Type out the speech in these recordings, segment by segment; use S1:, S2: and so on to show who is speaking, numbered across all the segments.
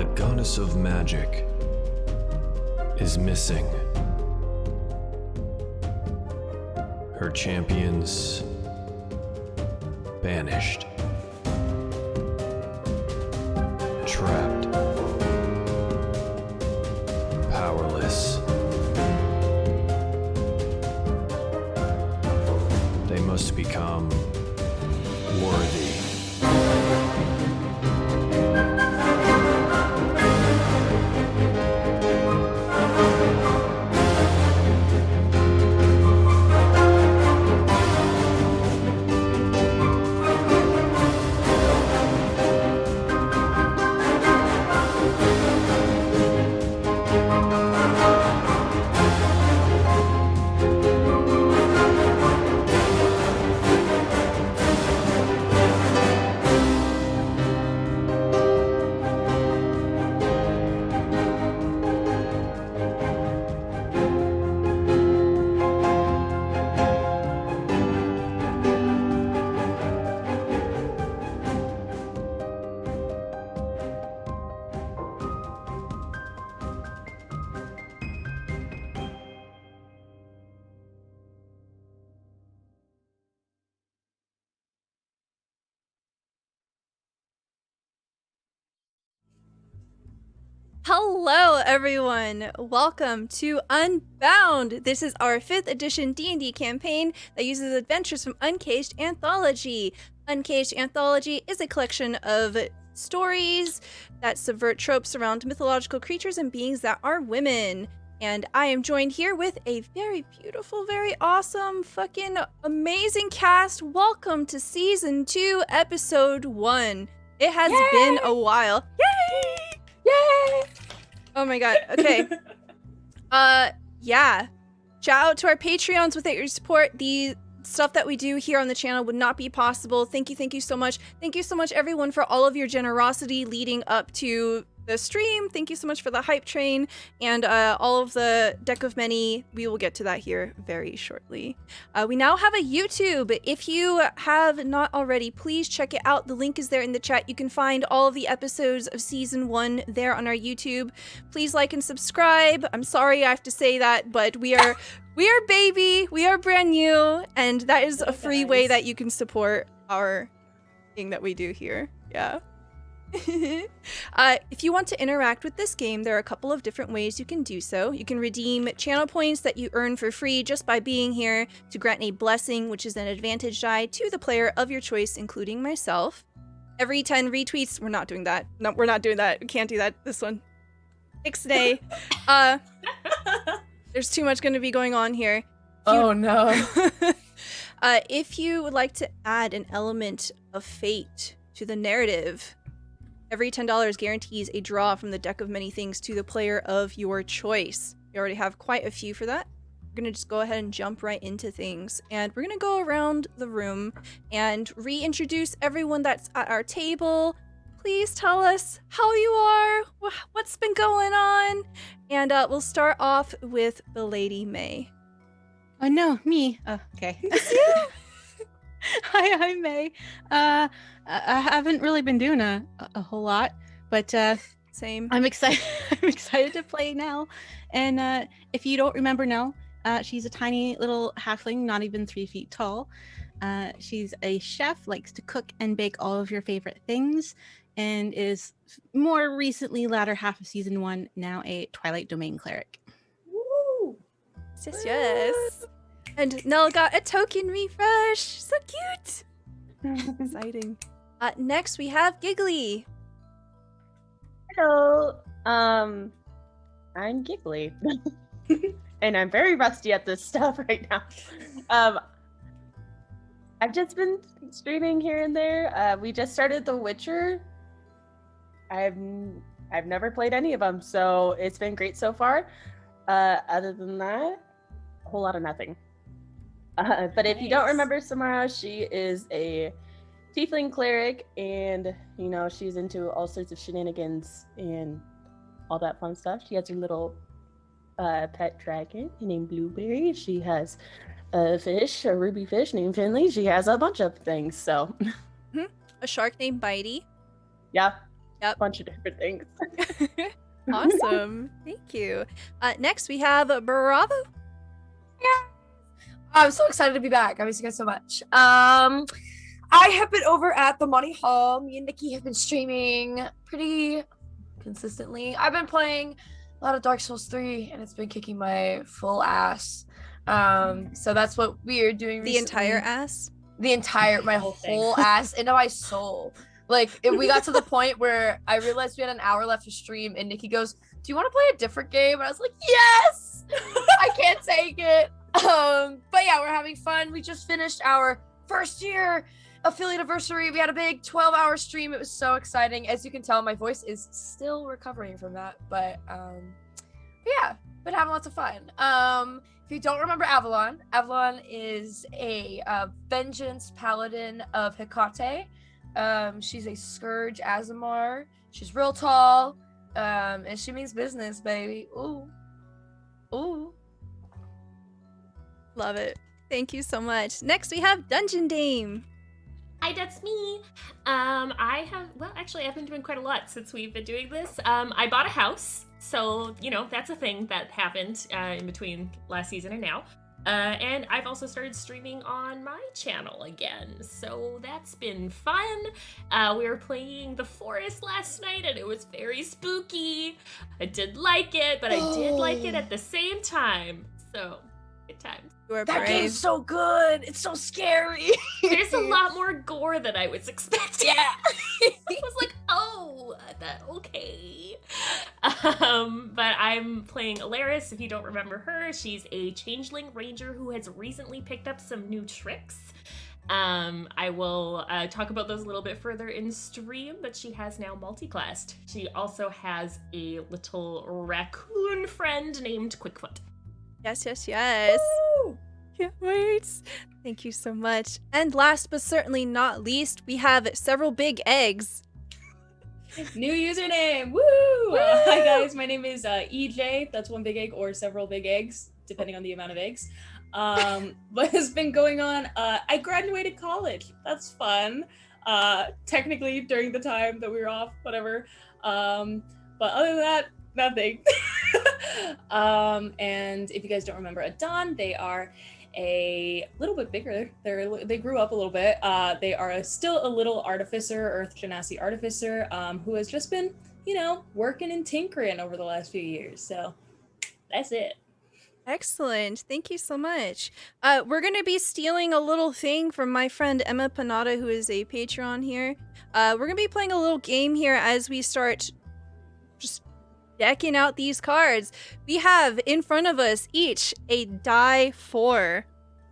S1: The goddess of magic is missing. Her champions banished. Trapped. Powerless. They must become worthy.
S2: Hello everyone, welcome to Unbound. This is our 5th edition D&D campaign that uses adventures from Uncaged Anthology. Uncaged Anthology is a collection of stories that subvert tropes around mythological creatures and beings that are women. And I am joined here with a very beautiful, very awesome, fucking amazing cast. Welcome to Season 2, Episode 1. It has been a while. Yay!
S3: Yay!
S2: Oh my god, okay. Yeah. Shout out to our Patreons. Without your support, the stuff that we do here on the channel would not be possible. Thank you so much. Thank you so much, everyone, for all of your generosity leading up to the stream. Thank you so much for the hype train and all of the deck of many. We will get to that here very shortly. We now have a YouTube. If you have not already, please check it out. The link is there in the chat. You can find all of the episodes of season 1 there on our YouTube. Please like and subscribe. I'm sorry I have to say that, but we are baby. We are brand new, and that is a free way that you can support our thing that we do here. Yeah. If you want to interact with this game, there are a couple of different ways you can do so. You can redeem channel points that you earn for free just by being here to grant a blessing, which is an advantage die to the player of your choice, including myself. Every 10 retweets, we're not doing that. No, we're not doing that. We can't do that. This one. Ixnay. There's too much going to be going on here. If you would like to add an element of fate to the narrative, every $10 guarantees a draw from the deck of many things to the player of your choice. We already have quite a few for that. We're going to just go ahead and jump right into things. And we're going to go around the room and reintroduce everyone that's at our table. Please tell us how you are, what's been going on. And we'll start off with the Lady May.
S3: Oh no, me. Oh, okay. Hi, I'm May. I haven't really been doing a whole lot, but
S2: Same.
S3: I'm excited. I'm excited to play now. And if you don't remember now, she's a tiny little halfling, not even 3 feet tall. She's a chef, likes to cook and bake all of your favorite things, and is more recently, latter half of season 1, now a Twilight Domain cleric.
S2: Woo! Yes. And Nell got a token refresh. So cute. Exciting. Next we have Giggly.
S4: Hello. I'm Giggly. And I'm very rusty at this stuff right now. I've just been streaming here and there. We just started The Witcher. I've never played any of them, so it's been great so far. Other than that, a whole lot of nothing. But if you don't remember Samara, she is a tiefling cleric, and you know, she's into all sorts of shenanigans and all that fun stuff. She has her little pet dragon named Blueberry. She has a fish, a ruby fish named Finley. She has a bunch of things, so.
S2: A shark named Bitey.
S4: Yeah.
S2: Yep.
S4: bunch of different things.
S2: Awesome. Thank you. Next, we have Bravo.
S5: I'm so excited to be back. I miss you guys so much. I have been over at the Money Hall. Me and Nikki have been streaming pretty consistently. I've been playing a lot of Dark Souls 3, and it's been kicking my full ass. So that's what we are doing recently.
S2: The entire ass?
S5: My whole ass into my soul. Like, we got to the point where I realized we had an hour left to stream, and Nikki goes, "Do you want to play a different game?" And I was like, "Yes!" I can't take it. But yeah, we're having fun. We just finished our first year affiliate anniversary. We had a big 12-hour stream. It was so exciting. As you can tell, my voice is still recovering from that. But yeah, been having lots of fun. If you don't remember Avalon is a vengeance paladin of Hecate. She's a Scourge Azamar. She's real tall. And she means business, baby. Ooh.
S2: Love it. Thank you so much. Next, we have Dungeon Dame.
S6: Hi, that's me. I've been doing quite a lot since we've been doing this. I bought a house, so, that's a thing that happened in between last season and now. And I've also started streaming on my channel again, so that's been fun. We were playing The Forest last night, and it was very spooky. I did like it, but I did like it at the same time, so good times.
S5: That game's so good. It's so scary.
S6: There's a lot more gore than I was expecting.
S5: Yeah.
S6: I was like, okay. But I'm playing Alaris, if you don't remember her. She's a changeling ranger who has recently picked up some new tricks. I will talk about those a little bit further in stream, but she has now multi-classed. She also has a little raccoon friend named Quickfoot.
S2: Yes.
S5: Woo!
S2: Can't wait. Thank you so much. And last but certainly not least, we have several big eggs.
S7: New username. Woo! Hi guys, my name is EJ. That's one big egg or several big eggs, depending on the amount of eggs. What has been going on? I graduated college. That's fun. Technically during the time that we were off, whatever. But other than that, nothing. And if you guys don't remember Adon, they are a little bit bigger. They grew up a little bit. They are still a little artificer, Earth Genasi artificer, who has just been, working and tinkering over the last few years. So that's it.
S2: Excellent. Thank you so much. We're going to be stealing a little thing from my friend Emma Panada, who is a Patreon here. We're going to be playing a little game here as we start just decking out these cards. We have in front of us each a die 4.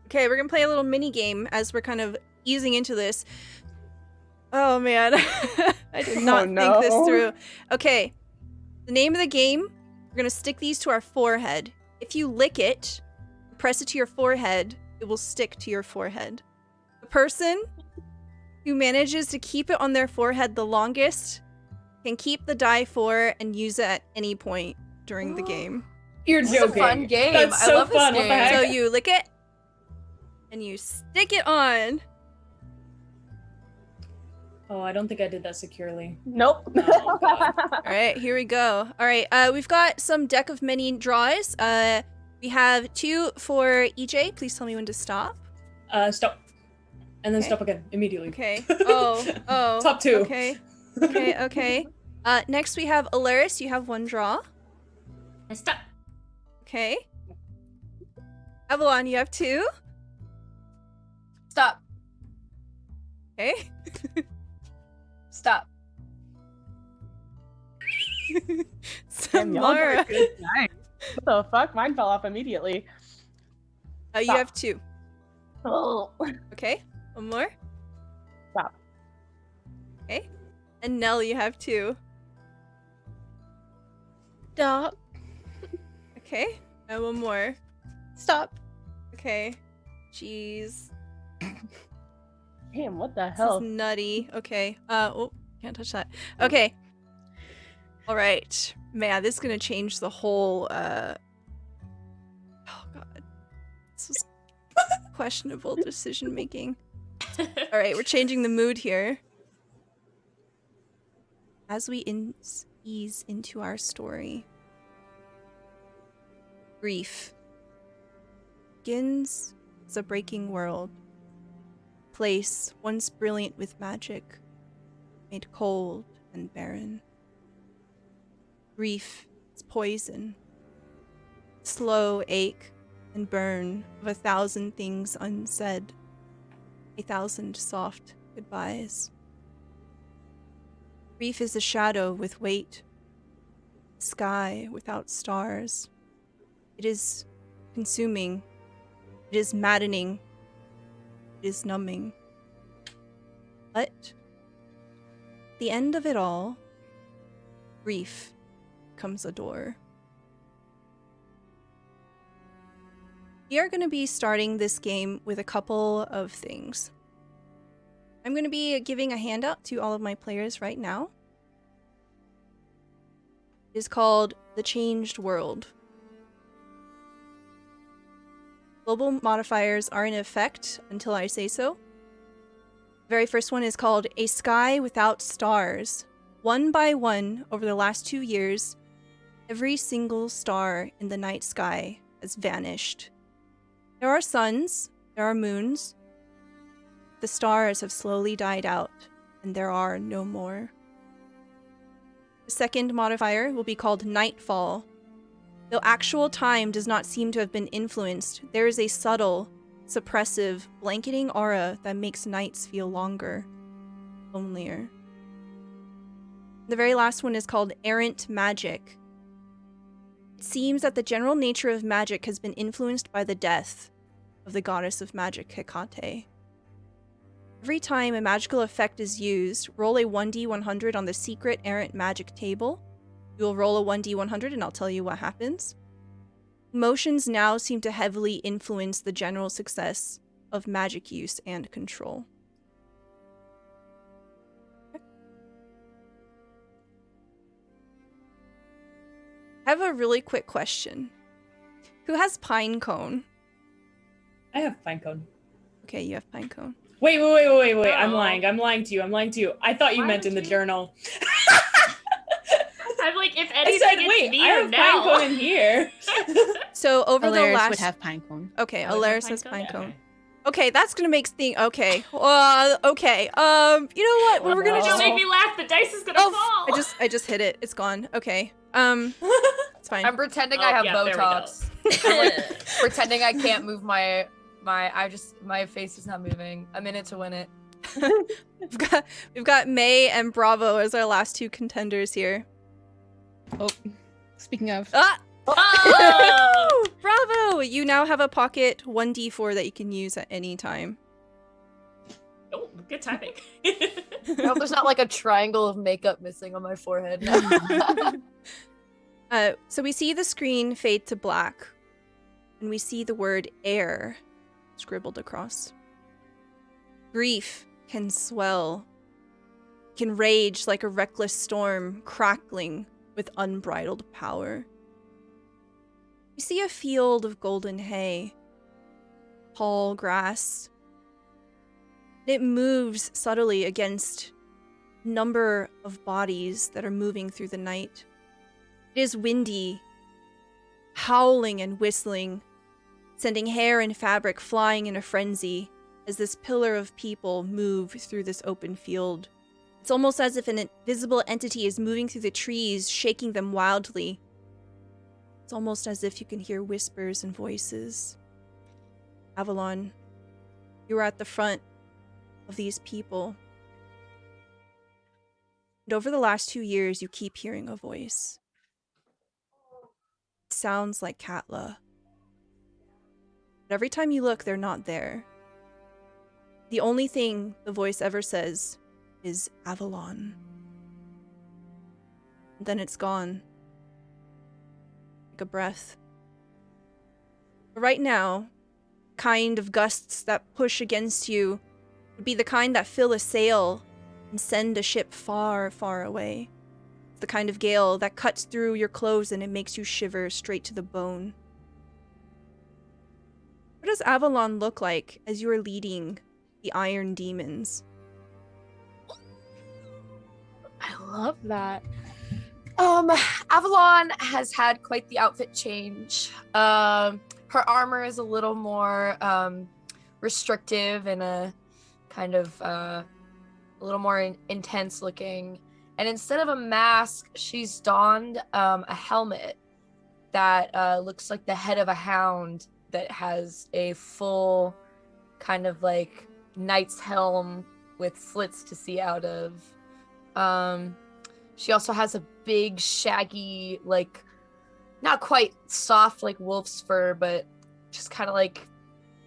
S2: Okay, we're gonna play a little mini game as we're kind of easing into this. Oh man, I did not think this through. Okay, the name of the game, we're gonna stick these to our forehead. If you lick it, press it to your forehead, it will stick to your forehead. The person who manages to keep it on their forehead the longest can keep the die 4 and use it at any point during the game.
S7: You're
S5: This is
S7: joking.
S5: a fun game.
S7: That's
S5: I
S7: so
S5: love this
S7: fun. What
S5: game.
S7: the heck?
S2: So you lick it, and you stick it on.
S7: Oh, I don't think I did that securely.
S4: Nope.
S7: Oh, God.
S2: All right, here we go. All right, we've got some deck of many draws. We have 2 for EJ. Please tell me when to stop.
S7: Stop. And then
S2: Okay.
S7: stop again, immediately.
S2: Okay. Oh.
S7: Top 2.
S2: Okay. Next we have Alaris. You have 1 draw.
S6: Stop.
S2: Okay. Avalon, you have 2.
S5: Stop.
S2: Okay.
S5: Stop.
S4: Damn, y'all got
S2: Samara,
S4: a good time. What the fuck? Mine fell off immediately.
S2: you
S4: Stop.
S2: have 2.
S4: Oh.
S2: Okay. 1 more.
S4: Stop.
S2: Okay. And Nell, you have 2.
S3: Stop.
S2: Okay. And 1 more.
S3: Stop.
S2: Okay. Jeez.
S4: Damn, what the
S2: This
S4: hell?
S2: is nutty. Okay. Can't touch that. Okay. All right. Man, this is gonna change the whole. Oh god. This was questionable decision making. All right, we're changing the mood here. as we ease into our story. Grief begins as a breaking world, place once brilliant with magic, made cold and barren. Grief is poison, slow ache and burn of 1,000 things unsaid, 1,000 soft goodbyes. Grief is a shadow with weight, sky without stars. It is consuming, it is maddening, it is numbing. But at the end of it all, grief comes a door. We are going to be starting this game with a couple of things. I'm going to be giving a handout to all of my players right now. It is called The Changed World. Global modifiers are in effect until I say so. The very first one is called A Sky Without Stars. One by one, over the last 2 years, every single star in the night sky has vanished. There are suns, there are moons. The stars have slowly died out, and there are no more. The second modifier will be called Nightfall. Though actual time does not seem to have been influenced, there is a subtle, suppressive, blanketing aura that makes nights feel longer, lonelier. The very last one is called Errant Magic. It seems that the general nature of magic has been influenced by the death of the goddess of magic, Hecate. Every time a magical effect is used, roll a 1d100 on the secret errant magic table. You will roll a 1d100 and I'll tell you what happens. Emotions now seem to heavily influence the general success of magic use and control. I have a really quick question. Who has Pinecone?
S7: I have Pinecone.
S2: Okay, you have Pinecone.
S7: Wait. I'm
S6: Oh.
S7: lying to you. I thought you
S6: Why
S7: meant
S6: would
S7: in the
S6: you?
S7: journal.
S6: I'm like, if
S7: I
S6: anything,
S7: said,
S6: it's
S7: wait,
S6: me
S7: I
S6: or
S7: have
S6: Mel.
S7: Pinecone in here.
S2: So over the
S3: Alaris
S2: last...
S3: would have pinecone.
S2: Okay,
S6: I would have
S2: Alaris has
S6: Pinecone?
S2: Pinecone.
S6: Okay.
S2: Okay, that's gonna make things... Okay. Okay. You know what? We're gonna
S6: Don't
S2: just...
S6: make me laugh. The dice is gonna
S2: Oh,
S6: fall.
S2: I just hit it. It's gone. Okay. It's fine.
S5: I'm pretending
S6: Oh,
S5: I have
S6: yeah, there we go.
S5: Botox. I'm like pretending I can't move my face is not moving. I'm in it to win it.
S2: We've got May and Bravo as our last two contenders here.
S3: Oh, speaking of.
S2: Ah!
S6: Oh!
S2: Bravo! You now have a pocket 1d4 that you can use at any time.
S6: Oh, good timing.
S5: I hope there's not like a triangle of makeup missing on my forehead.
S2: So we see the screen fade to black, and we see the word air scribbled across. Grief can swell, can rage like a reckless storm, crackling with unbridled power. We see a field of golden hay, tall grass. It moves subtly against a number of bodies that are moving through the night. It is windy, howling and whistling, sending hair and fabric flying in a frenzy as this pillar of people move through this open field. It's almost as if an invisible entity is moving through the trees, shaking them wildly. It's almost as if you can hear whispers and voices. Avalon, you are at the front of these people. And over the last 2 years, you keep hearing a voice. It sounds like Katla. But every time you look, they're not there. The only thing the voice ever says is Avalon. And then it's gone. Like a breath. But right now, kind of gusts that push against you would be the kind that fill a sail and send a ship far, far away. It's the kind of gale that cuts through your clothes and it makes you shiver straight to the bone. What does Avalon look like as you are leading the Iron Demons?
S5: I love
S3: love that.
S5: Avalon has had quite the outfit change. Her armor is a little more restrictive and a kind of a little more intense looking. And instead of a mask, she's donned a helmet that looks like the head of a hound that has a full kind of like knight's helm with slits to see out of. She also has a big, shaggy, like, not quite soft like wolf's fur, but just kind of like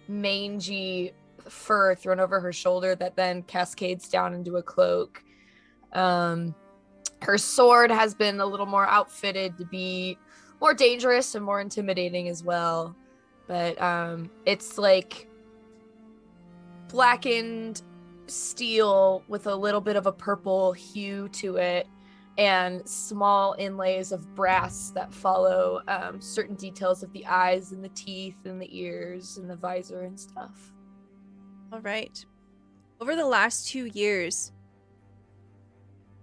S5: mangy fur thrown over her shoulder that then cascades down into a cloak. Her sword has been a little more outfitted to be more dangerous and more intimidating as well. But it's like blackened steel with a little bit of a purple hue to it, and small inlays of brass that follow certain details of the eyes and the teeth and the ears and the visor and stuff.
S2: All right. Over the last 2 years,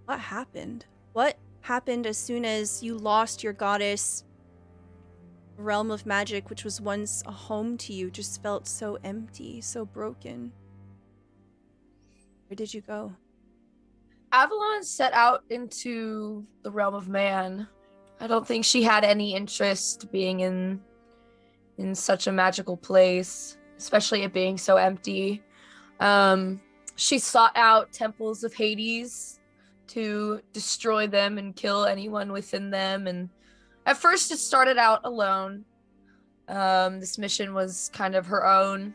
S2: what happened? What happened as soon as you lost your goddess? The realm of magic, which was once a home to you, just felt so empty, so broken. Where did you go?
S5: Avalon set out into the realm of man. I don't think she had any interest being in such a magical place, especially it being so empty. She sought out temples of Hades to destroy them and kill anyone within them. And at first it started out alone. This mission was kind of her own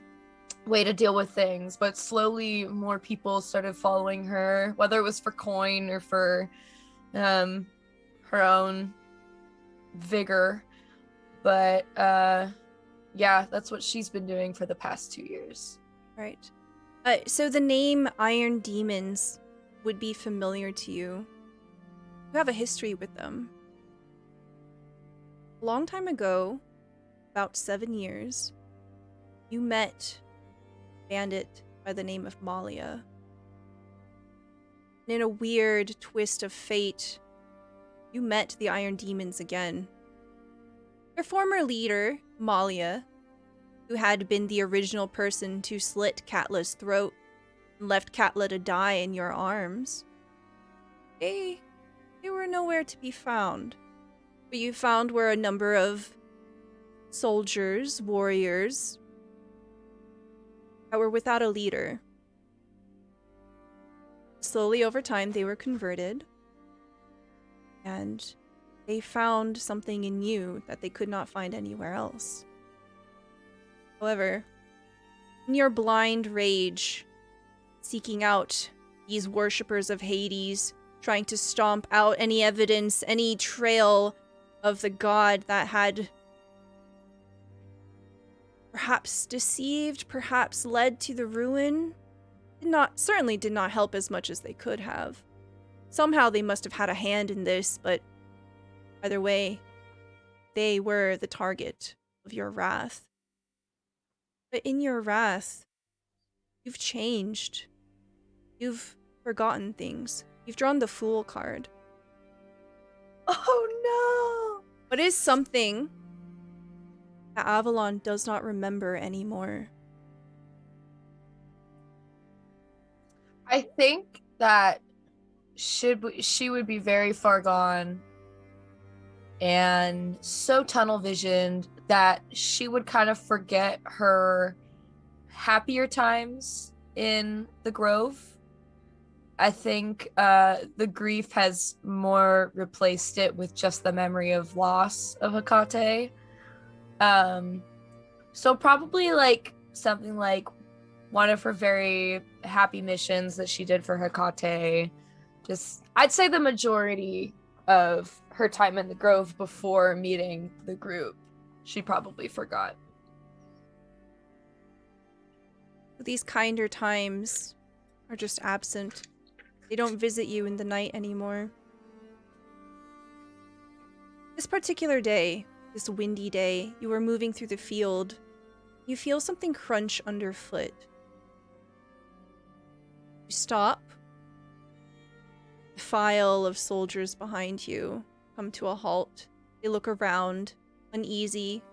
S5: way to deal with things, but slowly more people started following her, whether it was for coin or for her own vigor. But yeah, that's what she's been doing for the past 2 years.
S2: Right. So the name Iron Demons would be familiar to you. You have a history with them. A long time ago, about 7 years, you met a bandit by the name of Malia. And in a weird twist of fate, you met the Iron Demons again. Your former leader, Malia, who had been the original person to slit Katla's throat and left Katla to die in your arms, they were nowhere to be found. What you found were a number of soldiers, warriors, that were without a leader. Slowly over time, they were converted, and they found something in you that they could not find anywhere else. However, in your blind rage, seeking out these worshippers of Hades, trying to stomp out any evidence, any trail of the god that had perhaps deceived, perhaps led to the ruin, certainly did not help as much as they could have. Somehow they must have had a hand in this, but either way, they were the target of your wrath. But in your wrath, you've changed. You've forgotten things. You've drawn the Fool card.
S5: Oh no!
S2: What is something that Avalon does not remember anymore?
S5: I think that she would be very far gone and so tunnel visioned that she would kind of forget her happier times in the Grove. I think the grief has more replaced it with just the memory of loss of Hecate. So probably like something like one of her very happy missions that she did for Hecate. Just, I'd say the majority of her time in the Grove before meeting the group, she probably forgot.
S2: These kinder times are just absent. They don't visit you in the night anymore. This particular day, this windy day, you were moving through the field. You feel something crunch underfoot. You stop. file of soldiers behind you come to a halt. They look around, uneasy.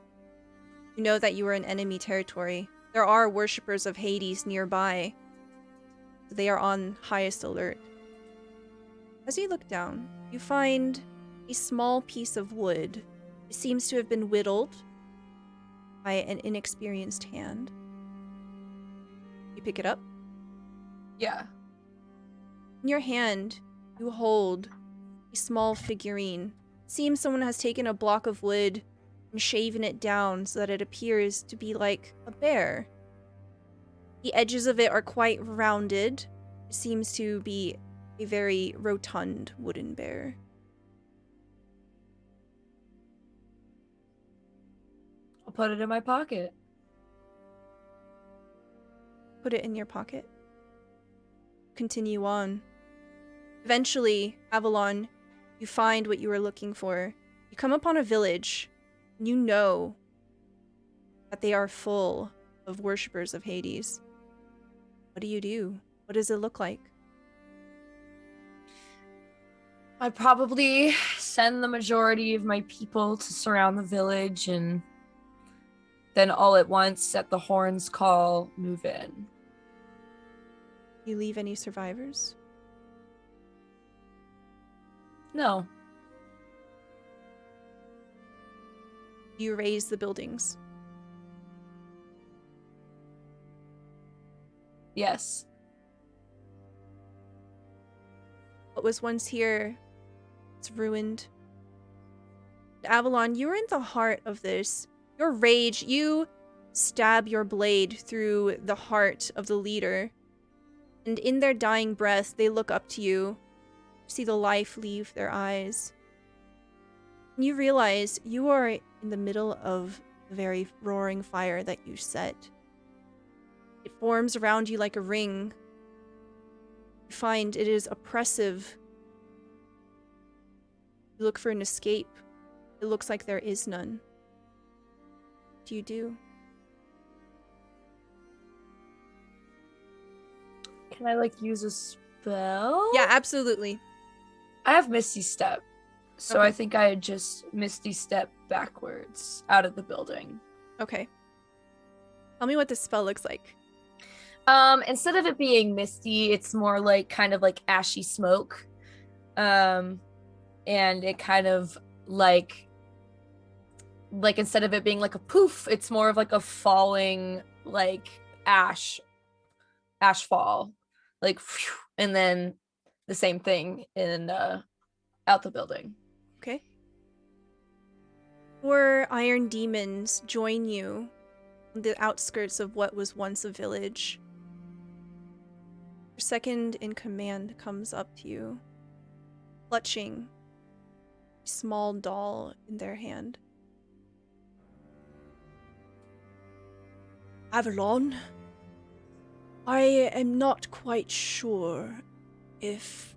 S2: You know that you are in enemy territory. There are worshippers of Hades nearby. They are on highest alert. As you look down, you find a small piece of wood. It seems to have been whittled by an inexperienced hand. You pick it up.
S5: Yeah.
S2: In your hand, you hold a small figurine. It seems someone has taken a block of wood and shaven it down so that it appears to be like a bear. The edges of it are quite rounded. It seems to be a very rotund wooden bear.
S5: I'll put it in my pocket.
S2: Put it in your pocket. Continue on. Eventually, Avalon, you find what you were looking for. You come upon a village. And you know that they are full of worshippers of Hades. What do you do? What does it look like?
S5: I'd probably send the majority of my people to surround the village and then all at once at the horn's call, move in.
S2: You leave any survivors?
S5: No.
S2: You raise the buildings.
S5: Yes.
S2: What was once here, it's ruined. Avalon, you are in the heart of this. Your rage, you stab your blade through the heart of the leader. And in their dying breath, they look up to you, see the life leave their eyes. And you realize you are in the middle of the very roaring fire that you set. It forms around you like a ring. You find it is oppressive. You look for an escape. It looks like there is none. What do you do?
S5: Can I use a spell?
S2: Yeah, absolutely.
S5: I have Misty Step. So
S2: Okay.
S5: I think I just Misty Step backwards out of the building.
S2: Okay. Tell me what this spell looks like.
S5: Instead of it being misty, it's more like kind of like ashy smoke. And it kind of like instead of it being like a poof, it's more of like a falling like ash fall. Like phew, and then the same thing in out the building.
S2: Okay. 4 iron demons join you on the outskirts of what was once a village. Your second in command comes up to you, clutching a small doll in their hand. Avalon, I am not quite sure if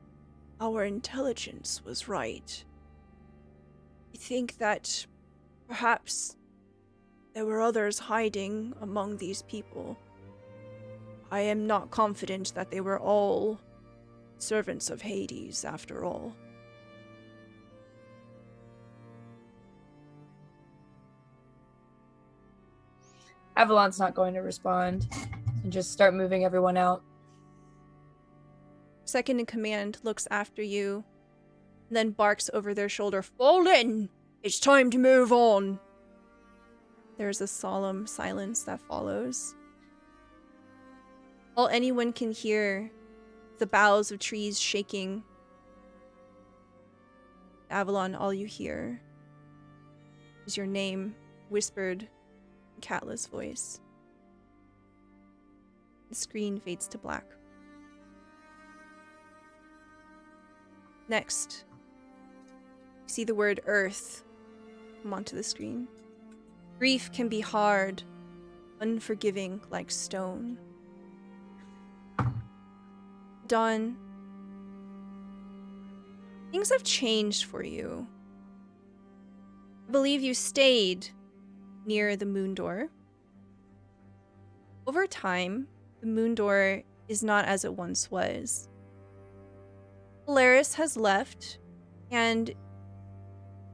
S2: our intelligence was right. I think that perhaps there were others hiding among these people. I am not confident that they were all servants of Hades, after all.
S5: Avalon's not going to respond and just start moving everyone out.
S2: Second in command looks after you, and then barks over their shoulder, "Fall in! It's time to move on!" There's a solemn silence that follows. All anyone can hear, the boughs of trees shaking. Avalon, all you hear is your name whispered in Katla's voice. The screen fades to black. Next, you see the word Earth come onto the screen. Grief can be hard, unforgiving like stone. Dawn, things have changed for you. I believe you stayed near the moon door. Over time, the moon door is not as it once was. Polaris has left, and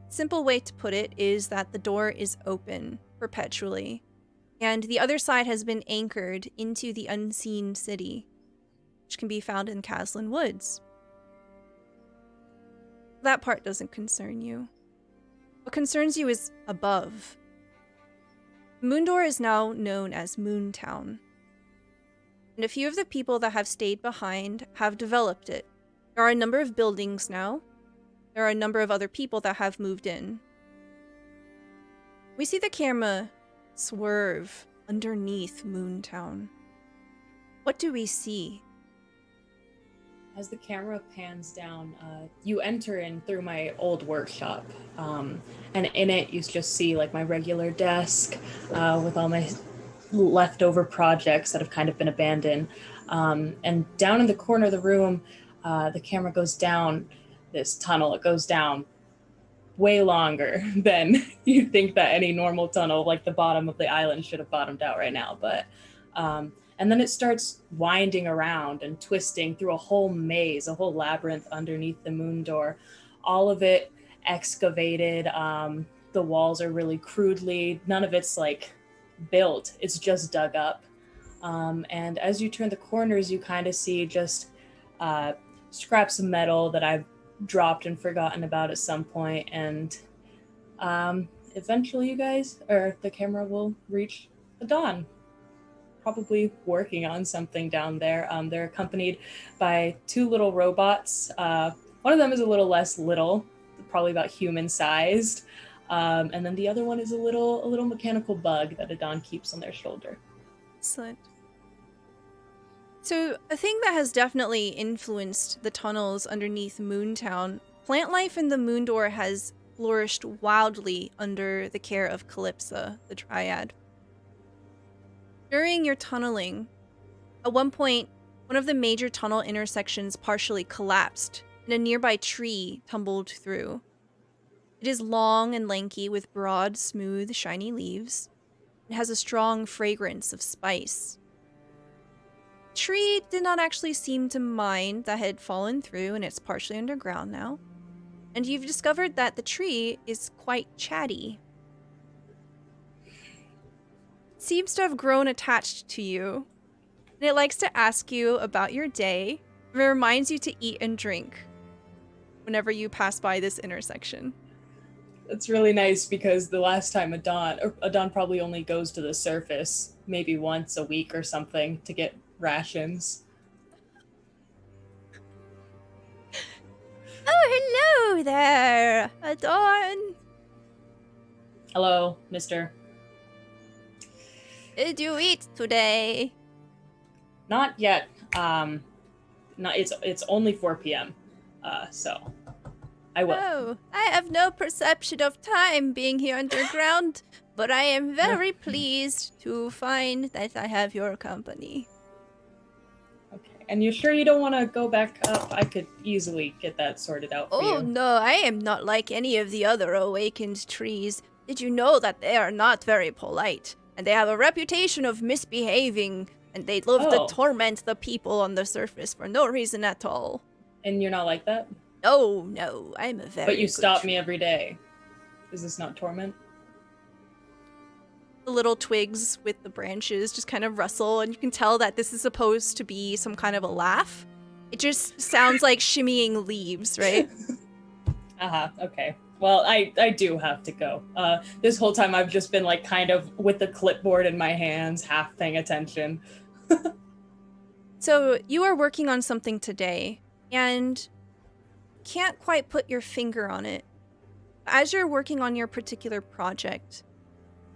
S2: simple way to put it is that the door is open perpetually, and the other side has been anchored into the unseen city, which can be found in Caslin Woods. That part doesn't concern you. What concerns you is above. Moondor is now known as Moontown, and a few of the people that have stayed behind have developed it. There are a number of buildings now. There are a number of other people that have moved in. We see the camera swerve underneath Moontown. What do we see?
S7: As the camera pans down, you enter in through my old workshop, and in it you just see like my regular desk with all my leftover projects that have kind of been abandoned. And down in the corner of the room, the camera goes down this tunnel. It goes down way longer than you'd think that any normal tunnel, like the bottom of the island, should have bottomed out right now. But and then it starts winding around and twisting through a whole maze, a whole labyrinth underneath the moon door. All of it excavated. The walls are really crudely, none of it's like built, it's just dug up. And as you turn the corners, you kind of see just scraps of metal that I've dropped and forgotten about at some point. And eventually you guys, or the camera will reach the dawn. Probably working on something down there. They're accompanied by two little robots. One of them is a little less little, probably about human sized. And then the other one is a little mechanical bug that Adon keeps on their shoulder.
S2: Excellent. So a thing that has definitely influenced the tunnels underneath Moontown, plant life in the Moondor has flourished wildly under the care of Calypsa, the Dryad. During your tunneling, at one point, one of the major tunnel intersections partially collapsed, and a nearby tree tumbled through. It is long and lanky with broad, smooth, shiny leaves. It has a strong fragrance of spice. The tree did not actually seem to mind that had fallen through, and it's partially underground now. And you've discovered that the tree is quite chatty. Seems to have grown attached to you, and it likes to ask you about your day, and it reminds you to eat and drink whenever you pass by this intersection.
S7: It's really nice because the last time Adon probably only goes to the surface maybe once a week or something to get rations.
S2: Oh, hello there, Adon.
S7: Hello, mister.
S2: Did you eat today?
S7: Not yet. It's only 4 p.m. So I will.
S2: Oh, I have no perception of time being here underground, but I am very pleased to find that I have your company.
S7: Okay. And you sure you don't want to go back up? I could easily get that sorted out for you.
S2: Oh no, I am not like any of the other awakened trees. Did you know that they are not very polite? And they have a reputation of misbehaving, and they love to torment the people on the surface for no reason at all.
S7: And you're not like that?
S2: No, I'm a very
S7: But you
S2: good
S7: stop
S2: tree.
S7: me every day. Is this not torment?
S2: The little twigs with the branches just kind of rustle, and you can tell that this is supposed to be some kind of a laugh. It just sounds like shimmying leaves, right?
S7: Okay. Well, I do have to go. This whole time I've just been like kind of with the clipboard in my hands, half paying attention.
S2: So you are working on something today, and can't quite put your finger on it. As you're working on your particular project,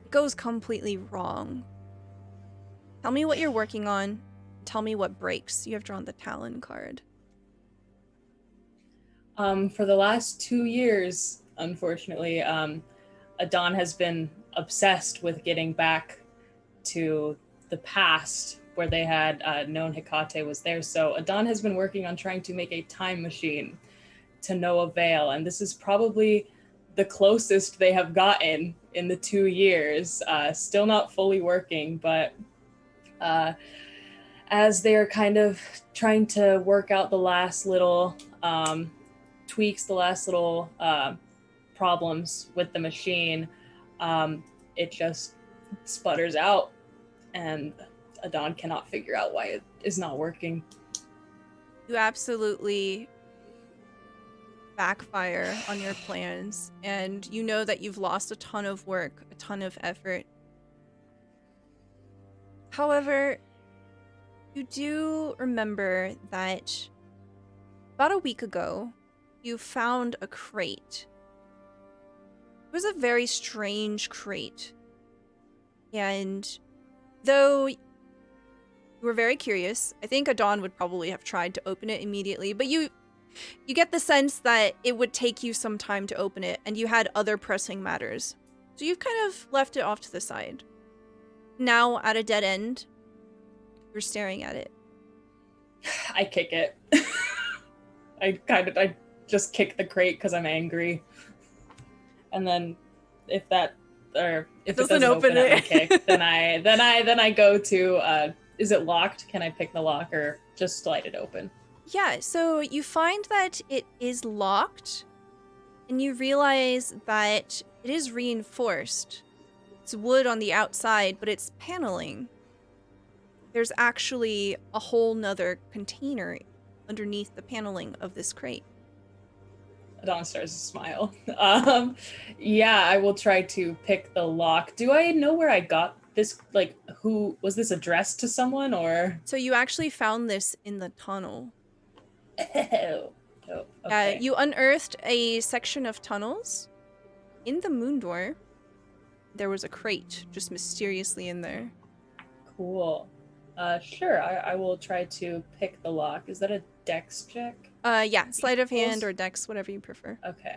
S2: it goes completely wrong. Tell me what you're working on. Tell me what breaks. You have drawn the Talon card.
S7: For the last 2 years, unfortunately, Adon has been obsessed with getting back to the past where they had known Hecate was there. So Adon has been working on trying to make a time machine to no avail. And this is probably the closest they have gotten in the 2 years. Still not fully working, but as they're kind of trying to work out the last little tweaks, the last little problems with the machine, it just sputters out, and Adon cannot figure out why it is not working.
S2: You absolutely backfire on your plans, and you know that you've lost a ton of work, a ton of effort. However, you do remember that about a week ago, you found a crate. It was a very strange crate. And though you were very curious, I think Adon would probably have tried to open it immediately, but you get the sense that it would take you some time to open it, and you had other pressing matters. So you've kind of left it off to the side. Now, at a dead end, you're staring at it.
S7: I kick it. I just kick the crate because I'm angry. And then if it doesn't open it, at my kick, then I go to is it locked? Can I pick the lock or just slide it open?
S2: Yeah, so you find that it is locked, and you realize that it is reinforced. It's wood on the outside, but it's paneling. There's actually a whole nother container underneath the paneling of this crate.
S7: Adon starts to smile. Yeah, I will try to pick the lock. Do I know where I got this? Like, who was this addressed to someone or?
S2: So you actually found this in the tunnel.
S7: Oh, okay.
S2: You unearthed a section of tunnels. In the moon door, there was a crate just mysteriously in there.
S7: Cool. Sure, I will try to pick the lock. Is that a dex check?
S2: Yeah, sleight of hand or dex, whatever you prefer.
S7: Okay.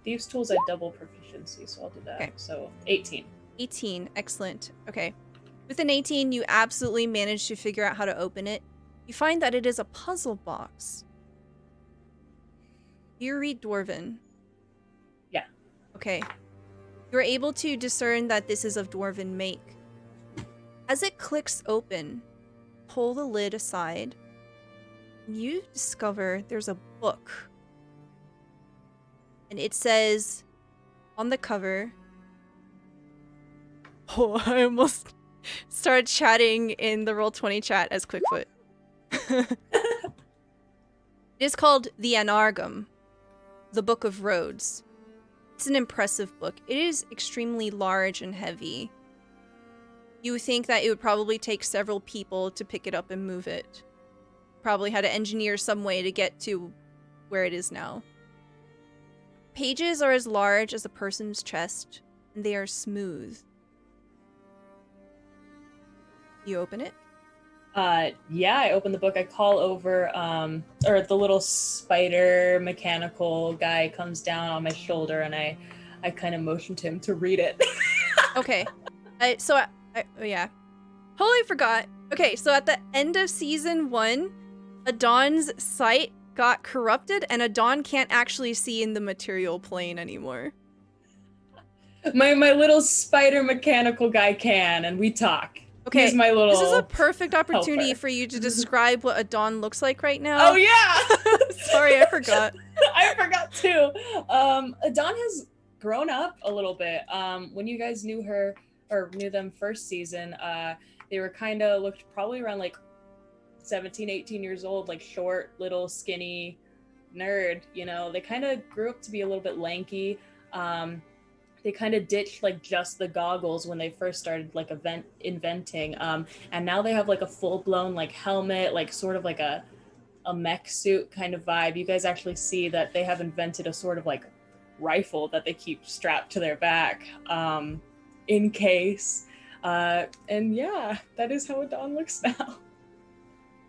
S7: Thieves' tools I double proficiency, so I'll do that.
S2: Okay.
S7: So 18.
S2: 18, excellent. Okay. With an 18, you absolutely managed to figure out how to open it. You find that it is a puzzle box. Do you read Dwarven?
S7: Yeah.
S2: Okay. You're able to discern that this is of Dwarven make. As it clicks open, pull the lid aside, and you discover there's a book. And it says on the cover... Oh, I almost started chatting in the Roll20 chat as Quickfoot. It is called The Anargum, the Book of Roads. It's an impressive book. It is extremely large and heavy. You think that it would probably take several people to pick it up and move it. Probably had to engineer some way to get to where it is now. Pages are as large as a person's chest, and they are smooth. You open it?
S7: Yeah, I open the book. I call over, or the little spider mechanical guy comes down on my shoulder, and I kind of motion to him to read it.
S2: Okay. Yeah. Totally forgot. Okay, so at the end of season 1, Adon's sight got corrupted, and Adon can't actually see in the material plane anymore.
S7: My little spider mechanical guy can, and we talk.
S2: Okay,
S7: He's my little
S2: this is a perfect opportunity
S7: helper.
S2: for you to describe what Adon looks like right now.
S7: Oh yeah!
S2: Sorry, I forgot.
S7: I forgot too. Adon has grown up a little bit. When you guys knew her or knew them first season, they were kind of looked probably around like 17, 18 years old, like short, little, skinny nerd. You know, they kind of grew up to be a little bit lanky. They kind of ditched like just the goggles when they first started like inventing. And now they have like a full-blown like helmet, like sort of like a mech suit kind of vibe. You guys actually see that they have invented a sort of like rifle that they keep strapped to their back in case. And yeah, that is how Adon looks now.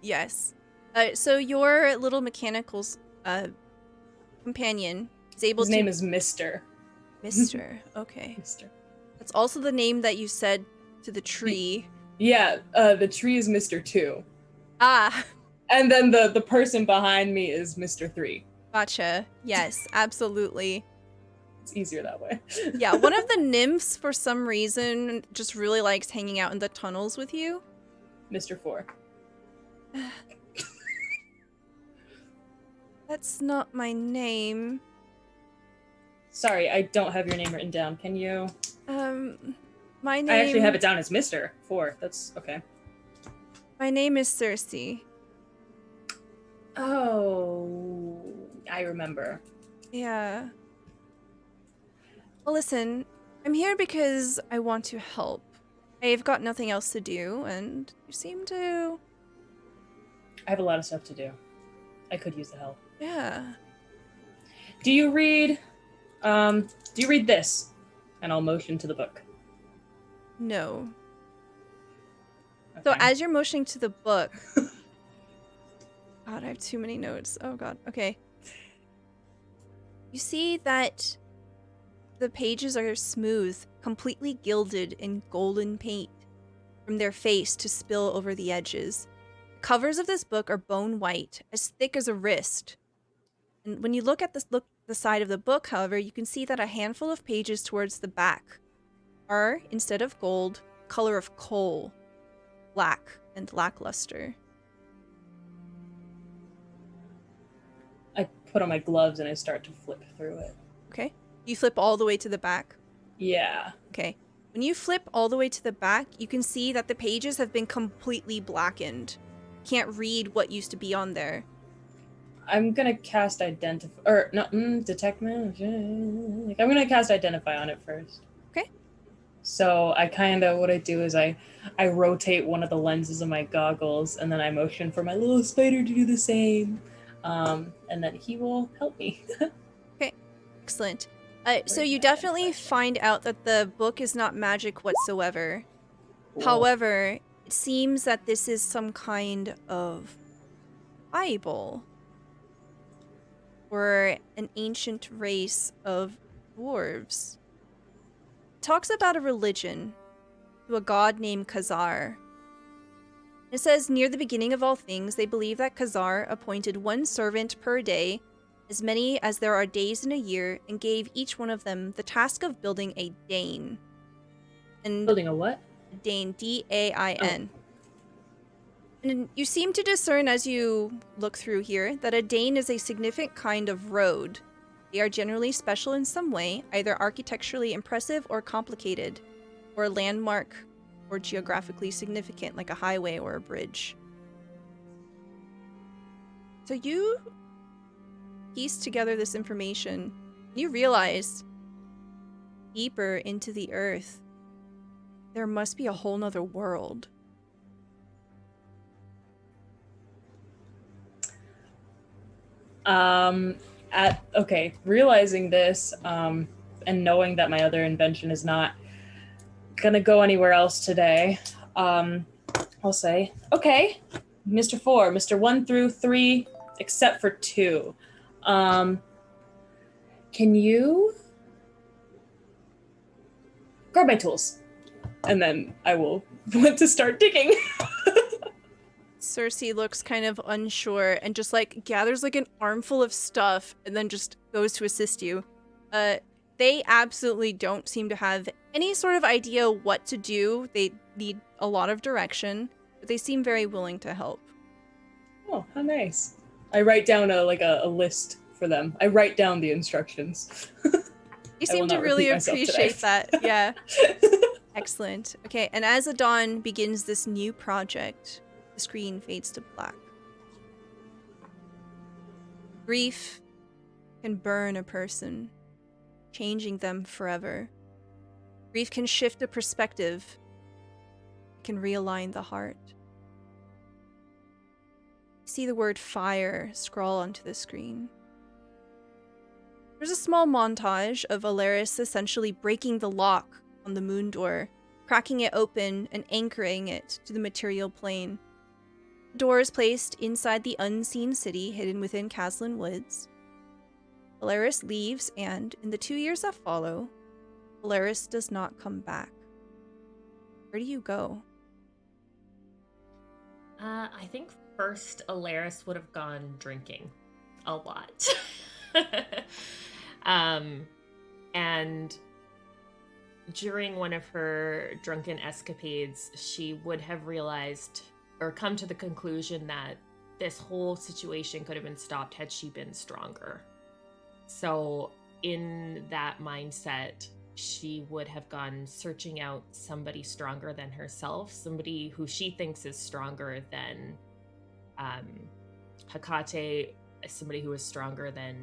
S2: Yes. So your little mechanical's companion is able
S7: His name is Mr.
S2: Mr. Okay.
S7: Mr.
S2: That's also the name that you said to the tree.
S7: Yeah, the tree is Mr. 2.
S2: Ah.
S7: And then the person behind me is Mr. 3.
S2: Gotcha. Yes, absolutely.
S7: It's easier that way.
S2: Yeah, one of the nymphs, for some reason, just really likes hanging out in the tunnels with you.
S7: Mr. 4.
S2: That's not my name.
S7: Sorry, I don't have your name written down. Can you?
S2: My name...
S7: I actually have it down as Mr. 4. That's okay.
S2: My name is Cersei.
S7: Oh, I remember.
S2: Yeah. Well, listen, I'm here because I want to help. I've got nothing else to do, and you seem to...
S7: I have a lot of stuff to do. I could use the help.
S2: Yeah.
S7: Do you read this? And I'll motion to the book.
S2: No.
S7: Okay.
S2: So as you're motioning to the book... God, I have too many notes. Oh god, okay. You see that the pages are smooth, completely gilded in golden paint from their face to spill over the edges. The covers of this book are bone white, as thick as a wrist. And when you look at the side of the book, however, you can see that a handful of pages towards the back are, instead of gold, color of coal, black and lackluster.
S7: I put on my gloves and I start to flip through it.
S2: Okay. You flip all the way to the back.
S7: Yeah.
S2: Okay. When you flip all the way to the back, you can see that the pages have been completely blackened. Can't read what used to be on there.
S7: I'm gonna cast detect magic. I'm gonna cast identify on it first.
S2: Okay.
S7: So what I do is I rotate one of the lenses of my goggles and then I motion for my little spider to do the same. And then he will help me.
S2: Okay. Excellent. So you definitely find out that the book is not magic whatsoever.
S7: Cool.
S2: However, it seems that this is some kind of Bible. Or an ancient race of dwarves. It talks about a religion to a god named Khazar. It says, near the beginning of all things, they believe that Khazar appointed one servant per day, as many as there are days in a year, and gave each one of them the task of building a Dane. And
S7: Building a what?
S2: Dane, D-A-I-N. And you seem to discern as you look through here that a Dane is a significant kind of road. They are generally special in some way, either architecturally impressive or complicated, or a landmark or geographically significant, like a highway or a bridge. So you piece together this information, you realize deeper into the earth, there must be a whole nother world.
S7: Realizing this, and knowing that my other invention is not gonna go anywhere else today, I'll say, okay, Mr. 4, Mr. 1 through 3, except for 2. Can you grab my tools? And then I will want to start digging.
S2: Cersei looks kind of unsure and just like gathers like an armful of stuff and then just goes to assist you. They absolutely don't seem to have any sort of idea what to do. They need a lot of direction, but they seem very willing to help.
S7: Oh, how nice. I write down a list for them. I write down the instructions.
S2: You seem to really appreciate that. Yeah. Excellent. Okay, and as Adon begins this new project, the screen fades to black. Grief can burn a person, changing them forever. Grief can shift a perspective. It can realign the heart. See the word fire scroll onto the screen. There's a small montage of Alaris essentially breaking the lock on the moon door, cracking it open and anchoring it to the material plane. The door is placed inside the unseen city hidden within Caslin Woods. Alaris leaves, and in the 2 years that follow, Alaris does not come back. Where do you go?
S6: I think first Alaris would have gone drinking a lot. And during one of her drunken escapades, she would have realized or come to the conclusion that this whole situation could have been stopped had she been stronger. So in that mindset, she would have gone searching out somebody stronger than herself, somebody who she thinks is stronger than Hecate, somebody who is stronger than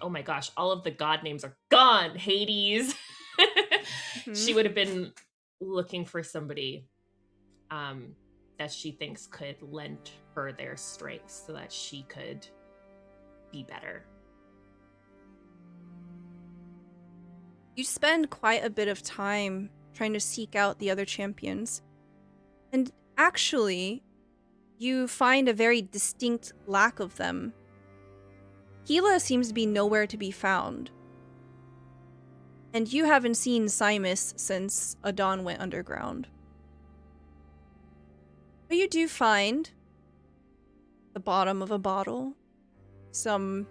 S6: oh my gosh, all of the god names are gone. Hades. She would have been looking for somebody that she thinks could lend her their strength so that she could be better.
S2: You spend quite a bit of time trying to seek out the other champions. And actually, you find a very distinct lack of them. Gila seems to be nowhere to be found. And you haven't seen Simus since Adon went underground. But you do find the bottom of a bottle, some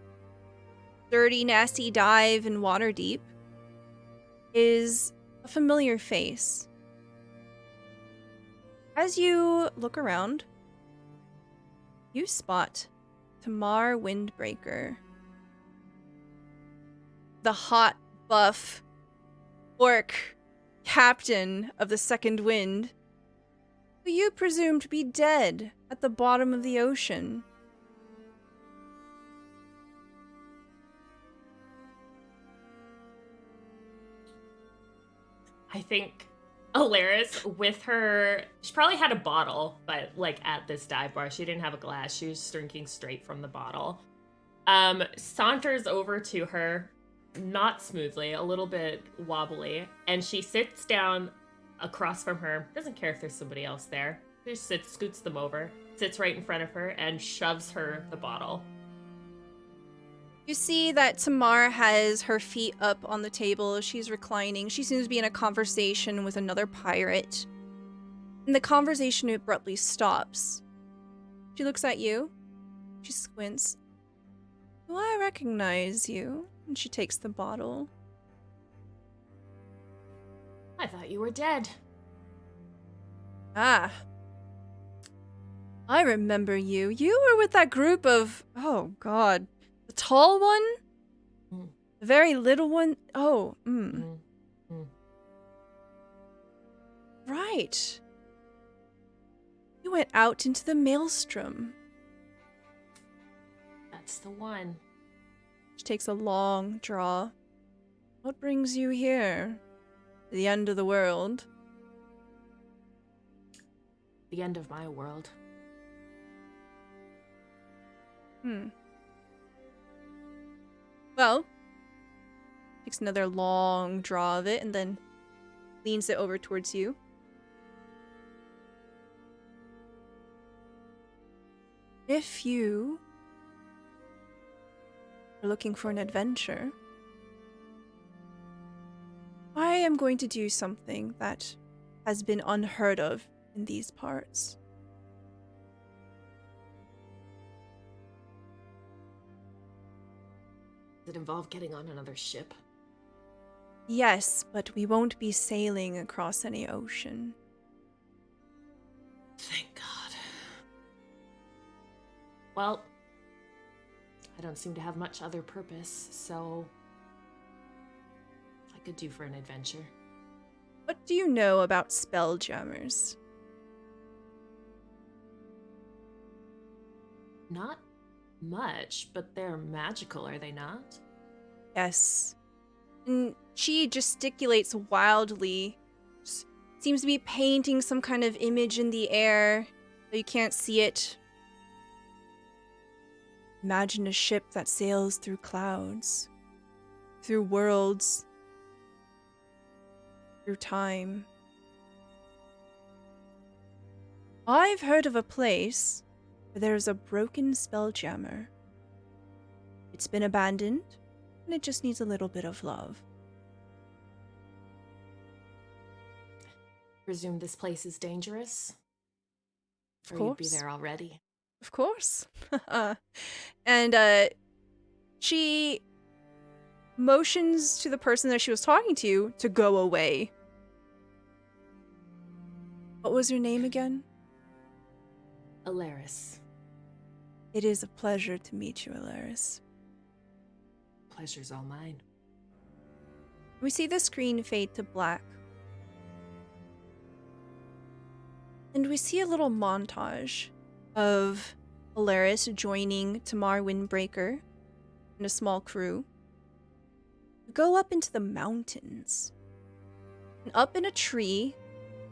S2: dirty, nasty dive in Waterdeep, is a familiar face. As you look around, you spot Tamar Windbreaker, the hot, buff orc captain of the Second Wind, who you presume to be dead at the bottom of the ocean.
S6: I think Alaris, with her, she probably had a bottle, but like at this dive bar, she didn't have a glass. She was just drinking straight from the bottle. Saunters over to her, not smoothly, a little bit wobbly, and she sits down across from her. Doesn't care if there's somebody else there. She just scoots them over, sits right in front of her, and shoves her the bottle.
S2: You see that Tamar has her feet up on the table. She's reclining. She seems to be in a conversation with another pirate. And the conversation abruptly stops. She looks at you. She squints. Do I recognize you? And she takes the bottle.
S6: I thought you were dead.
S2: Ah. I remember you. You were with that group of... Oh, God. The tall one?
S6: Mm.
S2: The very little one? Oh, Right. You went out into the maelstrom.
S6: That's the one.
S2: She takes a long draw. What brings you here? The end of the world.
S6: The end of my world.
S2: Well, takes another long draw of it and then leans it over towards you. If you are looking for an adventure, I am going to do something that has been unheard of in these parts.
S6: Does it involve getting on another ship?
S2: Yes, but we won't be sailing across any ocean.
S6: Thank God. Well, I don't seem to have much other purpose, so I could do for an adventure.
S2: What do you know about spelljammers?
S6: Not much, but they're magical, are they not?
S2: Yes. And she gesticulates wildly. Seems to be painting some kind of image in the air, though you can't see it. Imagine a ship that sails through clouds, through worlds, through time. I've heard of a place where there's a broken spelljammer. It's been abandoned, and it just needs a little bit of love.
S6: Presume this place is dangerous?
S2: Of
S6: Or you'd be
S2: course.
S6: there already.
S2: Of course. And she motions to the person that she was talking to go away. What was her name again?
S6: Alaris.
S2: It is a pleasure to meet you, Alaris.
S6: Pleasure's all mine.
S2: We see the screen fade to black. And we see a little montage of Alaris joining Tamar Windbreaker and a small crew. Go up into the mountains. And up in a tree,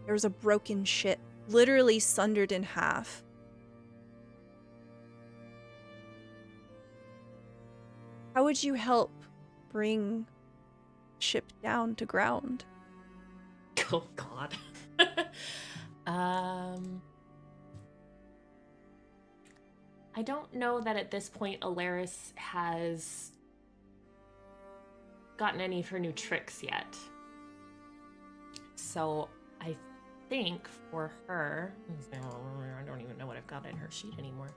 S2: there's a broken ship, literally sundered in half. How would you help bring the ship down to ground?
S6: Oh, God. I don't know that at this point Alaris has gotten any of her new tricks yet. So I think for her, I don't even know what I've got in her sheet anymore.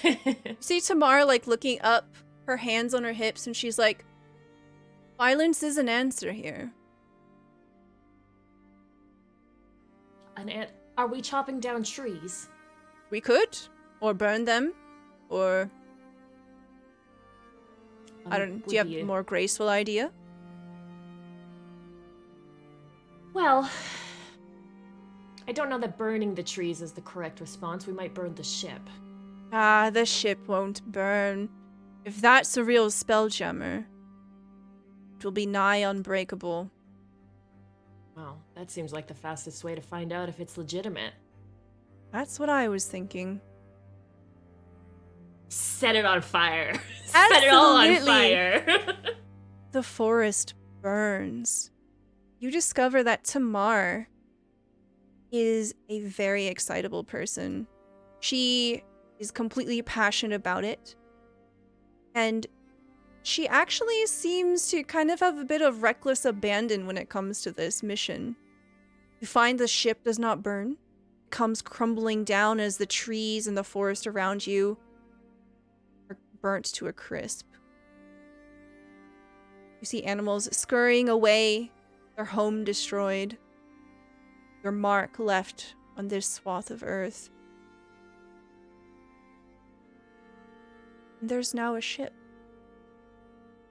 S2: You see Tamar like looking up, her hands on her hips, and she's like, violence is an answer here.
S6: Are we chopping down trees?
S2: We could, or burn them, or I don't. Do you have a more graceful idea?
S6: Well, I don't know that burning the trees is the correct response. We might burn the ship.
S2: Ah, the ship won't burn. If that's a real spelljammer, it will be nigh unbreakable.
S6: Well, that seems like the fastest way to find out if it's legitimate.
S2: That's what I was thinking.
S6: Set it on fire. Set it all on fire.
S2: The forest burns. You discover that Tamar is a very excitable person. She is completely passionate about it. And she actually seems to kind of have a bit of reckless abandon when it comes to this mission. You find the ship does not burn. It comes crumbling down as the trees and the forest around you are burnt to a crisp. You see animals scurrying away, their home destroyed, your mark left on this swath of earth. And there's now a ship.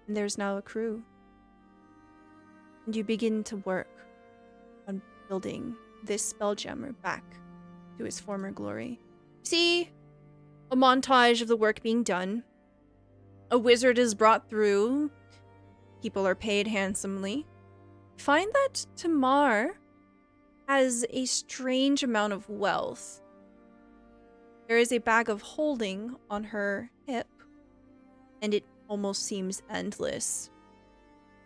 S2: And there's now a crew. And you begin to work on building this spelljammer back to its former glory. See a montage of the work being done. A wizard is brought through. People are paid handsomely. Find that Tamar has a strange amount of wealth. There is a bag of holding on her hip, and it almost seems endless.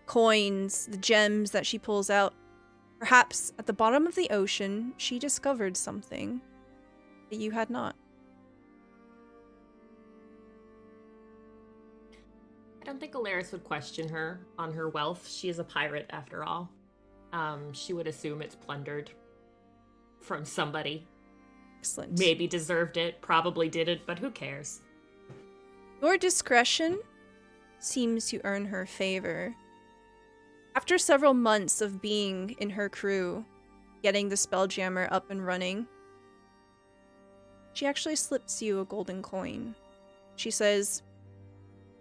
S2: Coins, the gems that she pulls out. Perhaps at the bottom of the ocean, she discovered something that you had not.
S6: I don't think Alaris would question her on her wealth. She is a pirate, after all. She would assume it's plundered from somebody.
S2: Excellent.
S6: Maybe deserved it, probably didn't, but who cares?
S2: Your discretion seems to earn her favor. After several months of being in her crew, getting the spelljammer up and running, she actually slips you a golden coin. She says,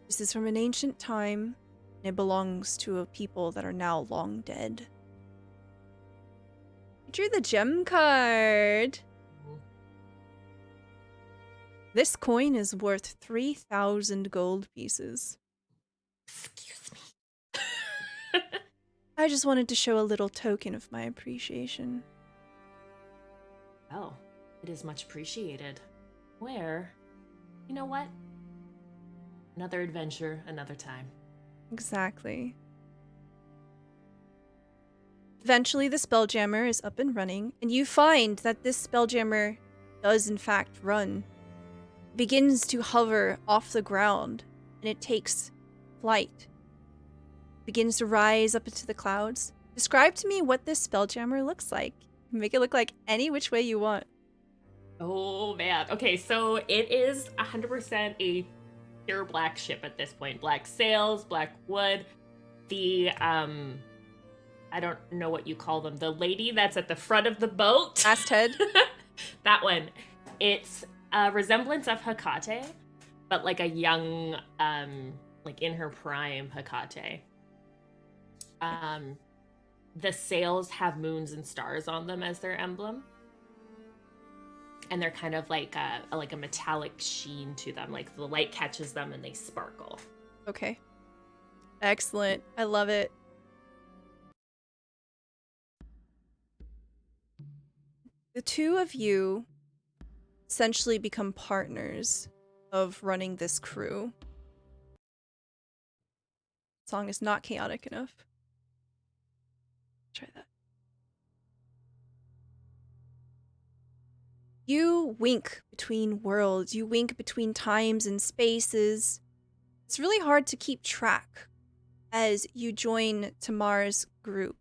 S2: "This is from an ancient time, and it belongs to a people that are now long dead." You drew the gem card. This coin is worth 3,000 gold pieces.
S6: Excuse me.
S2: I just wanted to show a little token of my appreciation.
S6: Well, it is much appreciated. Where? You know what? Another adventure, another time.
S2: Exactly. Eventually, the spelljammer is up and running, and you find that this spelljammer does in fact run. It begins to hover off the ground, and it takes flight. It begins to rise up into the clouds. Describe to me what this spelljammer looks like. Make it look like any which way you want.
S6: Oh, man. Okay, so it is 100% a pure black ship at this point. Black sails, black wood. The, I don't know what you call them. The lady that's at the front of the boat.
S2: Masthead.
S6: That one It's a resemblance of Hecate, but like a young, like in her prime Hecate. The sails have moons and stars on them as their emblem. And they're kind of like a metallic sheen to them. Like the light catches them and they sparkle.
S2: Okay. Excellent. I love it. The two of you essentially become partners of running this crew. Song is not chaotic enough. Try that. You wink between worlds. You wink between times and spaces. It's really hard to keep track as you join Tamar's group.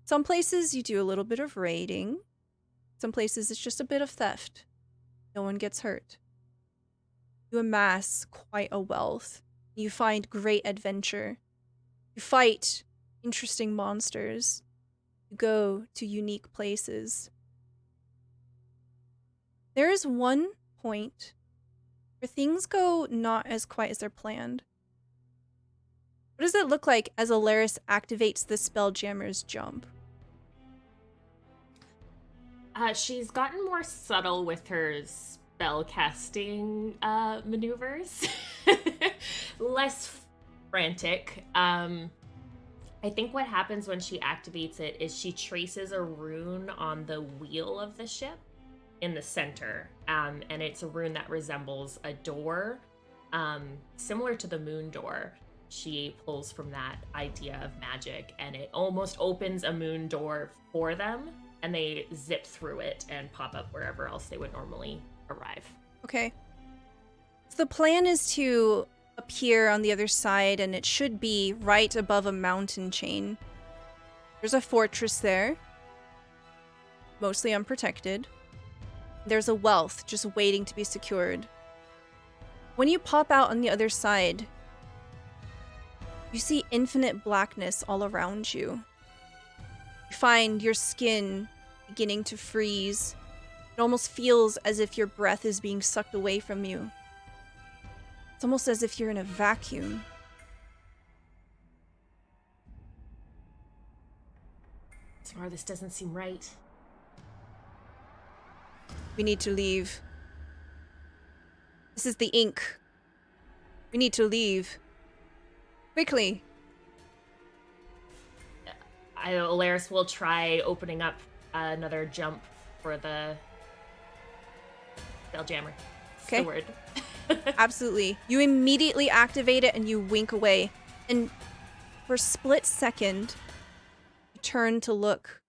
S2: Some places you do a little bit of raiding. Some places it's just a bit of theft. No one gets hurt. You amass quite a wealth. You find great adventure. You fight interesting monsters. You go to unique places. There is one point where things go not as quite as they're planned. What does it look like as Alaris activates the Spelljammer's jump?
S6: She's gotten more subtle with her spell casting maneuvers. Less frantic. I think what happens when she activates it is she traces a rune on the wheel of the ship in the center, and it's a rune that resembles a door, similar to the moon door. She pulls from that idea of magic, and it almost opens a moon door for them, and they zip through it and pop up wherever else they would normally arrive.
S2: Okay. So the plan is to appear on the other side, and it should be right above a mountain chain. There's a fortress there, mostly unprotected. There's a wealth just waiting to be secured. When you pop out on the other side, you see infinite blackness all around you. You find your skin beginning to freeze. It almost feels as if your breath is being sucked away from you. It's almost as if you're in a vacuum.
S6: Tamar, this doesn't seem right.
S2: We need to leave. This is the ink. We need to leave. Quickly.
S6: Alaris will try opening up another jump for the Spelljammer. That's
S2: Okay.
S6: the word.
S2: Absolutely. You immediately activate it and you wink away. And for a split second, you turn to look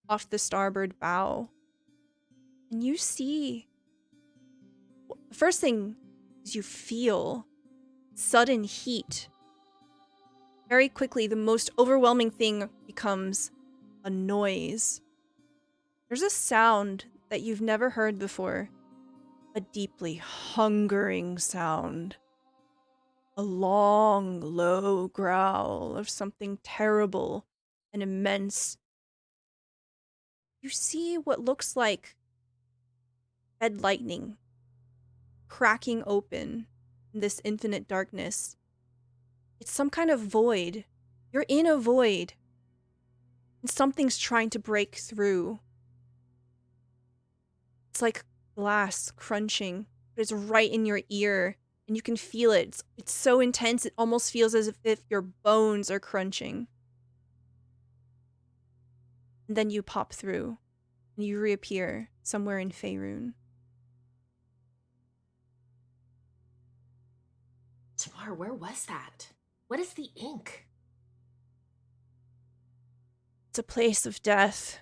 S2: off the starboard bow. And you see... The first thing is you feel sudden heat. Very quickly, the most overwhelming thing becomes a noise. There's a sound that you've never heard before. A deeply hungering sound. A long, low growl of something terrible and immense. You see what looks like red lightning cracking open in this infinite darkness. It's some kind of void. You're in a void. And something's trying to break through. It's like glass crunching, but it's right in your ear, and you can feel it. It's so intense, it almost feels as if your bones are crunching. And then you pop through, and you reappear somewhere in Faerun.
S6: Tamar, where was that? What is the ink?
S2: It's a place of death.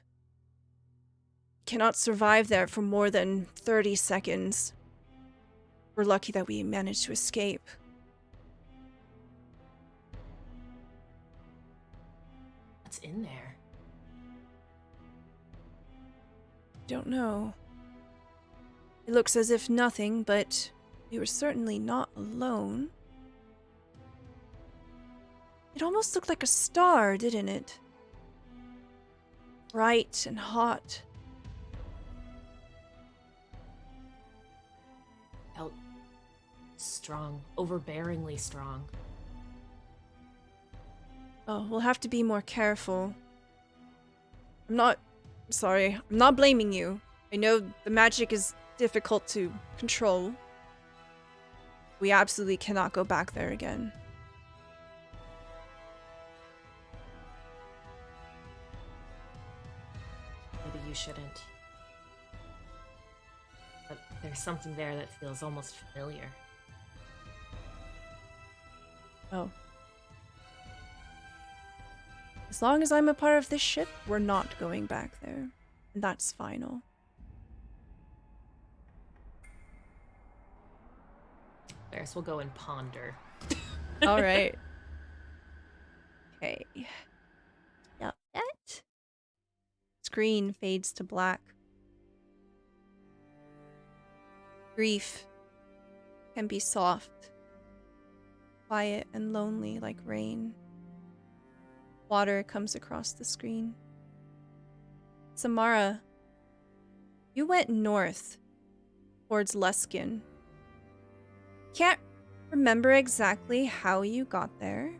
S2: Cannot survive there for more than 30 seconds. We're lucky that we managed to escape.
S6: What's in there?
S2: Don't know. It looks as if nothing, but we were certainly not alone. It almost looked like a star, didn't it? Bright and hot.
S6: strong, overbearingly strong.
S2: Oh, we'll have to be more careful. I'm not blaming you. I know the magic is difficult to control. We absolutely cannot go back there again.
S6: Maybe you shouldn't. But there's something there that feels almost familiar.
S2: Oh. As long as I'm a part of this ship, we're not going back there. And that's final.
S6: There's, we'll go and ponder.
S2: All right. Okay. Yep. That. Screen fades to black. Grief can be soft, quiet, and lonely like rain. Water comes across the screen. Samara, you went north towards Luskin. Can't remember exactly how you got there.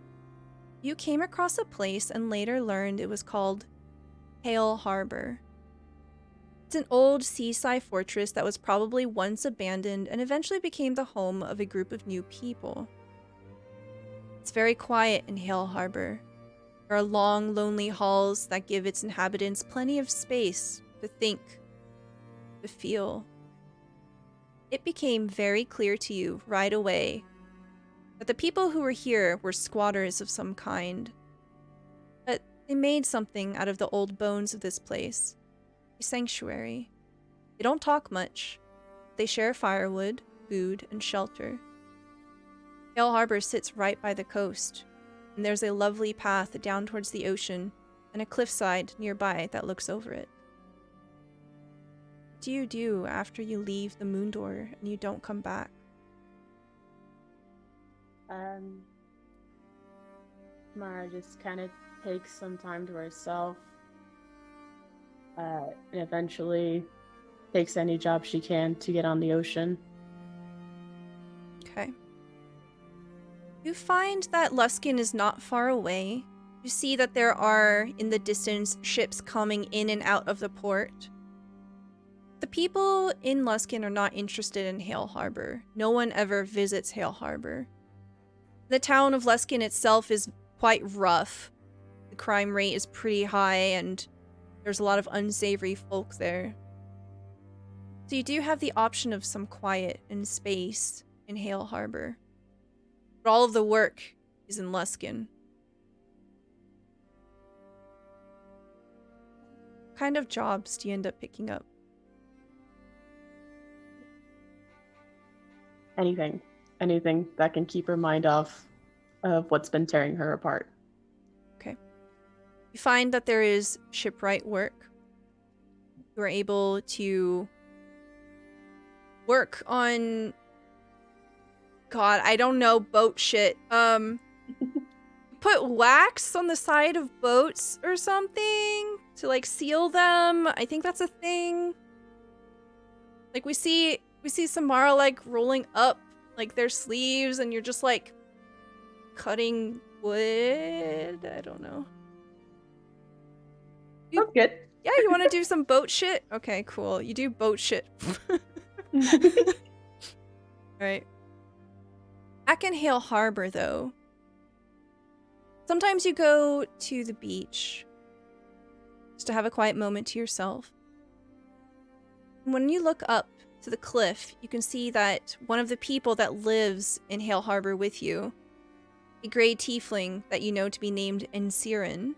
S2: You came across a place and later learned it was called Hale Harbor. It's an old seaside fortress that was probably once abandoned and eventually became the home of a group of new people. It's very quiet in Hale Harbor. There are long, lonely halls that give its inhabitants plenty of space to think, to feel. It became very clear to you right away that the people who were here were squatters of some kind. But they made something out of the old bones of this place. A sanctuary. They don't talk much. They share firewood, food, and shelter. Hale Harbor sits right by the coast, and there's a lovely path down towards the ocean and a cliffside nearby that looks over it. What do you do after you leave the moon door and you don't come back?
S4: Mara just kind of takes some time to herself, and eventually takes any job she can to get on the ocean.
S2: Okay. You find that Luskin is not far away. You see that there are, in the distance, ships coming in and out of the port. The people in Luskin are not interested in Hale Harbor. No one ever visits Hale Harbor. The town of Luskin itself is quite rough. The crime rate is pretty high, and there's a lot of unsavory folk there. So you do have the option of some quiet and space in Hale Harbor. But all of the work is in Luskin. What kind of jobs do you end up picking up?
S4: Anything that can keep her mind off of what's been tearing her apart.
S2: Okay. You find that there is shipwright work. You are able to work on, God, I don't know, boat shit. Put wax on the side of boats or something to like seal them. I think that's a thing. Like we see Samara like rolling up like their sleeves and you're just like cutting wood. I don't know.
S4: That's good.
S2: Yeah, you want to do some boat shit? Okay, cool. You do boat shit. Alright. Back in Hale Harbor, though, sometimes you go to the beach just to have a quiet moment to yourself. When you look up to the cliff, you can see that one of the people that lives in Hale Harbor with you, a gray tiefling that you know to be named Ensiren,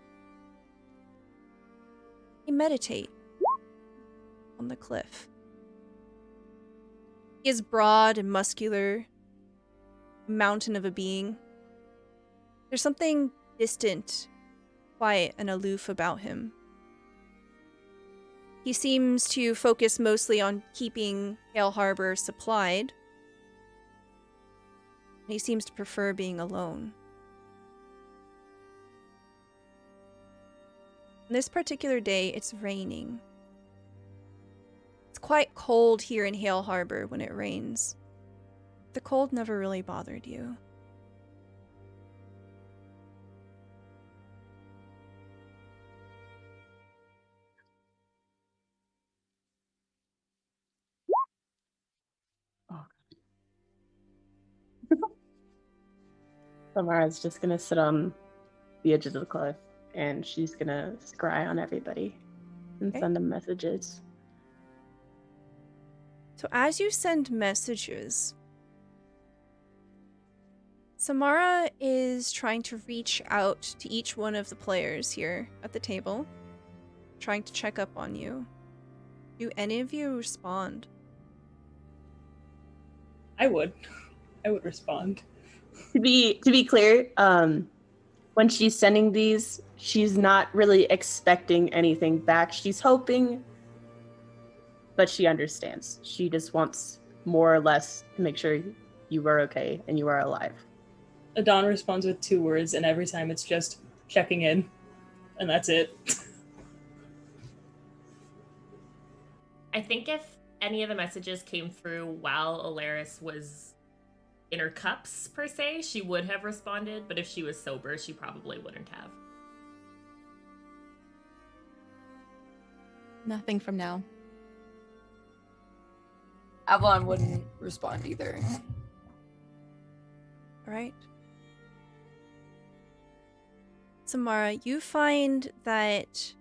S2: they meditate on the cliff. He is broad and muscular, a mountain of a being. There's something distant, quiet, and aloof about him. He seems to focus mostly on keeping Hale Harbor supplied. He seems to prefer being alone. This particular day, it's raining. It's quite cold here in Hale Harbor when it rains. the cold never really bothered you.
S4: Samara's just gonna sit on the edge of the cliff and she's gonna scry on everybody and
S2: Okay.
S4: send them messages.
S2: So as you send messages, Samara is trying to reach out to each one of the players here at the table, trying to check up on you. Do any of you respond?
S7: I would respond.
S4: To be clear, when she's sending these, she's not really expecting anything back. She's hoping, but she understands. She just wants more or less to make sure you are okay and you are alive.
S7: Adon responds with 2 words, and every time it's just checking in, and that's it.
S6: I think if any of the messages came through while Alaris was in her cups, per se, she would have responded, but if she was sober, she probably wouldn't have.
S3: Nothing from now.
S5: Avalon wouldn't respond either.
S2: All right. Samara, you find that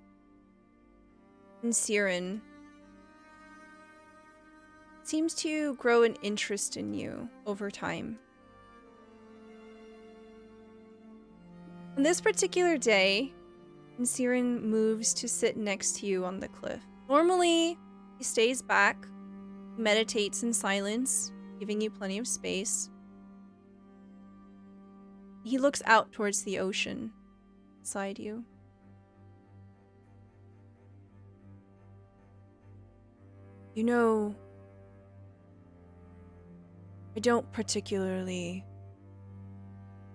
S2: Siren seems to grow an interest in you over time. On this particular day, Siren moves to sit next to you on the cliff. Normally, he stays back, meditates in silence, giving you plenty of space. He looks out towards the ocean beside you. You know, I don't particularly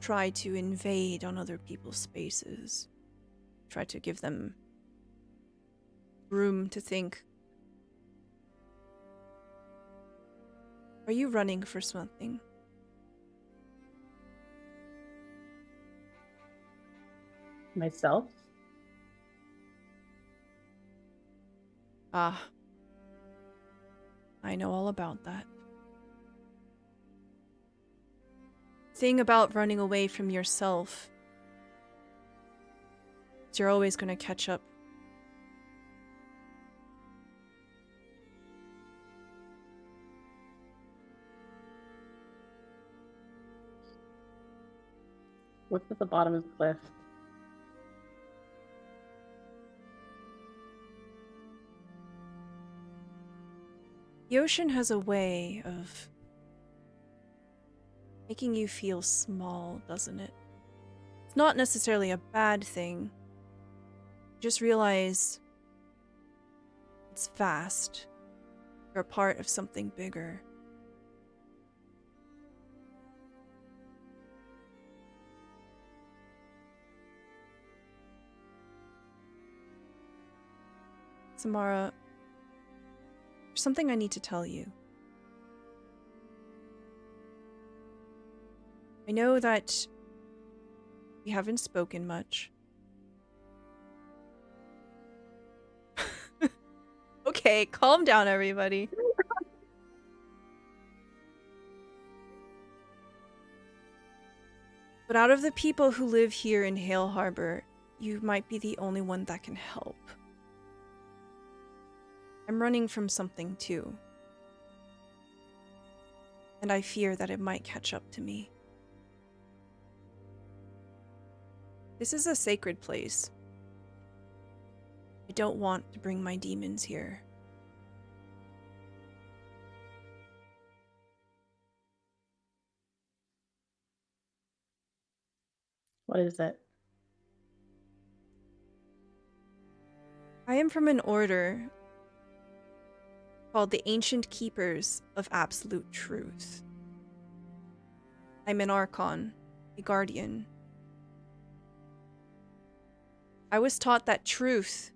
S2: try to invade on other people's spaces. Try to give them room to think. Are you running for something?
S4: Myself?
S2: Ah. I know all about that. Thing about running away from yourself is you're always going to catch up.
S4: What's at the bottom of the cliff?
S2: The ocean has a way of making you feel small, doesn't it? It's not necessarily a bad thing. Just realize it's vast. You're a part of something bigger. Samara, there's something I need to tell you. I know that we haven't spoken much. Okay, calm down, everybody. But out of the people who live here in Hale Harbor, you might be the only one that can help. I'm running from something too. And I fear that it might catch up to me. This is a sacred place. I don't want to bring my demons here.
S4: What is it?
S2: I am from an order called the Ancient Keepers of Absolute Truth. I'm an Archon, a Guardian. I was taught that truth,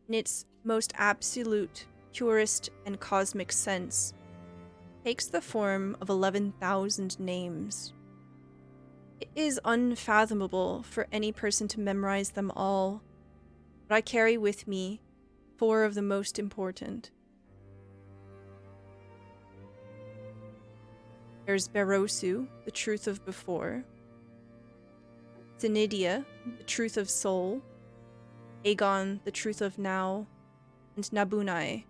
S2: in its most absolute, purest, and cosmic sense, takes the form of 11,000 names. It is unfathomable for any person to memorize them all, but I carry with me 4 of the most important. There's Berosu, the truth of before, Zenidia, the truth of soul, Aegon, the truth of now, and Nabunai,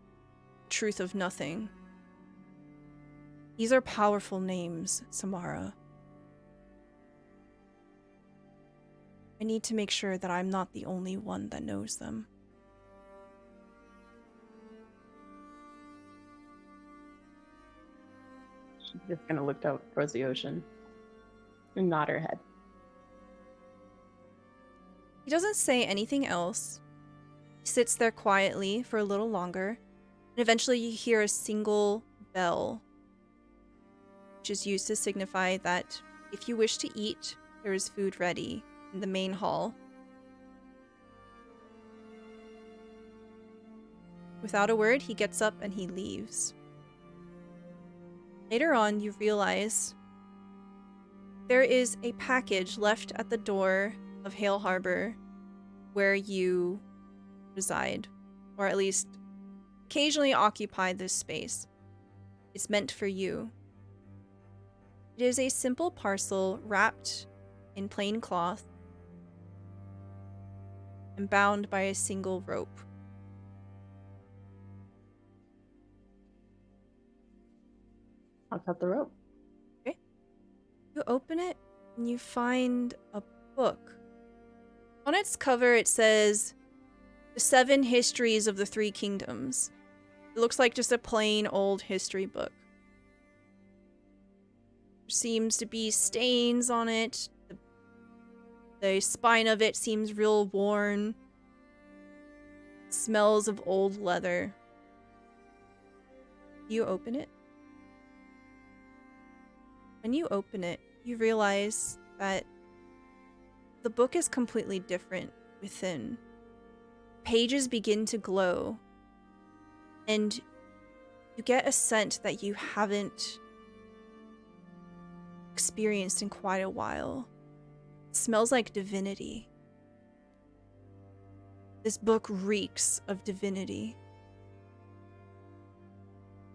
S2: the truth of nothing. These are powerful names, Samara. I need to make sure that I'm not the only one that knows them.
S4: She's just gonna look out towards the ocean and nod her head.
S2: He doesn't say anything else. He sits there quietly for a little longer, and eventually you hear a single bell, which is used to signify that if you wish to eat, there is food ready in the main hall. Without a word, he gets up and he leaves. Later on, you realize there is a package left at the door of Hale Harbor where you reside, or at least occasionally occupy this space. It's meant for you. It is a simple parcel wrapped in plain cloth and bound by a single rope.
S4: I'll cut the rope.
S2: You open it and you find a book. On its cover it says, "The 7 Histories of the 3 Kingdoms." It looks like just a plain old history book. There seems to be stains on it. The spine of it seems real worn. It smells of old leather. You open it. When you open it, you realize that the book is completely different within. Pages begin to glow, and you get a scent that you haven't experienced in quite a while. It smells like divinity. This book reeks of divinity.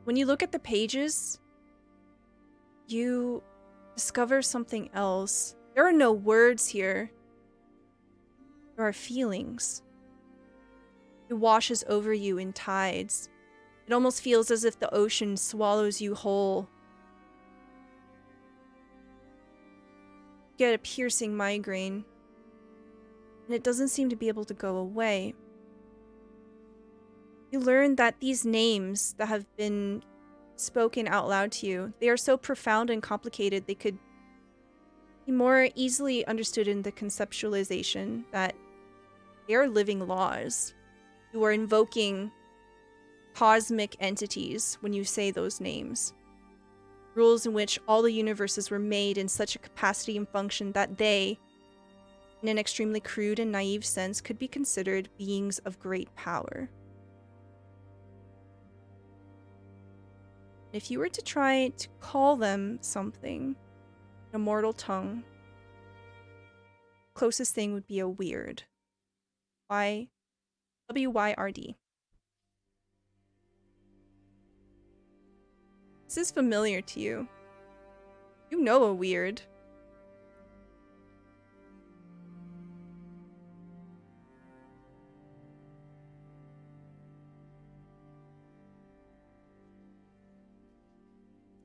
S2: When you look at the pages, you discover something else. There are no words here. There are feelings. It washes over you in tides. It almost feels as if the ocean swallows you whole. You get a piercing migraine, and it doesn't seem to be able to go away. You learn that these names that have been spoken out loud to you, they are so profound and complicated they could be more easily understood in the conceptualization that they are living laws. You are invoking cosmic entities when you say those names. Rules in which all the universes were made in such a capacity and function that they, in an extremely crude and naive sense, could be considered beings of great power. If you were to try to call them something in a mortal tongue, closest thing would be a weird. W-Y-R-D. This is familiar to you. You know a weird.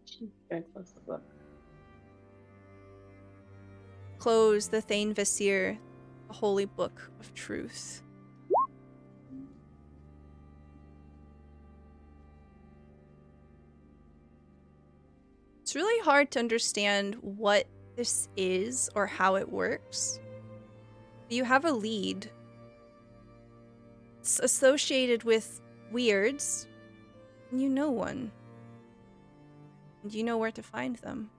S4: She's gonna close the book.
S2: Close the Thane Vesir, the holy book of truth. It's really hard to understand what this is or how it works. You have a lead. It's associated with weirds, and you know one. And you know where to find them.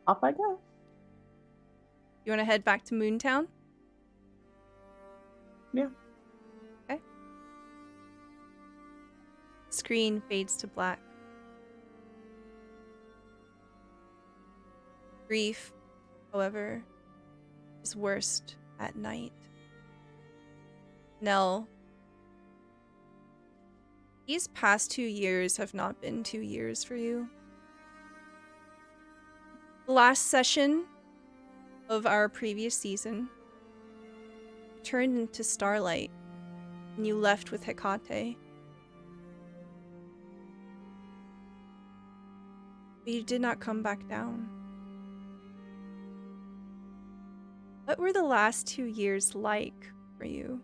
S4: Off I go.
S2: You want to head back to Moontown?
S4: Yeah.
S2: Okay. Screen fades to black. Grief, however, is worst at night. Nell, these past 2 years have not been 2 years for you. The last session of our previous season turned into starlight, and you left with Hecate. But you did not come back down. What were the last 2 years like for you?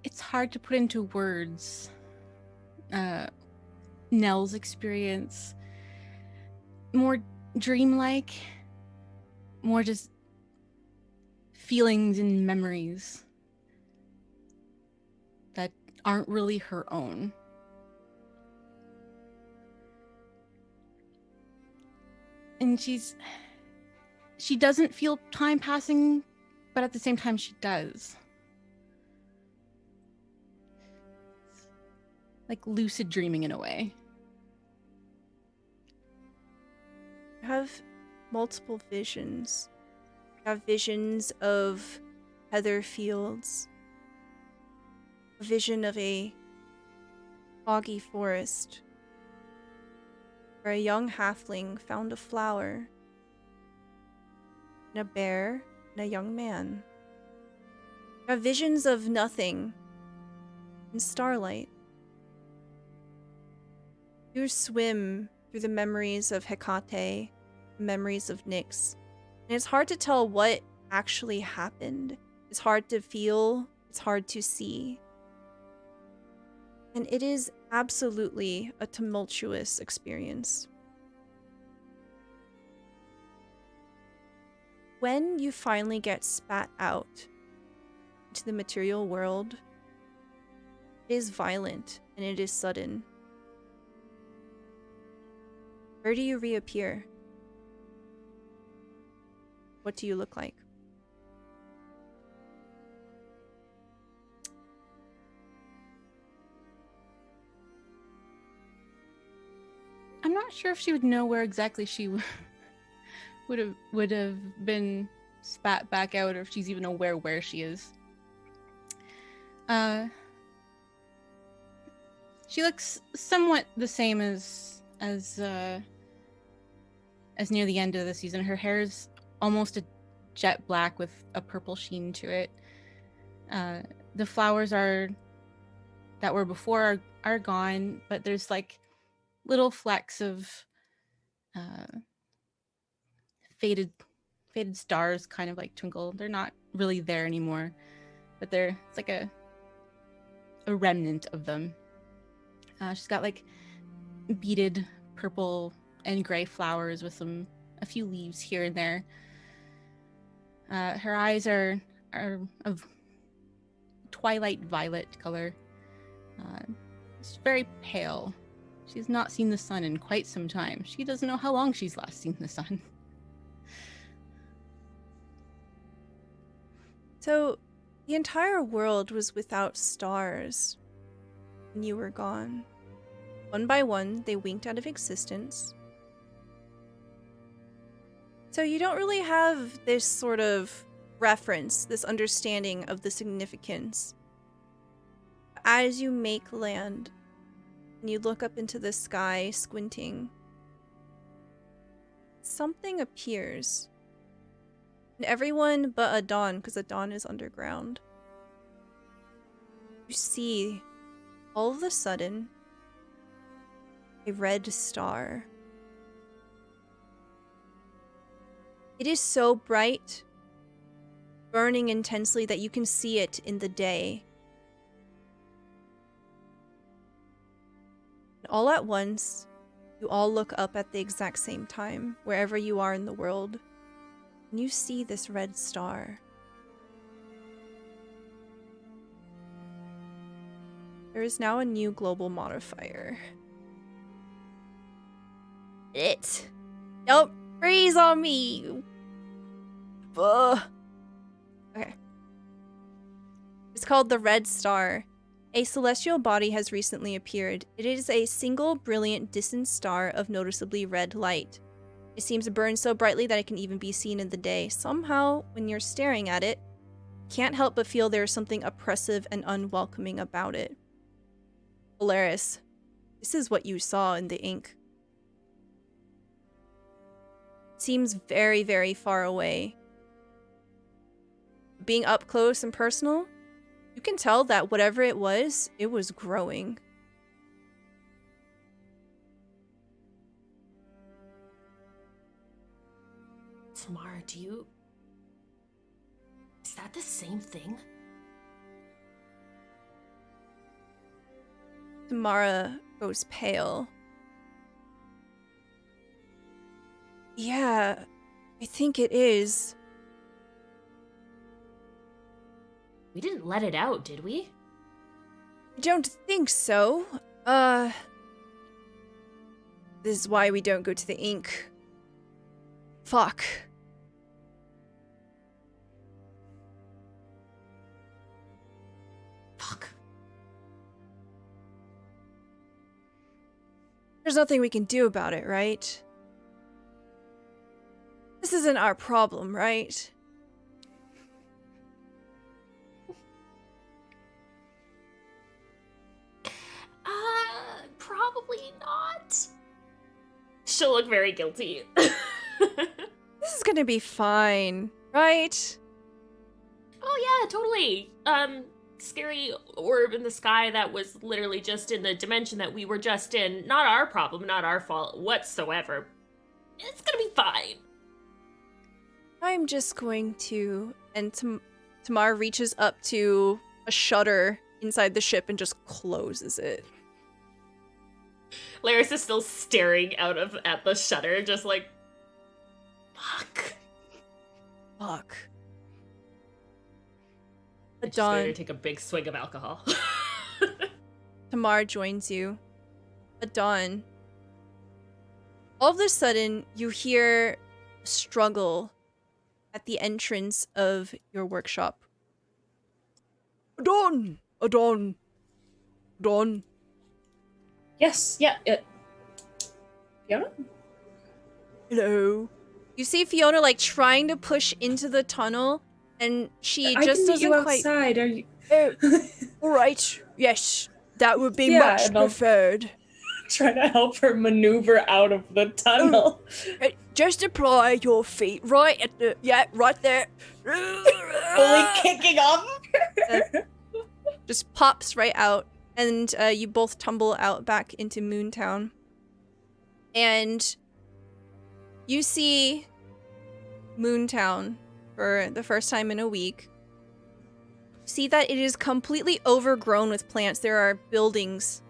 S3: It's hard to put into words. Nell's experience, more dreamlike, more just feelings and memories that aren't really her own. And she doesn't feel time passing, but at the same time she does. Like lucid dreaming in a way.
S2: You have multiple visions. You have visions of heather fields, a vision of a foggy forest, where a young halfling found a flower, and a bear, and a young man. You have visions of nothing in starlight. You swim through the memories of Hecate, memories of Nyx, and it's hard to tell what actually happened. It's hard to feel, it's hard to see. And it is absolutely a tumultuous experience. When you finally get spat out into the material world, it is violent and it is sudden. Where do you reappear? What do you look like?
S3: I'm not sure if she would know where exactly she would have been spat back out, or if she's even aware where she is. She looks somewhat the same as near the end of the season. Her hair is almost a jet black with a purple sheen to it. The flowers that were before are gone, but there's like little flecks of faded stars kind of like twinkle. They're not really there anymore, but it's like a remnant of them. She's got like beaded purple and gray flowers with a few leaves here and there. Her eyes are of twilight violet color. It's very pale. She's not seen the sun in quite some time. She doesn't know how long she's last seen the sun.
S2: So, the entire world was without stars when you were gone. One by one, they winked out of existence. So you don't really have this sort of reference, this understanding of the significance. As you make land, and you look up into the sky, squinting, something appears. And everyone but Adon, because Adon is underground, you see, all of a sudden, a red star. It is so bright, burning intensely that you can see it in the day. And all at once, you all look up at the exact same time, wherever you are in the world, and you see this red star. There is now a new global modifier. Nope. Freeze on me! Ugh. Okay. It's called the Red Star. A celestial body has recently appeared. It is a single, brilliant, distant star of noticeably red light. It seems to burn so brightly that it can even be seen in the day. Somehow, when you're staring at it, you can't help but feel there's something oppressive and unwelcoming about it. Polaris, this is what you saw in the ink. It seems very, very far away. Being up close and personal, you can tell that whatever it was growing.
S6: Tamara, is that the same thing?
S2: Tamara goes pale. Yeah, I think it is.
S6: We didn't let it out, did we?
S2: I don't think so. This is why we don't go to the ink. Fuck.
S6: Fuck.
S2: There's nothing we can do about it, right? This isn't our problem, right?
S6: Probably not. She'll look very guilty.
S2: This is gonna be fine, right?
S6: Oh yeah, totally. Scary orb in the sky that was literally just in the dimension that we were just in. Not our problem, not our fault whatsoever. It's gonna be fine.
S2: I'm just going to... And Tamar reaches up to a shutter inside the ship and just closes it.
S6: Laris is still staring out at the shutter, just like, fuck.
S2: Fuck.
S6: I'm just going to take a big swig of alcohol.
S2: Tamar joins you. At dawn, all of a sudden, you hear a struggle at the entrance of your workshop. Dawn! Dawn! Dawn!
S7: Yes, yeah. Fiona?
S2: Hello. You see Fiona like trying to push into the tunnel, and she just doesn't quite.
S7: Outside. Are you?
S2: Oh, all right. Yes, that would be
S7: Yeah,
S2: much
S7: and I'll-
S2: preferred.
S7: Trying to help her maneuver out of the tunnel.
S2: Just apply your feet right at the right there.
S7: Fully kicking off.
S2: Just pops right out, and you both tumble out back into Moontown. And you see Moontown for the first time in a week. See that it is completely overgrown with plants. There are buildings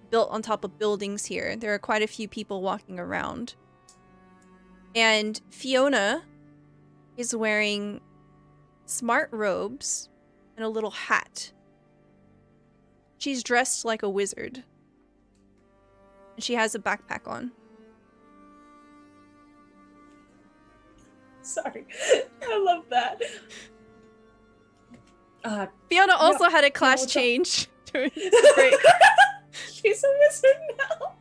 S2: built on top of buildings here. There are quite a few people walking around. And Fiona is wearing smart robes and a little hat. She's dressed like a wizard. And she has a backpack on.
S7: Sorry. I love that.
S2: Fiona also had a class
S7: what's up?
S2: change during the break.
S7: She's a wizard now.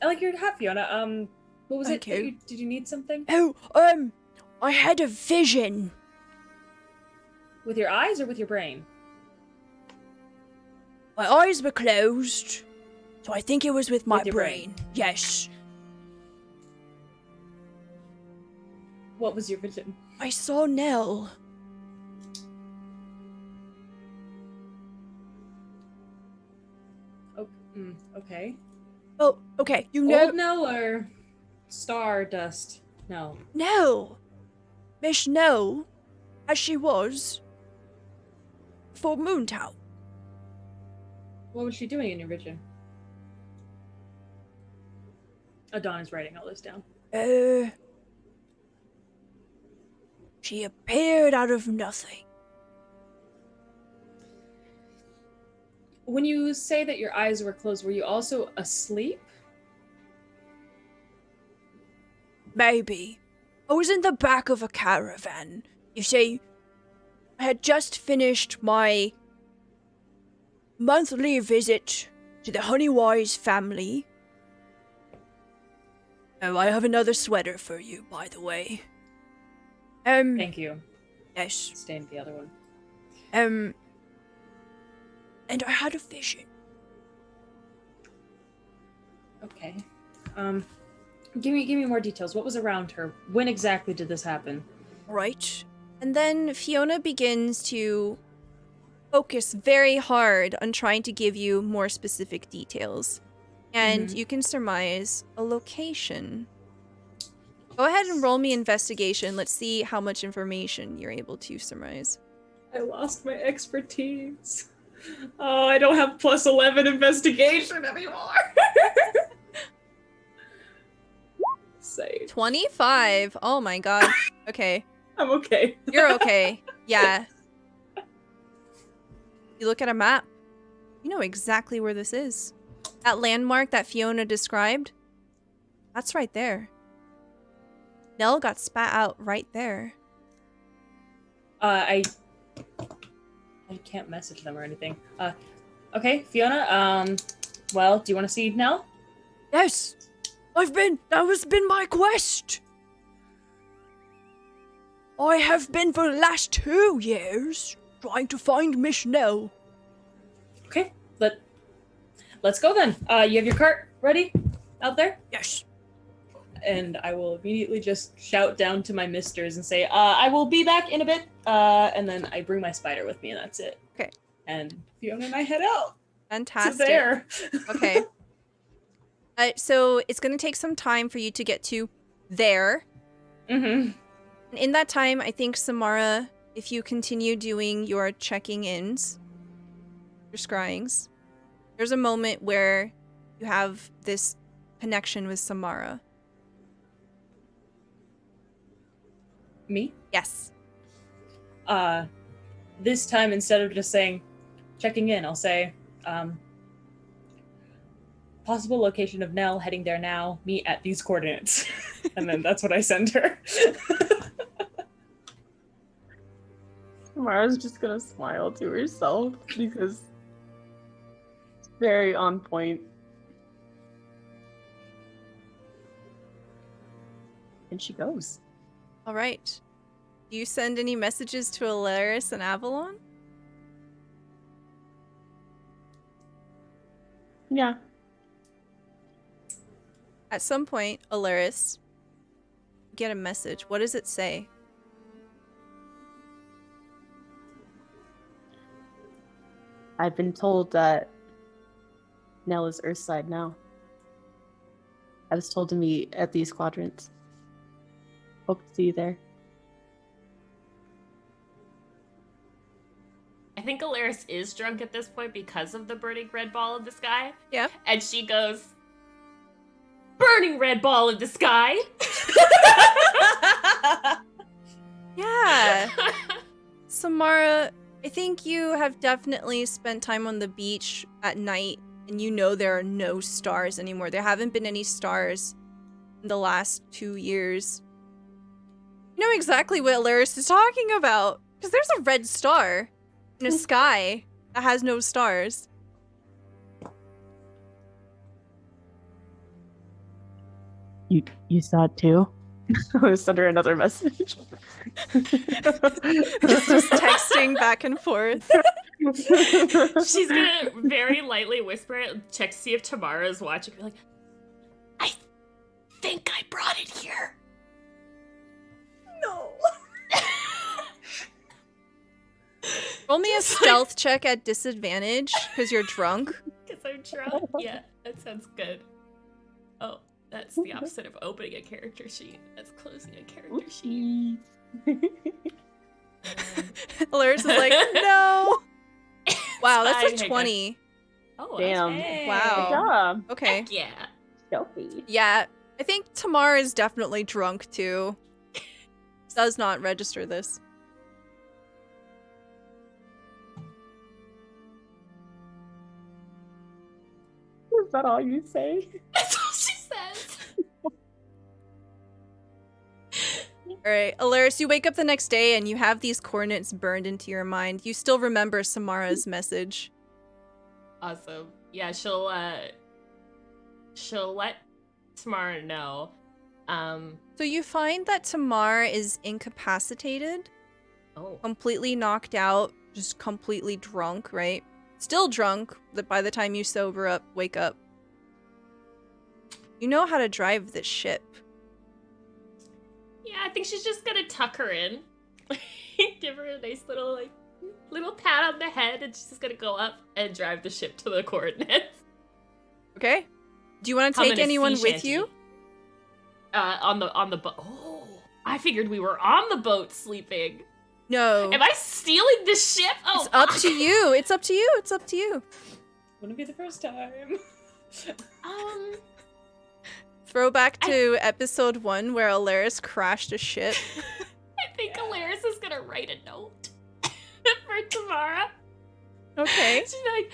S7: I like your hat, Fiona. What was
S2: Thank
S7: it?
S2: you.
S7: Did you need something?
S2: Oh, I had a vision.
S7: With your eyes or with your brain?
S2: My eyes were closed, so I think it was with my
S7: With your brain.
S2: Yes.
S7: What was your vision?
S2: I saw Nell.
S7: Oh, okay.
S2: Oh, okay. You know
S7: Old Nell or Stardust? No.
S2: Nell. Miss Nell, as she was for Moontown.
S7: What was she doing in your vision? Adon is writing all this down.
S2: She appeared out of nothing.
S7: When you say that your eyes were closed, were you also asleep?
S2: Maybe. I was in the back of a caravan. You see, I had just finished my monthly visit to the Honeywise family. Oh, I have another sweater for you, by the way.
S7: Thank you.
S2: Yes.
S7: Stained the other one.
S2: And I had a vision.
S7: Okay. Give me more details. What was around her? When exactly did this happen?
S2: Right. And then Fiona begins to focus very hard on trying to give you more specific details. And you can surmise a location. Go ahead and roll me investigation. Let's see how much information you're able to surmise.
S7: I lost my expertise. Oh, I don't have plus 11 investigation anymore. Save.
S2: 25. Oh my god. Okay.
S7: I'm okay.
S2: You're okay. Yeah. You look at a map. You know exactly where this is. That landmark that Fiona described, that's right there. Nell got spat out right there.
S7: I can't message them or anything. Okay, Fiona, well, do you want to see Nell?
S2: Yes! That has been my quest! I have been for the last 2 years trying to find Miss Nell.
S7: Okay, let's go then. You have your cart ready out there?
S2: Yes.
S7: And I will immediately just shout down to my misters and say, I will be back in a bit. And then I bring my spider with me, and that's it.
S2: Okay.
S7: And Fiona and I head out.
S2: Fantastic.
S7: To there.
S2: Okay. So it's going to take some time for you to get to there.
S7: Mm-hmm.
S2: And in that time, I think, Samara, if you continue doing your checking ins, your scryings, there's a moment where you have this connection with Samara.
S7: Me?
S2: Yes.
S7: This time, instead of just saying, checking in, I'll say, possible location of Nell, heading there now, meet at these coordinates. And then that's what I send her.
S4: Mara's just gonna smile to herself because it's very on point. And she goes.
S2: All right. Do you send any messages to Alaris and Avalon?
S4: Yeah.
S2: At some point, Alaris, you get a message. What does it say?
S4: I've been told that Nell is Earthside now. I was told to meet at these quadrants. Hope to see you there.
S6: I think Alaris is drunk at this point because of the burning red ball of the sky.
S2: Yeah.
S6: And she goes, burning red ball of the sky.
S2: Yeah. Samara, I think you have definitely spent time on the beach at night, and you know there are no stars anymore. There haven't been any stars in the last 2 years. You know exactly what Alaris is talking about, because there's a red star in a sky that has no stars.
S4: You saw it too? I sent her another message.
S2: Just texting back and forth.
S6: She's gonna very lightly whisper it, check to see if Tamara's watching. Be like, I think I brought it here.
S7: No.
S2: Roll me a stealth check at disadvantage, because you're drunk.
S6: Because I'm drunk? Yeah, that sounds good. Oh, that's the opposite of opening a character sheet. That's closing a character sheet.
S2: Alaris is like, no. Wow, that's
S6: fine,
S2: a
S6: hang
S2: 20.
S6: Oh,
S4: Damn.
S7: Hey.
S2: Wow.
S4: Good job.
S2: Okay.
S6: Heck yeah.
S4: Sophie.
S2: Yeah, I think Tamara is definitely drunk too. Does not register this.
S4: Is that all you say?
S6: That's all she says.
S2: All right, Alaris, you wake up the next day and you have these coordinates burned into your mind. You still remember Samara's message.
S6: Awesome. Yeah, she'll let Tamara know.
S2: So you find that Tamar is incapacitated, completely knocked out, just completely drunk, right? Still drunk, but by the time you wake up. You know how to drive this ship.
S6: Yeah, I think she's just gonna tuck her in. Give her a nice little pat on the head, and she's just gonna go up and drive the ship to the coordinates.
S2: Okay. Do you want to take anyone with you?
S6: On the boat. Oh, I figured we were on the boat sleeping.
S2: No.
S6: Am I stealing the ship? Oh,
S2: it's up to you. It's up to you. It's up to you.
S7: Wouldn't be the first time.
S2: Throwback to episode 1 where Alaris crashed a ship.
S6: I think Alaris is gonna write a note for Tamara.
S2: Okay.
S6: She's like,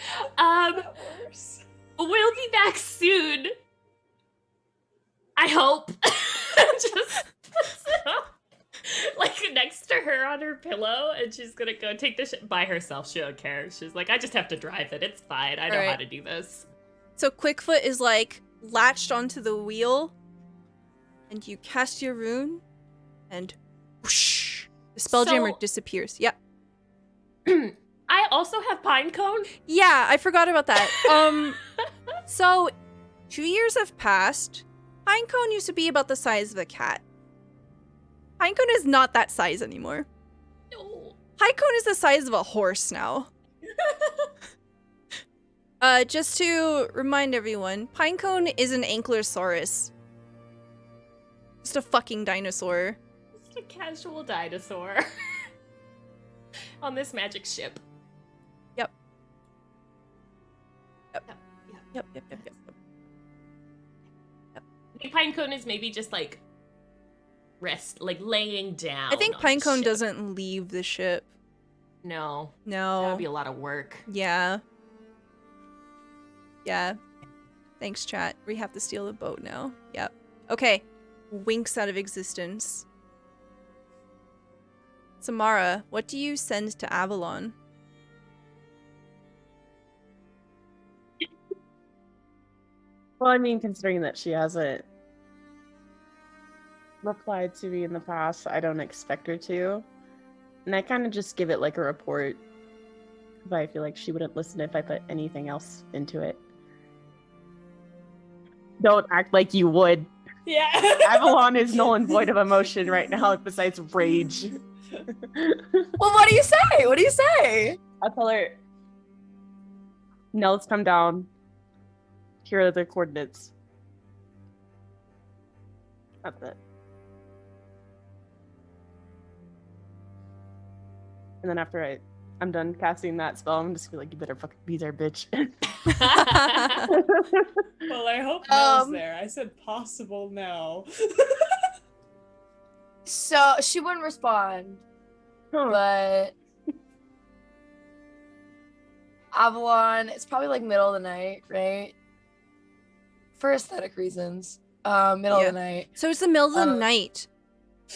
S6: we'll be back soon. I hope. Just like next to her on her pillow, and she's gonna go take the ship by herself. She don't care. She's like, I just have to drive it. It's fine. I know how to do this.
S2: So Quickfoot is like latched onto the wheel, and you cast your rune, and whoosh, the spelljammer disappears. Yep.
S6: I also have Pinecone.
S2: Yeah, I forgot about that. So 2 years have passed. Pinecone used to be about the size of a cat. Pinecone is not that size anymore.
S6: No.
S2: Pinecone is the size of a horse now. Just to remind everyone, Pinecone is an ankylosaurus. Just a fucking dinosaur.
S6: Just a casual dinosaur. On this magic ship.
S2: Yep.
S6: Yep. I think Pinecone is maybe just like laying down.
S2: I think Pinecone doesn't leave the ship.
S6: No.
S2: No.
S6: That would be a lot of work.
S2: Yeah. Yeah. Thanks, chat. We have to steal the boat now. Yep. Okay. Winks out of existence. Samara, what do you send to Avalon?
S4: Well, I mean, considering that she hasn't replied to me in the past, I don't expect her to. And I kind of just give it like a report. But I feel like she wouldn't listen if I put anything else into it. Don't act like you would.
S7: Yeah.
S4: Avalon is null and void of emotion right now, besides rage.
S5: Well, what do you say? What do you say?
S4: I'll tell her, Nell's come down. Here are the coordinates. That's it. And then after I'm done casting that spell, I'm just gonna be like, you better fucking be there, bitch.
S7: Well, I hope Nell's there. I said possible Nell.
S5: So she wouldn't respond, but Avalon, it's probably like middle of the night, right? For aesthetic reasons. Middle of the night.
S2: So it's the middle of the night.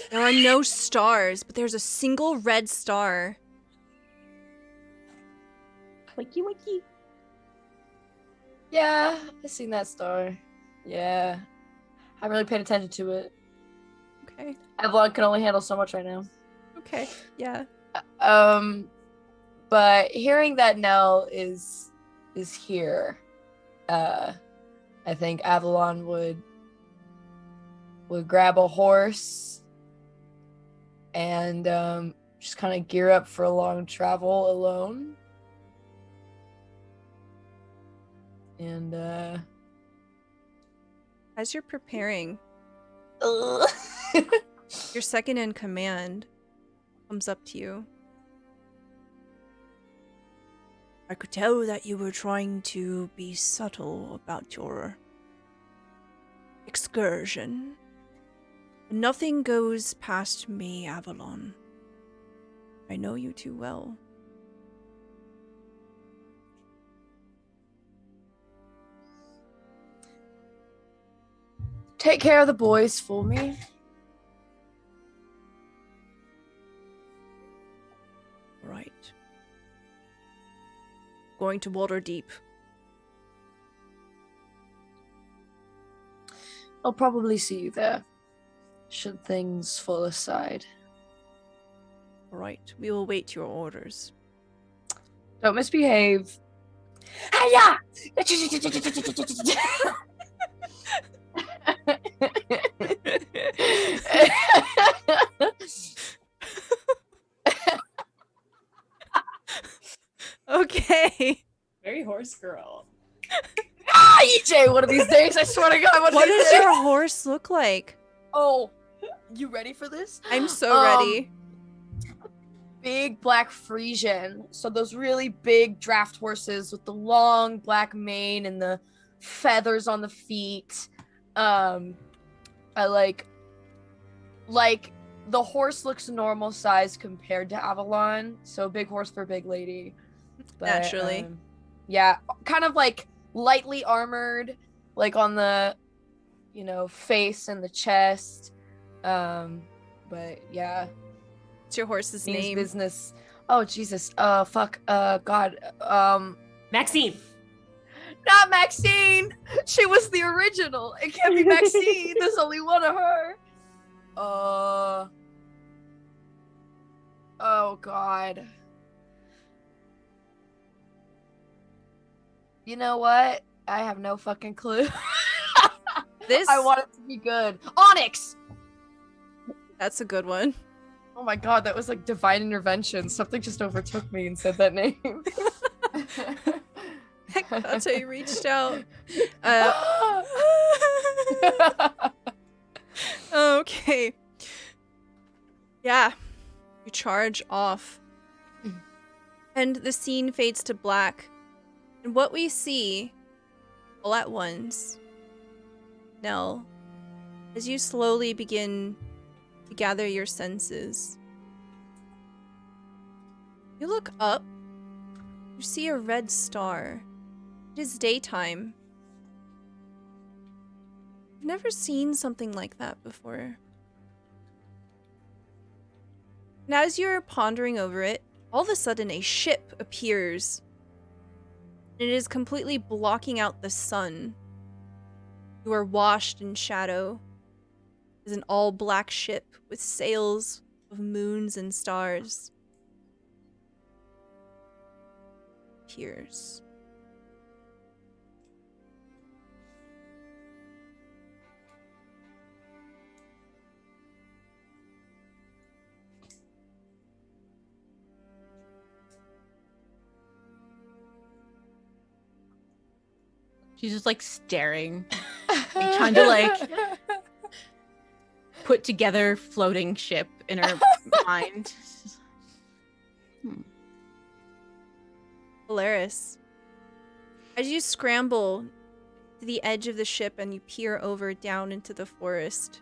S2: There are no stars, but there's a single red star.
S4: Wakey wakey.
S5: Yeah, I've seen that star. Yeah. I haven't really paid attention to it.
S2: Okay.
S5: Avalon can only handle so much right now.
S2: Okay. Yeah.
S5: But hearing that Nell is here, I think Avalon would grab a horse and just kind of gear up for a long travel alone. And
S2: as you're preparing, your second in command comes up to you. I could tell that you were trying to be subtle about your excursion. Nothing goes past me, Avalon. I know you too well.
S5: Take care of the boys for me.
S2: going to Waterdeep.
S5: I'll probably see you there, should things fall aside.
S2: All right, we will wait your orders.
S5: Don't misbehave. Hiya!
S2: Okay.
S7: Very horse girl.
S5: EJ, one of these days, I swear to God, one of
S2: What
S5: these
S2: does
S5: days.
S2: your horse look like?
S5: Oh, you ready for this?
S2: I'm so ready.
S5: Big black Frisian. So those really big draft horses with the long black mane and the feathers on the feet. I like the horse looks normal size compared to Avalon. So big horse for big lady. But,
S2: Naturally.
S5: Yeah, kind of like lightly armored, like on the, face and the chest. But yeah.
S2: What's your horse's
S5: Means
S2: name?
S5: business. Oh Jesus. Fuck. God.
S6: Maxine.
S5: Not Maxine. She was the original. It can't be Maxine. There's only one of her. Oh God. You know what? I have no fucking clue.
S2: This.
S5: I want it to be good. Onyx.
S2: That's a good one.
S5: Oh my God, that was like divine intervention. Something just overtook me and said that name.
S2: That's how you reached out. Okay. Yeah. You charge off. And the scene fades to black. And what we see, all at once, Nell, as you slowly begin to gather your senses, you look up, you see a red star. It is daytime. I've never seen something like that before. And as you're pondering over it, all of a sudden a ship appears. And it is completely blocking out the sun. You are washed in shadow. It is an all-black ship with sails of moons and stars. Appears.
S3: She's just like staring, like, trying to like put together floating ship in her mind.
S2: Polaris. As you scramble to the edge of the ship and you peer over down into the forest,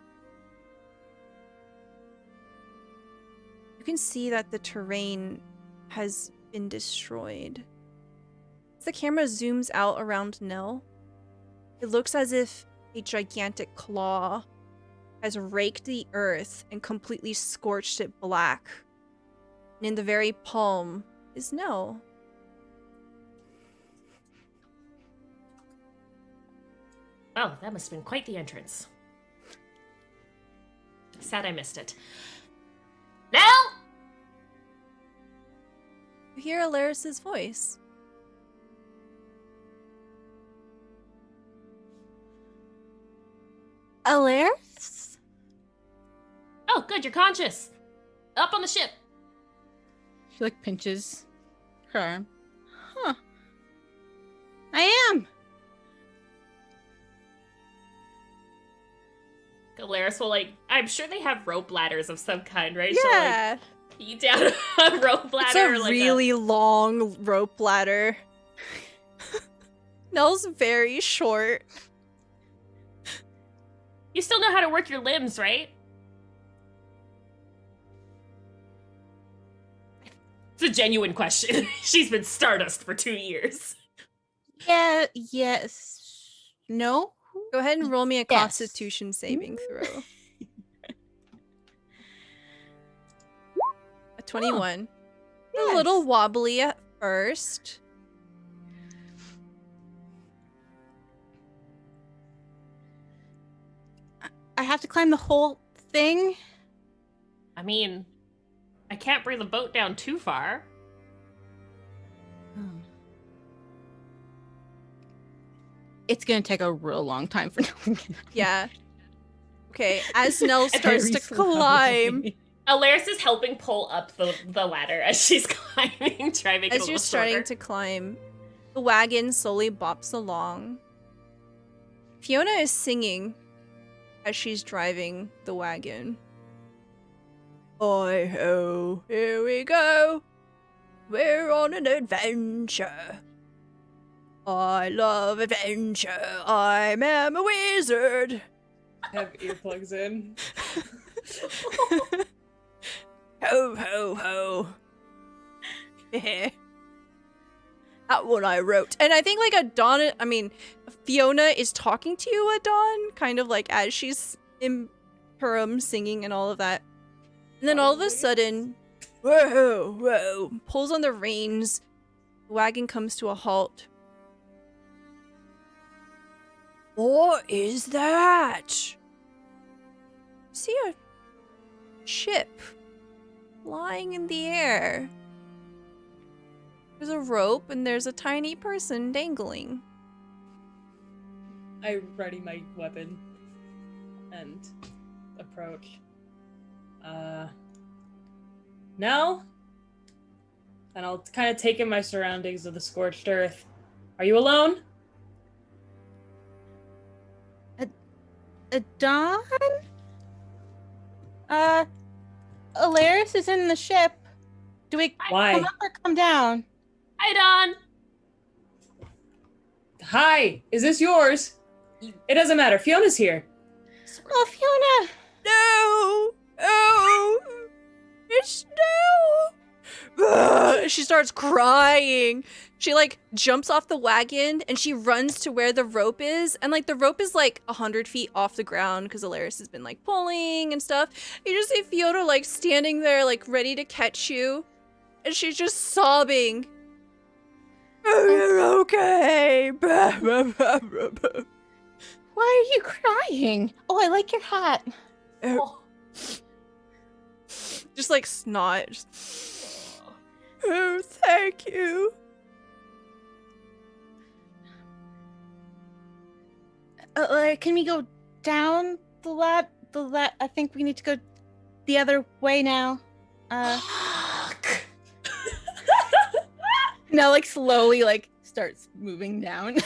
S2: you can see that the terrain has been destroyed. As the camera zooms out around Nell, it looks as if a gigantic claw has raked the earth and completely scorched it black. And in the very palm is Nell.
S6: Oh, that must have been quite the entrance. Sad I missed it. Nell!
S2: You hear Alaris's voice.
S3: Alaris?
S6: Oh, good, you're conscious. Up on the ship.
S3: She like pinches her arm. Huh. I am.
S6: Galaris will, I'm sure they have rope ladders of some kind, right?
S2: Yeah.
S6: She'll, beat down a rope ladder.
S2: It's a really long rope ladder. Nell's very short.
S6: You still know how to work your limbs, right? It's a genuine question. She's been Stardust for 2 years.
S3: Yeah, yes. No?
S2: Go ahead and roll me a
S3: Yes.
S2: Constitution saving throw. A 21. A little wobbly at first,
S3: I have to climb the whole thing?
S6: I mean, I can't bring the boat down too far.
S3: It's gonna take a real long time for no.
S2: Yeah. Okay, as Nell starts
S3: Very
S2: to
S3: slowly.
S2: climb,
S6: Alaris is helping pull up the ladder as she's climbing, try to make it a
S2: as
S6: little
S2: you're starting
S6: shorter.
S2: to climb, the wagon slowly bops along. Fiona is singing as she's driving the wagon. Hi ho, here we go. We're on an adventure. I love adventure. I am a wizard.
S7: Have earplugs in.
S2: Ho ho ho. That one I wrote. And I think like Fiona is talking to you at dawn, kind of like as she's in her singing and all of that. And then all of a sudden, whoa, pulls on the reins. The wagon comes to a halt. What is that? See a ship flying in the air. There's a rope and there's a tiny person dangling.
S7: I ready my weapon and approach. Now? And I'll kind of take in my surroundings of the scorched earth. Are you alone?
S3: Dawn? Alaris is in the ship. Do we
S7: Why?
S3: come up or come down?
S6: Hi, Dawn.
S7: Hi, is this yours? It doesn't matter. Fiona's here.
S3: Oh, Fiona!
S2: No! Oh! It's no! She starts crying. She like jumps off the wagon and she runs to where the rope is. And like the rope is like 100 feet off the ground because Alaris has been like pulling and stuff. You just see Fiona like standing there like ready to catch you. And she's just sobbing. Oh, you're okay.
S3: Why are you crying? Oh, I like your hat.
S2: Just like snot. Just, oh, thank you.
S3: Can we go down the lat? I think we need to go the other way now. Now, like slowly, like starts moving down.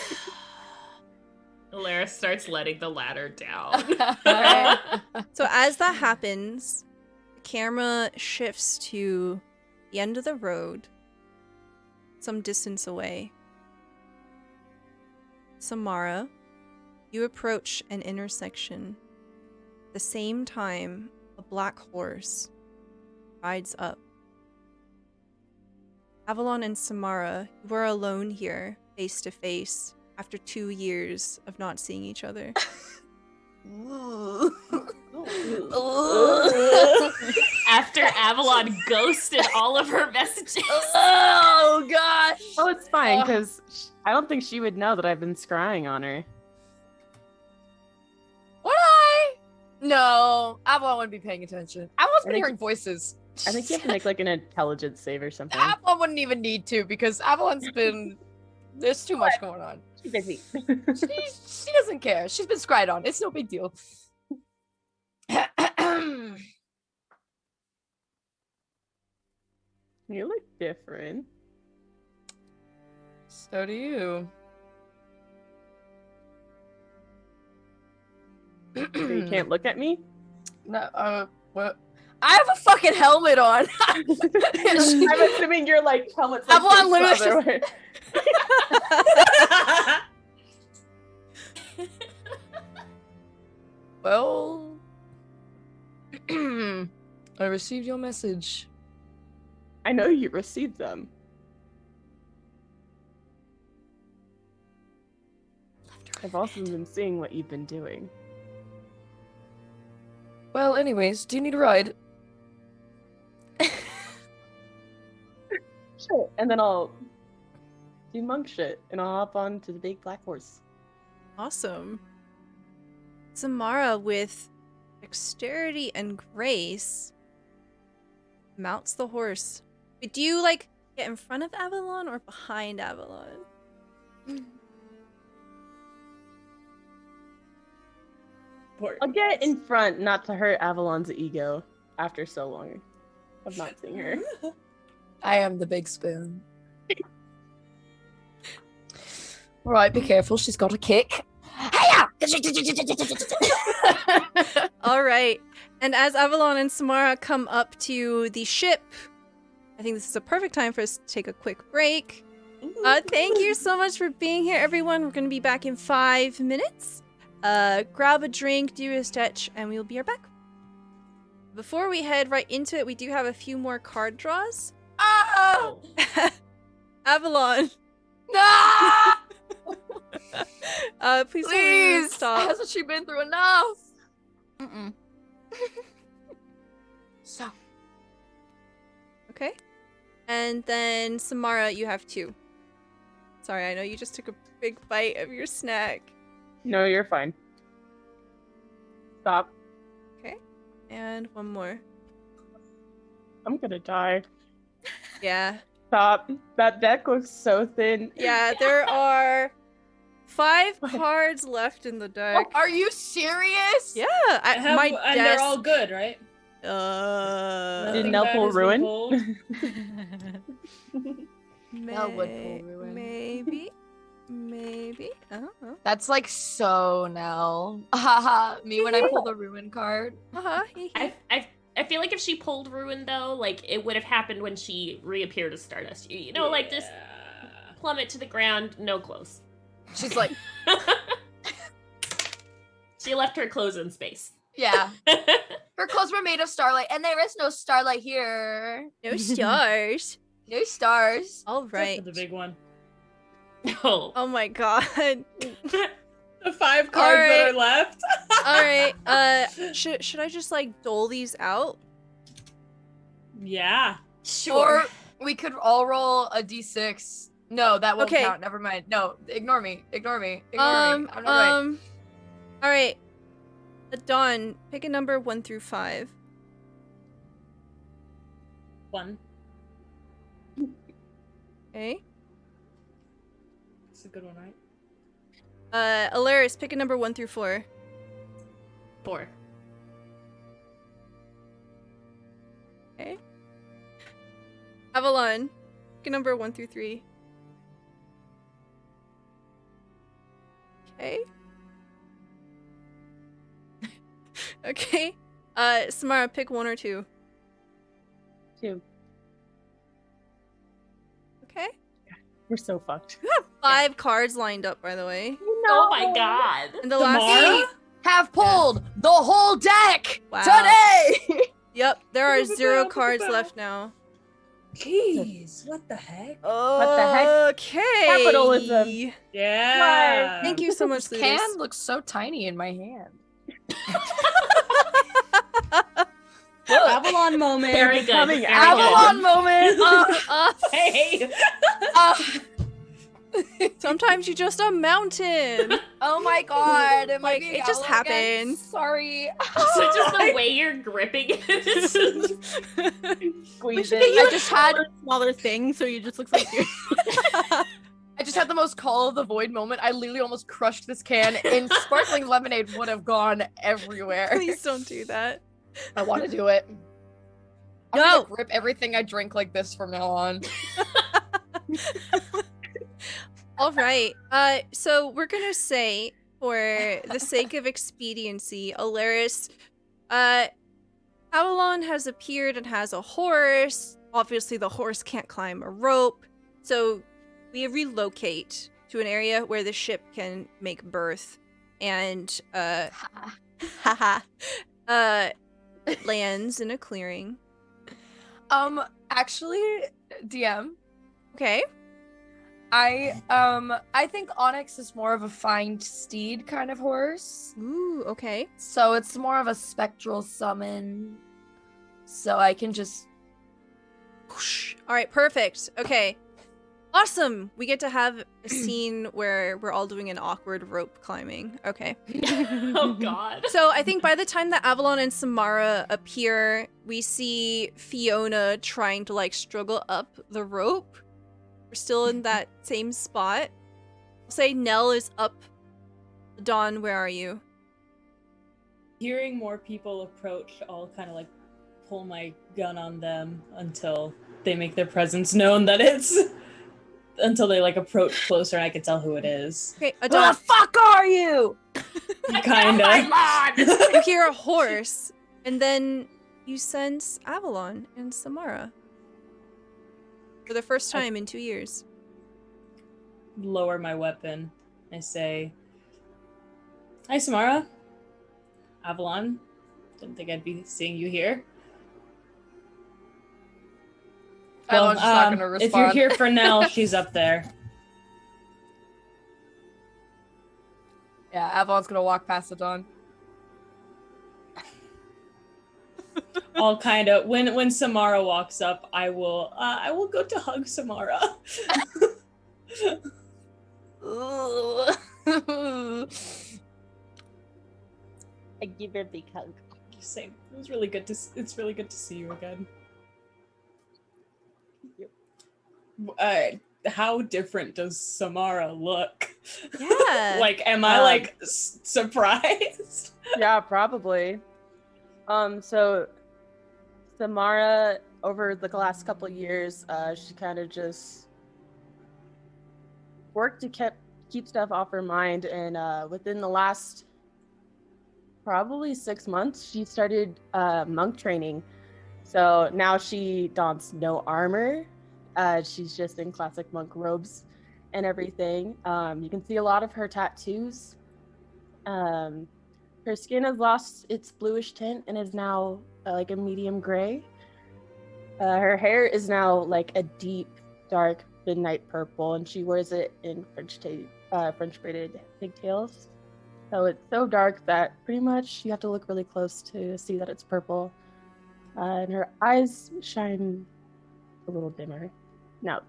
S6: Alaris starts letting the ladder down.
S2: So as that happens, the camera shifts to the end of the road, some distance away. Samara, you approach an intersection. At the same time, a black horse rides up. Avalon and Samara, you are alone here, face to face, after 2 years of not seeing each other.
S6: After Avalon ghosted all of her messages.
S5: Oh gosh.
S4: Oh, it's fine, because I don't think she would know that I've been scrying on her.
S5: Would I? No, Avalon wouldn't be paying attention. Avalon's been hearing voices.
S4: I think you have to make like an intelligence save or something.
S5: Avalon wouldn't even need to because Avalon's been. There's too much going on.
S4: She's busy.
S5: She doesn't care. She's been scried on. It's no big deal.
S4: You look different.
S5: So do you.
S4: So you can't look at me?
S5: No, what? I have a fucking helmet on.
S4: I'm assuming your like helmet's like
S5: Avalon
S4: this
S5: literally
S4: other way.
S5: Well, I received your message.
S4: I know you received them. I've also been seeing what you've been doing.
S5: Well, anyways, do you need a ride?
S4: Sure. And then I'll do monk shit and I'll hop on to the big black horse.
S2: Awesome. Samara, with dexterity and grace. Mounts the horse. But do you like get in front of Avalon or behind Avalon?
S4: I'll get in front, not to hurt Avalon's ego after so long of not seeing her.
S5: I am the big spoon. Alright, be careful, she's got a kick.
S2: All right. And as Avalon and Samara come up to the ship, I think this is a perfect time for us to take a quick break. Thank you so much for being here, everyone. We're going to be back in 5 minutes. Grab a drink, do a stretch, and we'll be right back. Before we head right into it, we do have a few more card draws.
S5: Oh!
S2: Avalon.
S5: No!
S2: Please
S5: Please!
S2: stop.
S5: Hasn't she been through enough? Mm-mm. So.
S2: Okay. And then Samara, you have 2. Sorry, I know you just took a big bite of your snack.
S4: No, you're fine. Stop.
S2: Okay. And 1 more.
S4: I'm gonna die.
S2: Yeah.
S4: Stop. That deck looks so thin.
S2: Yeah, there are 5 cards left in the deck.
S5: Are you serious?
S2: Yeah,
S7: And they're all good, right?
S4: Did
S7: Nothing
S4: Nell
S7: bad
S4: pull
S7: has been
S4: ruin?
S7: pulled.
S5: That would pull ruin.
S2: Maybe. I don't know.
S5: That's like so Nell. Haha, me when I pull the ruin card.
S6: I feel like if she pulled Ruin though, like it would have happened when she reappeared as Stardust. You know, like just plummet to the ground, no clothes.
S5: She's like,
S6: She left her clothes in space.
S5: yeah. Her clothes were made of starlight, and there is no starlight here.
S2: No stars.
S5: No stars.
S2: All
S7: Except
S2: right.
S7: for the big one.
S6: Oh.
S2: Oh my god.
S7: The 5 cards that are left.
S2: All right. Should I just like dole these out?
S7: Yeah.
S6: Sure.
S5: Or we could all roll a d6. No, that won't
S2: Okay.
S5: count. Never mind. No, ignore me. Ignore me. Ignore me. I'm not right.
S2: All right. Dawn, pick a number 1 through 5.
S7: 1.
S2: Okay.
S7: It's a good one, right?
S2: Alaris, pick a number 1 through 4.
S6: 4.
S2: Okay. Avalon, pick a number 1 through 3. Okay. Okay. Samara, pick 1 or 2.
S4: 2.
S2: Okay.
S4: We're so fucked.
S2: You have 5 cards lined up, by the way.
S6: Oh my god.
S2: And the last
S7: Samara?
S5: Have pulled the whole deck
S2: Wow.
S5: today.
S2: Yep, there are
S7: Look at
S2: 0
S7: that,
S2: cards
S7: look at that.
S2: left now.
S7: Jeez, what the heck?
S4: the heck?
S2: Okay.
S4: Capitalism.
S7: Yeah.
S2: Thank you so much,
S5: This
S2: Ludus.
S5: can looks so tiny in my hand.
S3: Avalon moment.
S6: Very good.
S4: Becoming
S6: Very
S5: Avalon moment.
S7: Hey.
S2: Sometimes you're just a mountain.
S5: Oh my god. Am I
S2: Like,
S5: being
S2: it just
S5: Avalon again?
S2: happens.
S5: Sorry.
S6: So just the way you're gripping it.
S4: Squeeze
S3: I
S4: it.
S3: just had smaller things, so you just looks like you're.
S5: I just had the most call of the void moment. I literally almost crushed this can, and sparkling lemonade would have gone everywhere.
S2: Please don't do that.
S5: I want to do it. I'm
S2: No.
S5: gonna grip everything I drink like this from now on.
S2: All right. So we're gonna say, for the sake of expediency, Alaris, Avalon has appeared and has a horse. Obviously, the horse can't climb a rope, so we relocate to an area where the ship can make berth, and lands in a clearing.
S5: Actually, DM,
S2: Okay.
S5: I think Onyx is more of a fine steed kind of horse.
S2: Ooh. Okay.
S5: So it's more of a spectral summon. So I can just
S2: Whoosh. All right. Perfect. Okay. Awesome! We get to have a scene where we're all doing an awkward rope climbing. Okay.
S6: Oh god.
S2: So I think by the time that Avalon and Samara appear, we see Fiona trying to like struggle up the rope. We're still in that same spot. I'll say Nell is up. Dawn, where are you?
S7: Hearing more people approach, I'll kind of like pull my gun on them until they make their presence known that it's until they like approach closer and I can tell who it is.
S2: Okay,
S5: Who
S2: Dawn,
S5: the fuck are you?
S7: Kinda.
S2: you hear a horse, and then you sense Avalon and Samara. For the first time in 2 years.
S7: Lower my weapon. I say, "Hi, Samara. Avalon. Didn't think I'd be seeing you here."
S5: Avalon's just not gonna
S7: If you're
S5: respond.
S7: here for Nell, she's up there.
S5: Yeah, Avalon's gonna walk past the Dawn.
S7: All kind of when Samara walks up, I will go to hug Samara.
S4: I give her a big hug.
S7: Same. It's really good to see you again. How different does Samara look?
S2: Yeah.
S7: Like, am I like surprised?
S4: Yeah, probably. So Samara, over the last couple years, she kind of just worked to keep stuff off her mind, and within the last probably 6 months, she started monk training. So now she dons no armor. She's just in classic monk robes and everything. You can see a lot of her tattoos. Her skin has lost its bluish tint and is now like a medium gray. Her hair is now like a deep, dark midnight purple, and she wears it in French braided pigtails. So it's so dark that pretty much you have to look really close to see that it's purple. And her eyes shine a little dimmer. Now,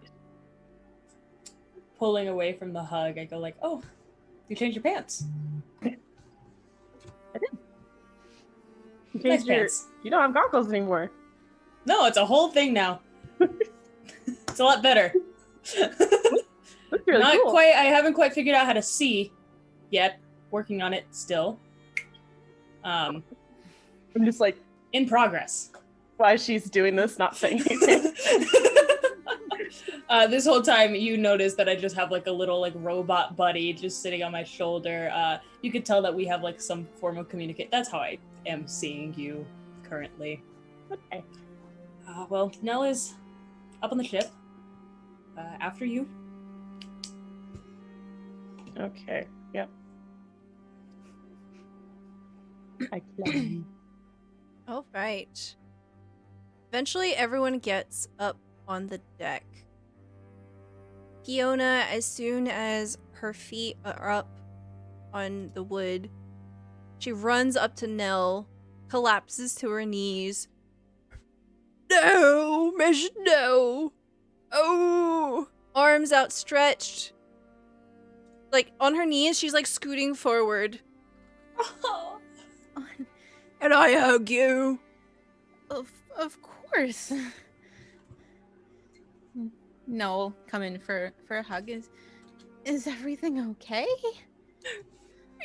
S7: Pulling away from the hug, I go like, "Oh, you changed your pants.
S4: you
S7: Nice
S4: changed your,
S7: pants."
S4: you don't have goggles anymore.
S7: No, it's a whole thing now. It's a lot better.
S4: That's really
S7: Not
S4: cool.
S7: quite. I haven't quite figured out how to see yet. Working on it still.
S4: I'm just like,
S7: In progress.
S4: why she's doing this, not saying anything.
S7: This whole time, you notice that I just have like a little like robot buddy just sitting on my shoulder. You could tell that we have like some form of communicate. That's how I am seeing you currently.
S4: Okay.
S7: Well, Nell is up on the ship. After you.
S4: Okay. Yep. I climb.
S2: All right. Eventually, everyone gets up on the deck. Fiona, as soon as her feet are up on the wood, she runs up to Nell, collapses to her knees. No, Miss No. Oh, arms outstretched. Like on her knees, she's like scooting forward.
S3: Oh,
S2: Can I hug you?
S3: of course. No, come in for a hug. Is everything okay?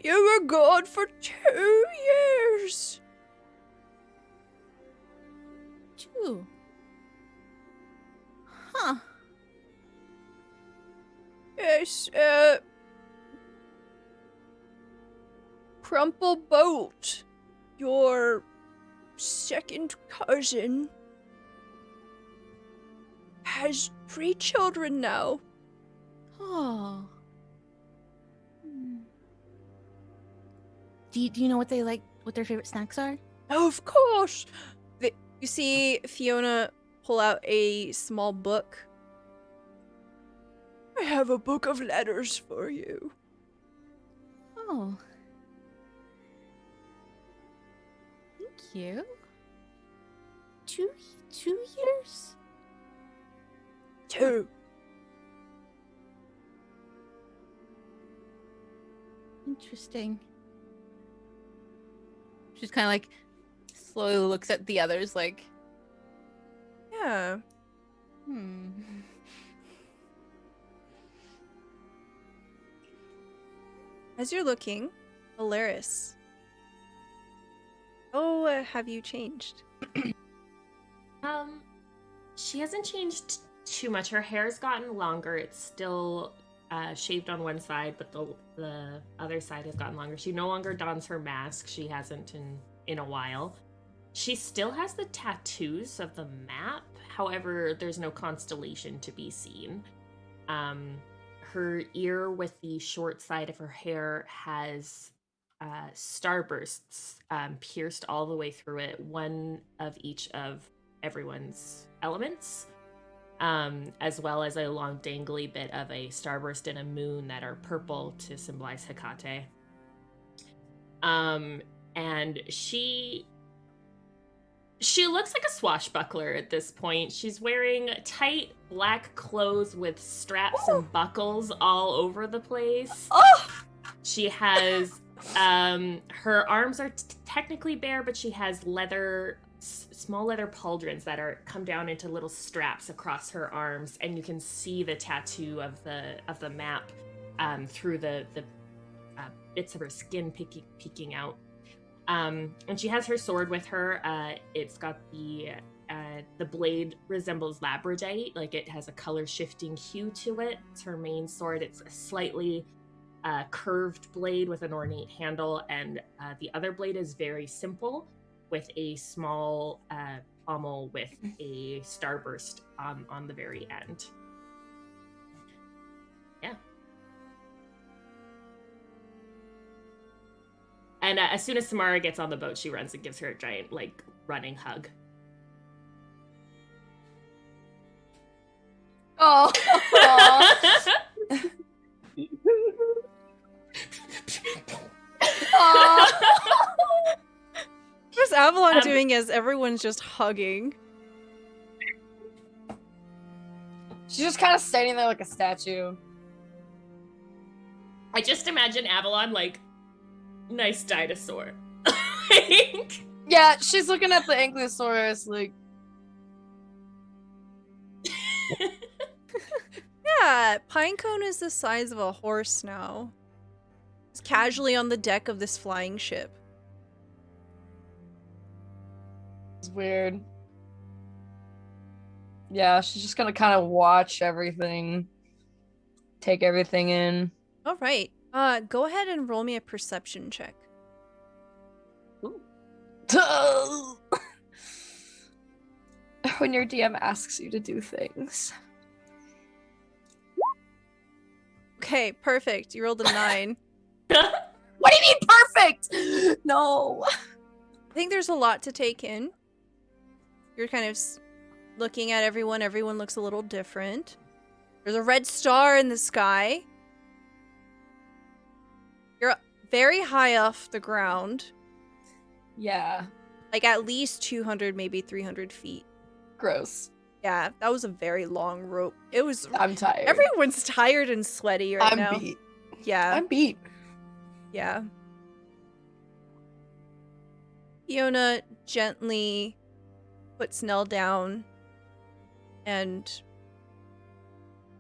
S2: You were gone for 2 years.
S3: 2. Huh.
S2: Yes, Crumple Bolt, your second cousin, has 3 children now.
S3: Oh. Do you know what they like? What their favorite snacks are?
S2: Of course. You see Fiona pull out a small book. I have a book of letters for you.
S3: Oh. Thank you. 2 years?
S2: 2.
S3: Interesting. She's kind of like slowly looks at the others like,
S2: Yeah. As you're looking, Alaris. Oh, have you changed?
S6: She hasn't changed too much. Her hair's gotten longer. It's still shaved on one side, but the other side has gotten longer. She no longer dons her mask. She hasn't in a while. She still has the tattoos of the map. However, there's no constellation to be seen. Her ear with the short side of her hair has starbursts pierced all the way through it, one of each of everyone's elements, as well as a long dangly bit of a starburst and a moon that are purple to symbolize Hecate. And she looks like a swashbuckler at this point. She's wearing tight black clothes with straps and buckles all over the place. She has her arms are technically bare, but she has small leather pauldrons that come down into little straps across her arms, and you can see the tattoo of the map through the bits of her skin peeking out. And she has her sword with her. It's got the blade resembles labradorite, like it has a color shifting hue to it. It's her main sword. It's a slightly curved blade with an ornate handle, and the other blade is very simple, with a small pommel with a starburst on the very end. Yeah. And as soon as Samara gets on the boat, she runs and gives her a giant, running hug.
S5: Oh.
S2: What's Avalon doing as everyone's just hugging?
S5: She's just kind of standing there like a statue.
S6: I just imagine Avalon nice dinosaur.
S5: Yeah, she's looking at the Ankylosaurus like.
S2: Yeah, Pinecone is the size of a horse now. It's casually on the deck of this flying ship.
S5: It's weird. Yeah, she's just gonna kind of watch everything, take everything in.
S2: All right. Go ahead and roll me a perception check.
S5: When your DM asks you to do things.
S2: Okay, perfect. You rolled a 9.
S5: What do you mean perfect? No.
S2: I think there's a lot to take in. You're kind of looking at everyone. Everyone looks a little different. There's a red star in the sky. You're very high off the ground.
S5: Yeah.
S2: Like at least 200, maybe 300 feet.
S5: Gross.
S2: Yeah, that was a very long rope. It was.
S5: I'm tired.
S2: Everyone's tired and sweaty right now.
S5: I'm beat.
S2: Yeah.
S5: I'm beat.
S2: Yeah. Fiona gently puts Nell down and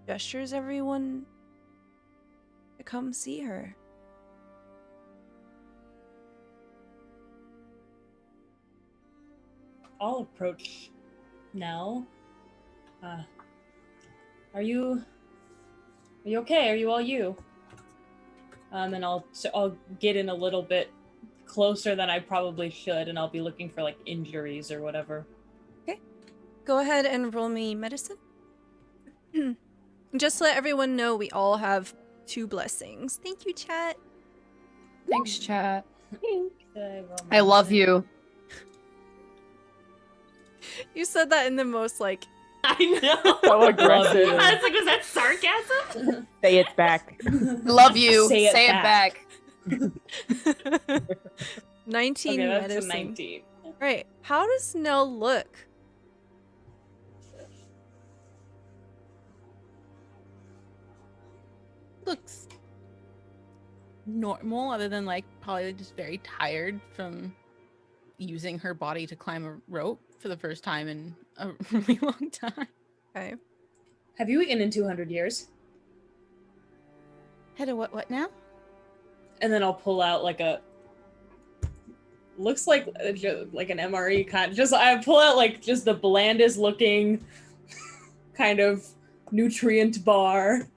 S2: gestures everyone to come see her.
S7: I'll approach Nell. Are you okay? Are you all you? And I'll get in a little bit closer than I probably should, and I'll be looking for like injuries or whatever.
S2: Okay. Go ahead and roll me medicine. Just to let everyone know, we all have 2 blessings. Thank you, chat.
S5: Thanks, chat.
S7: I
S5: I love you.
S2: You said that in the most like.
S6: I know.
S4: So aggressive.
S6: I was like, was that sarcasm?
S4: Say it back.
S5: Love you.
S7: Say it back.
S2: 19
S7: Okay, that's
S2: medicine.
S7: a 19.
S2: Right. How does Nell look?
S3: looks normal, other than like probably just very tired from using her body to climb a rope for the first time in a really long time.
S2: Okay.
S7: Have you eaten in 200 years?
S3: Head of what now?
S7: And then I'll pull out like a looks like an MRE kind. Just I pull out like just the blandest looking kind of nutrient bar,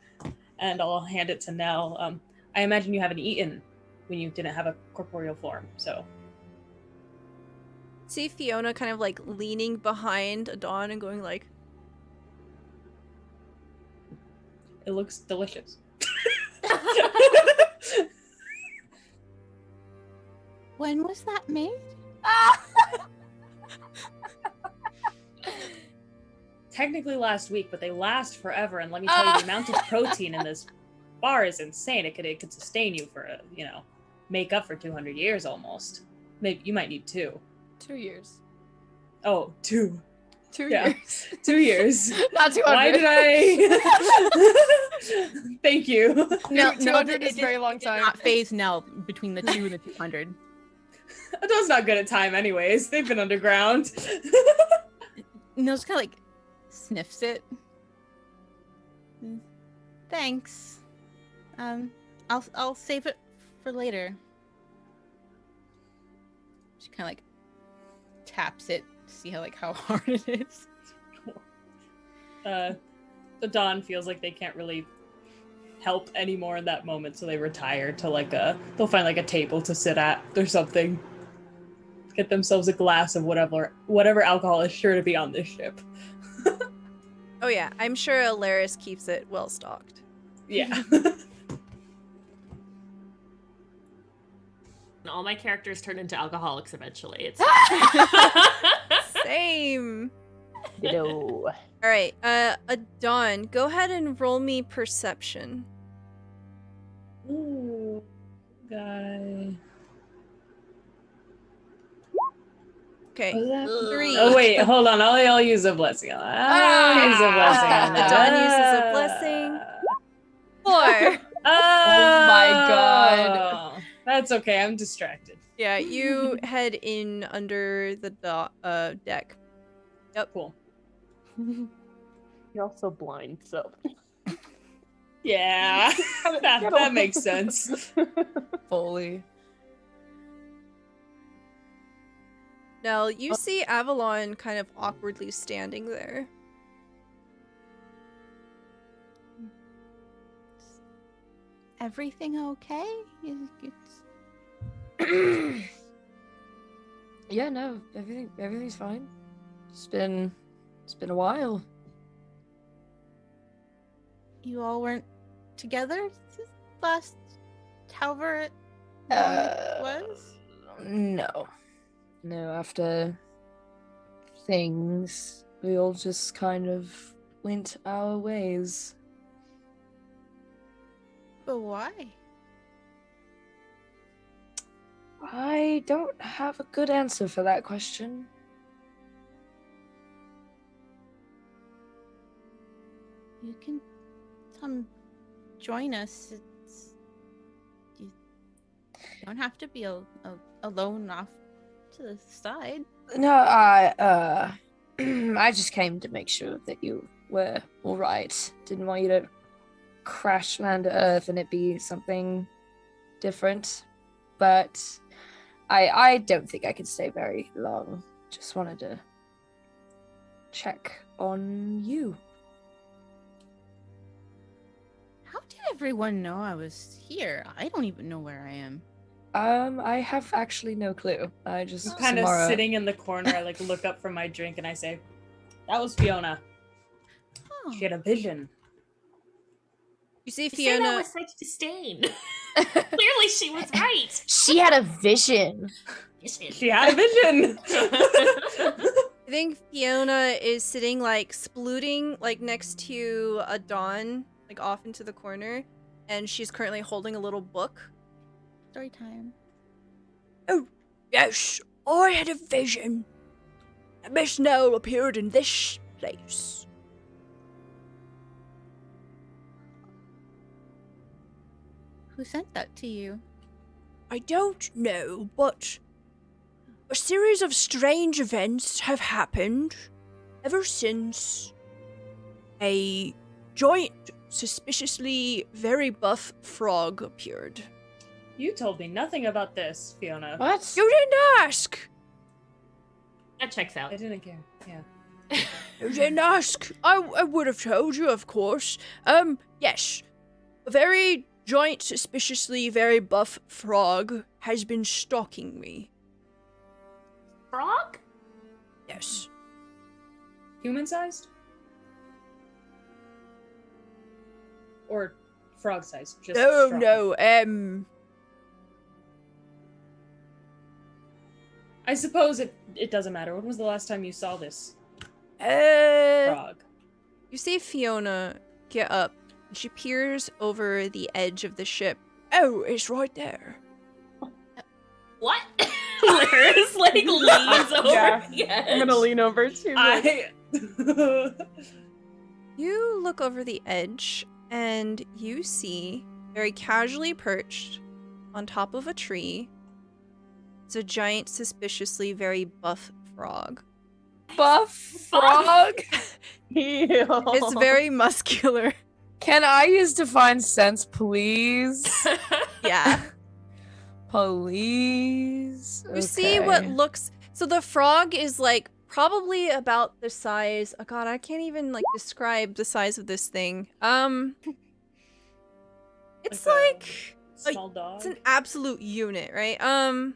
S7: and I'll hand it to Nell. I imagine you haven't eaten when you didn't have a corporeal form, so.
S2: See Fiona kind of like leaning behind Adon and going like,
S7: It looks delicious.
S3: When was that made?
S7: Technically last week, but they last forever. And let me tell you, the amount of protein in this bar is insane. It could sustain you for make up for 200 years almost. Maybe you might need 2.
S5: 2 years.
S7: Oh, 2.
S5: 2
S7: Yeah.
S5: years.
S7: 2 years.
S5: Not 200.
S7: Why did I? Thank you.
S3: No,
S5: 200 is a very long time.
S3: Not phase Nell between the 2 and the 200.
S7: Adon's not good at time anyways. They've been underground.
S3: Nell's kind of like sniffs it. Thanks. I'll save it for later. She kind of like taps it to see how hard it is.
S7: Adon feels like they can't really help anymore in that moment, so they retire to they'll find like a table to sit at or something. Get themselves a glass of whatever alcohol is sure to be on this ship.
S2: oh yeah, I'm sure Alaris keeps it well stocked.
S7: Yeah.
S6: All my characters turn into alcoholics eventually. It's
S2: Same.
S4: Ditto.
S2: All right, Adon, go ahead and roll me perception.
S7: Ooh, guy.
S2: Okay,
S7: Was that?
S2: 3.
S7: Oh wait, hold on. I'll use a blessing on that. I'll use a blessing on that.
S2: Adon uses a blessing. 4.
S7: Oh
S5: my God.
S7: That's okay. I'm distracted.
S2: Yeah, you head in under the deck. Yep.
S7: Cool.
S4: You're also blind, so.
S7: Yeah, that makes sense.
S5: Fully.
S2: Now, you see Avalon kind of awkwardly standing there.
S3: Everything okay?
S5: Yeah, no, everything's fine. It's been a while.
S3: You all weren't together last however long it was?
S5: No, after things, we all just kind of went our ways.
S3: But why?
S5: I don't have a good answer for that question.
S3: You can come join us. You don't have to be alone off to the side.
S5: No, I just came to make sure that you were all right. Didn't want you to crash land to Earth and it be something different. But I don't think I could stay very long. Just wanted to check on you.
S3: How did everyone know I was here? I don't even know where I am.
S5: I have actually no clue. I just
S7: I'm kind of sitting in the corner. I look up from my drink and I say, "That was Fiona.
S3: Oh.
S7: She had a vision."
S2: You see
S6: You say that
S2: Fiona.
S6: with such disdain. Clearly, she was right.
S5: She had a vision.
S7: She had a vision.
S2: I think Fiona is sitting splooting next to Adon, off into the corner, and she's currently holding a little book.
S3: Story time.
S2: Oh, yes, I had a vision. Miss Nell appeared in this place.
S3: Who sent that to you?
S2: I don't know, but a series of strange events have happened ever since a giant, suspiciously very buff frog appeared.
S7: You told me nothing about this, Fiona.
S5: What?
S2: You didn't ask!
S6: That checks out.
S7: I didn't care. Yeah.
S2: You didn't ask. I would have told you, of course. Yes. A very giant, suspiciously very buff frog has been stalking me.
S6: Frog?
S2: Yes.
S7: Human-sized? Or frog-sized? Just
S2: No,
S7: frog.
S2: no,
S7: I suppose it doesn't matter. When was the last time you saw this
S2: uh...
S7: frog?
S2: You see Fiona get up, and she peers over the edge of the ship. Oh, it's right there.
S6: What? Lyris, like, leans over
S4: Yeah,
S6: the edge.
S4: I'm gonna lean over too.
S7: I...
S2: You look over the edge, and you see, very casually perched on top of a tree, is a giant, suspiciously very buff frog.
S5: Buff frog?
S2: It's very muscular.
S5: Can I use Divine Sense, please?
S2: Yeah.
S5: Please.
S2: You see what looks... So the frog is, like, probably about the size... Oh god, I can't even, like, describe the size of this thing. It's like...
S7: small dog.
S2: It's an absolute unit, right?
S5: A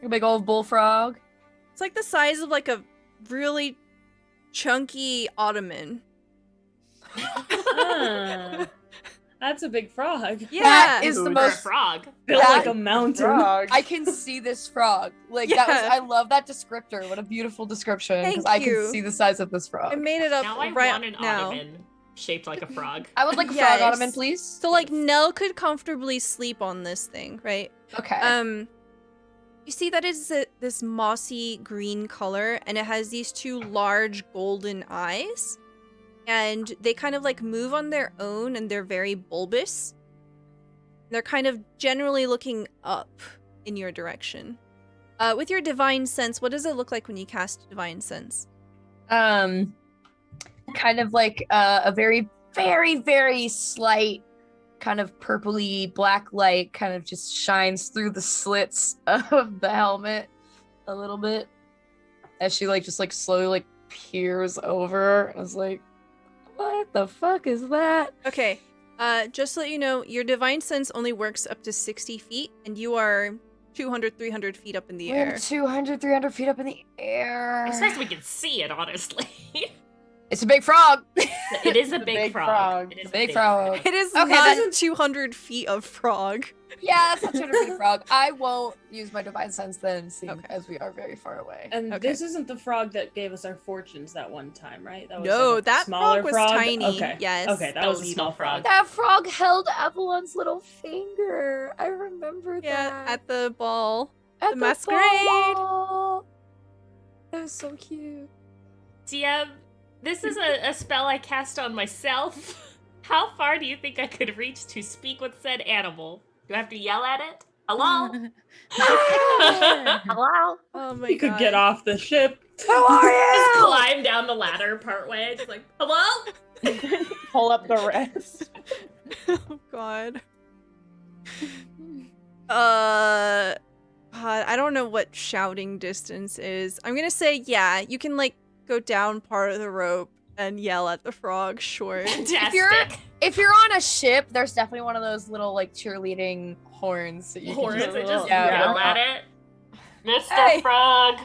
S5: big old bullfrog.
S2: It's like the size of, like, a really chunky ottoman.
S7: Ah, that's a big frog.
S2: Yeah.
S5: That is the
S6: For a
S5: most.
S6: frog.
S7: Built
S5: That-
S7: like a mountain.
S4: Frog.
S5: I can see this frog. Like that was.
S2: Yeah.
S5: I love that descriptor. What a beautiful description. Because
S2: Thank
S5: I
S2: you.
S5: can see the size of this
S2: I
S5: frog.
S2: made it up
S6: Now I
S2: right
S6: want an
S2: now.
S6: ottoman shaped like a frog.
S5: I would like a
S2: Yes.
S5: frog ottoman, please.
S2: So, like, Nell could comfortably sleep on this thing, right?
S5: Okay.
S2: You see that is this mossy green color, and it has these two large golden eyes, and they kind of like move on their own, and they're very bulbous. They're kind of generally looking up in your direction. With your divine sense, what does it look like when you cast divine sense?
S5: Kind of like a very, very, very slight kind of purpley black light kind of just shines through the slits of the helmet a little bit as she like just like slowly like peers over. I was like, what the fuck is that?
S2: Okay, just to let you know, your divine sense only works up to 60 feet, and you are 200, 300 feet up in the
S5: We're
S2: air.
S5: 200, 300 feet up in the air.
S6: It's nice we can see it, honestly.
S5: It's a big frog.
S6: It is a
S4: It's a
S6: big
S4: big
S6: frog.
S4: frog.
S6: It is
S5: It's a big frog.
S2: It is
S5: Okay,
S2: not
S5: then-
S2: 200 feet of frog.
S5: Yeah, that's not 200 feet frog. I won't use my divine sense then, seeing
S2: Okay.
S5: as we are very far away.
S7: And
S2: Okay.
S7: this isn't the frog that gave us our fortunes that one time, right? That was
S2: No,
S7: like a
S2: that
S7: smaller
S2: frog was tiny.
S7: Okay.
S2: Yes.
S7: Okay, that was a
S6: Skeletal
S7: small frog.
S6: frog.
S5: That frog held Avalon's little finger. I remember
S2: Yeah,
S5: that.
S2: at the ball.
S5: At
S2: the masquerade.
S5: ball. That was so cute.
S6: DM, this is a spell I cast on myself. How far do you think I could reach to speak with said animal? Do I have to yell at it? Hello? Hello?
S2: Oh my
S7: You could
S2: god.
S7: get off the ship.
S5: How are
S6: Just
S5: you?
S6: climb down the ladder partway, just like, hello?
S4: Pull up the rest.
S2: Oh god. God, I don't know what shouting distance is. I'm gonna say, yeah, you can like go down part of the rope and yell at the frog, sure.
S6: Fantastic.
S5: If you're on a ship, there's definitely one of those little like cheerleading horns that you
S6: Horns,
S5: can
S6: I just
S5: Yeah.
S6: yell at it. Mr.
S5: Hey.
S6: Frog.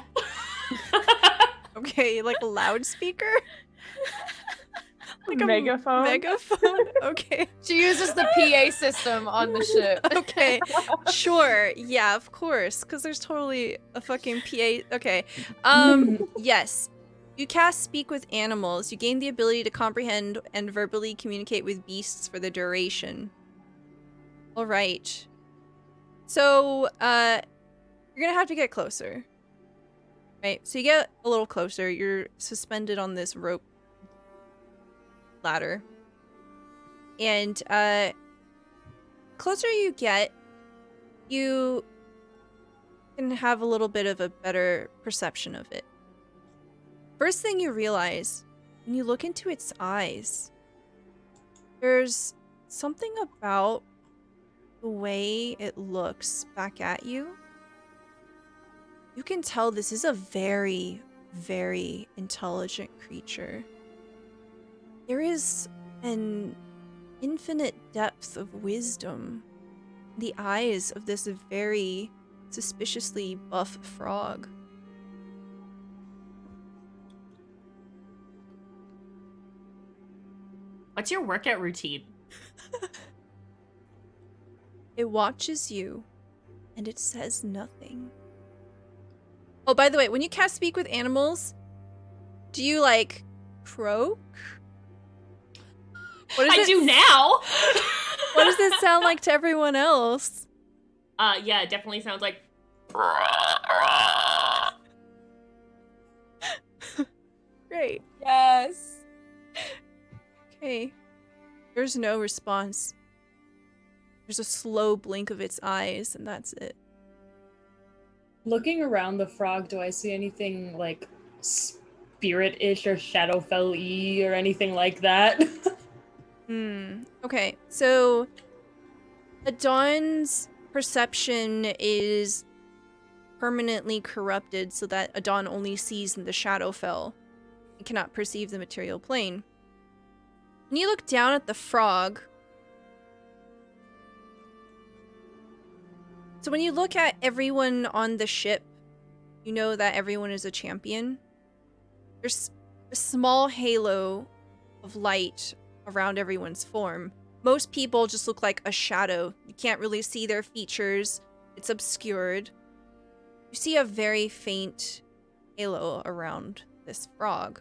S2: Okay, like a loudspeaker? Like a
S4: Megaphone?
S2: Megaphone? Okay.
S5: She uses the PA system on the ship.
S2: Okay, sure. Yeah, of course, because there's totally a fucking PA. Okay. Yes. You cast Speak with Animals. You gain the ability to comprehend and verbally communicate with beasts for the duration. All right. So, you're gonna have to get closer. Right? So you get a little closer. You're suspended on this rope ladder. And, closer you get, you can have a little bit of a better perception of it. First thing you realize, when you look into its eyes, there's something about the way it looks back at you. You can tell this is a very, very intelligent creature. There is an infinite depth of wisdom in the eyes of this very suspiciously buff frog.
S6: What's your workout routine?
S2: It watches you, and it says nothing. Oh, by the way, when you cast Speak with Animals, do you, like, croak?
S6: I do now!
S2: What does it sound like to everyone else?
S6: Yeah, it definitely sounds like...
S2: Great.
S5: Yes.
S2: Okay. There's no response. There's a slow blink of its eyes, and that's it.
S7: Looking around the frog, do I see anything like spirit-ish or Shadowfell-y or anything like that?
S2: Okay, so Adon's perception is permanently corrupted so that Adon only sees in the Shadowfell and cannot perceive the material plane. When you look down at the frog, so when you look at everyone on the ship, you know that everyone is a champion. There's a small halo of light around everyone's form. Most people just look like a shadow. You can't really see their features. It's obscured. You see a very faint halo around this frog.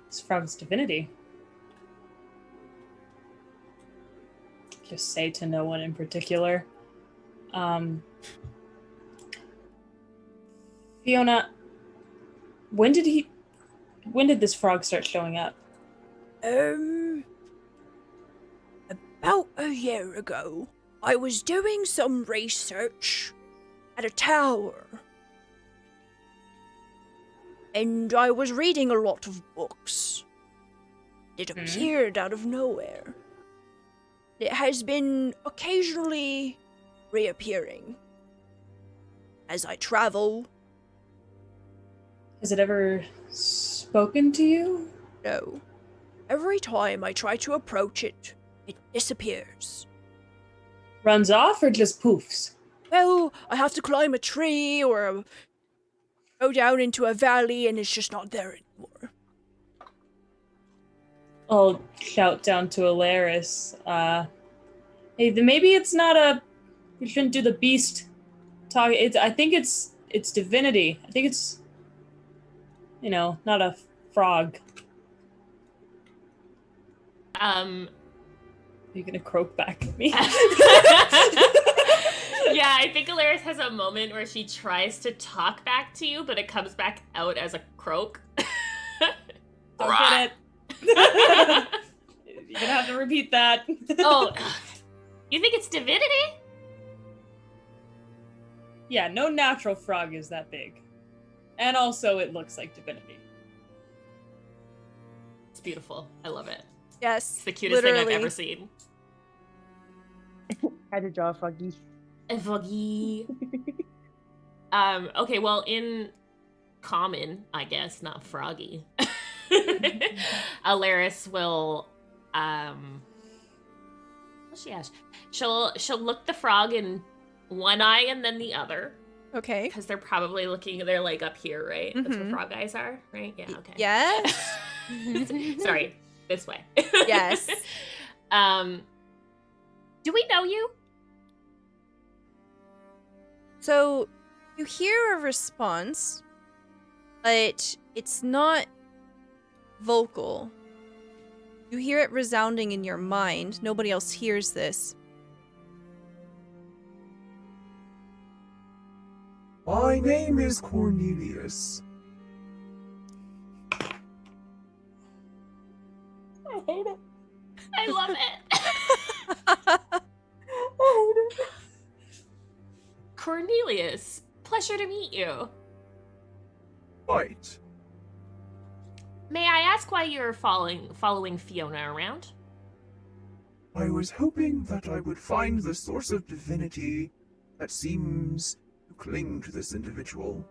S7: This frog's divinity. Just say to no one in particular. Fiona, when did this frog start showing up?
S2: About a year ago, I was doing some research at a tower. And I was reading a lot of books. It appeared out of nowhere. It has been occasionally reappearing as I travel.
S7: Has it ever spoken to you?
S2: No. Every time I try to approach it, it disappears.
S7: Runs off or just poofs?
S2: Well, I have to climb a tree or go down into a valley and it's just not there anymore.
S7: I'll shout down to Alaris. Hey, maybe it's not a... We shouldn't do the beast talk. I think it's divinity. I think it's, not a frog. Are you gonna croak back at me?
S6: Yeah, I think Alaris has a moment where she tries to talk back to you, but it comes back out as a croak.
S7: Don't get it. You're gonna have to repeat that.
S6: Oh, you think it's divinity?
S7: Yeah, no natural frog is that big. And also it looks like divinity.
S6: It's beautiful. I love it.
S2: Yes.
S6: It's the cutest thing
S2: literally.
S6: I've ever seen.
S4: Had to draw a froggy.
S6: A froggy. Okay, well, in common, I guess, not froggy. Alaris will, what's she ask? She'll look the frog in one eye and then the other.
S2: Okay.
S6: Because they're probably they're like up here, right? That's where frog eyes are, right? Yeah, okay.
S2: Yes.
S6: Sorry, this way.
S2: Yes.
S6: Do we know you?
S2: So you hear a response, but it's not vocal. You hear it resounding in your mind. Nobody else hears this.
S8: My name is Cornelius.
S4: I hate it.
S6: I love it.
S4: I hate it.
S6: Cornelius, pleasure to meet you.
S8: Right.
S6: May I ask why you're following Fiona around?
S8: I was hoping that I would find the source of divinity that seems to cling to this individual.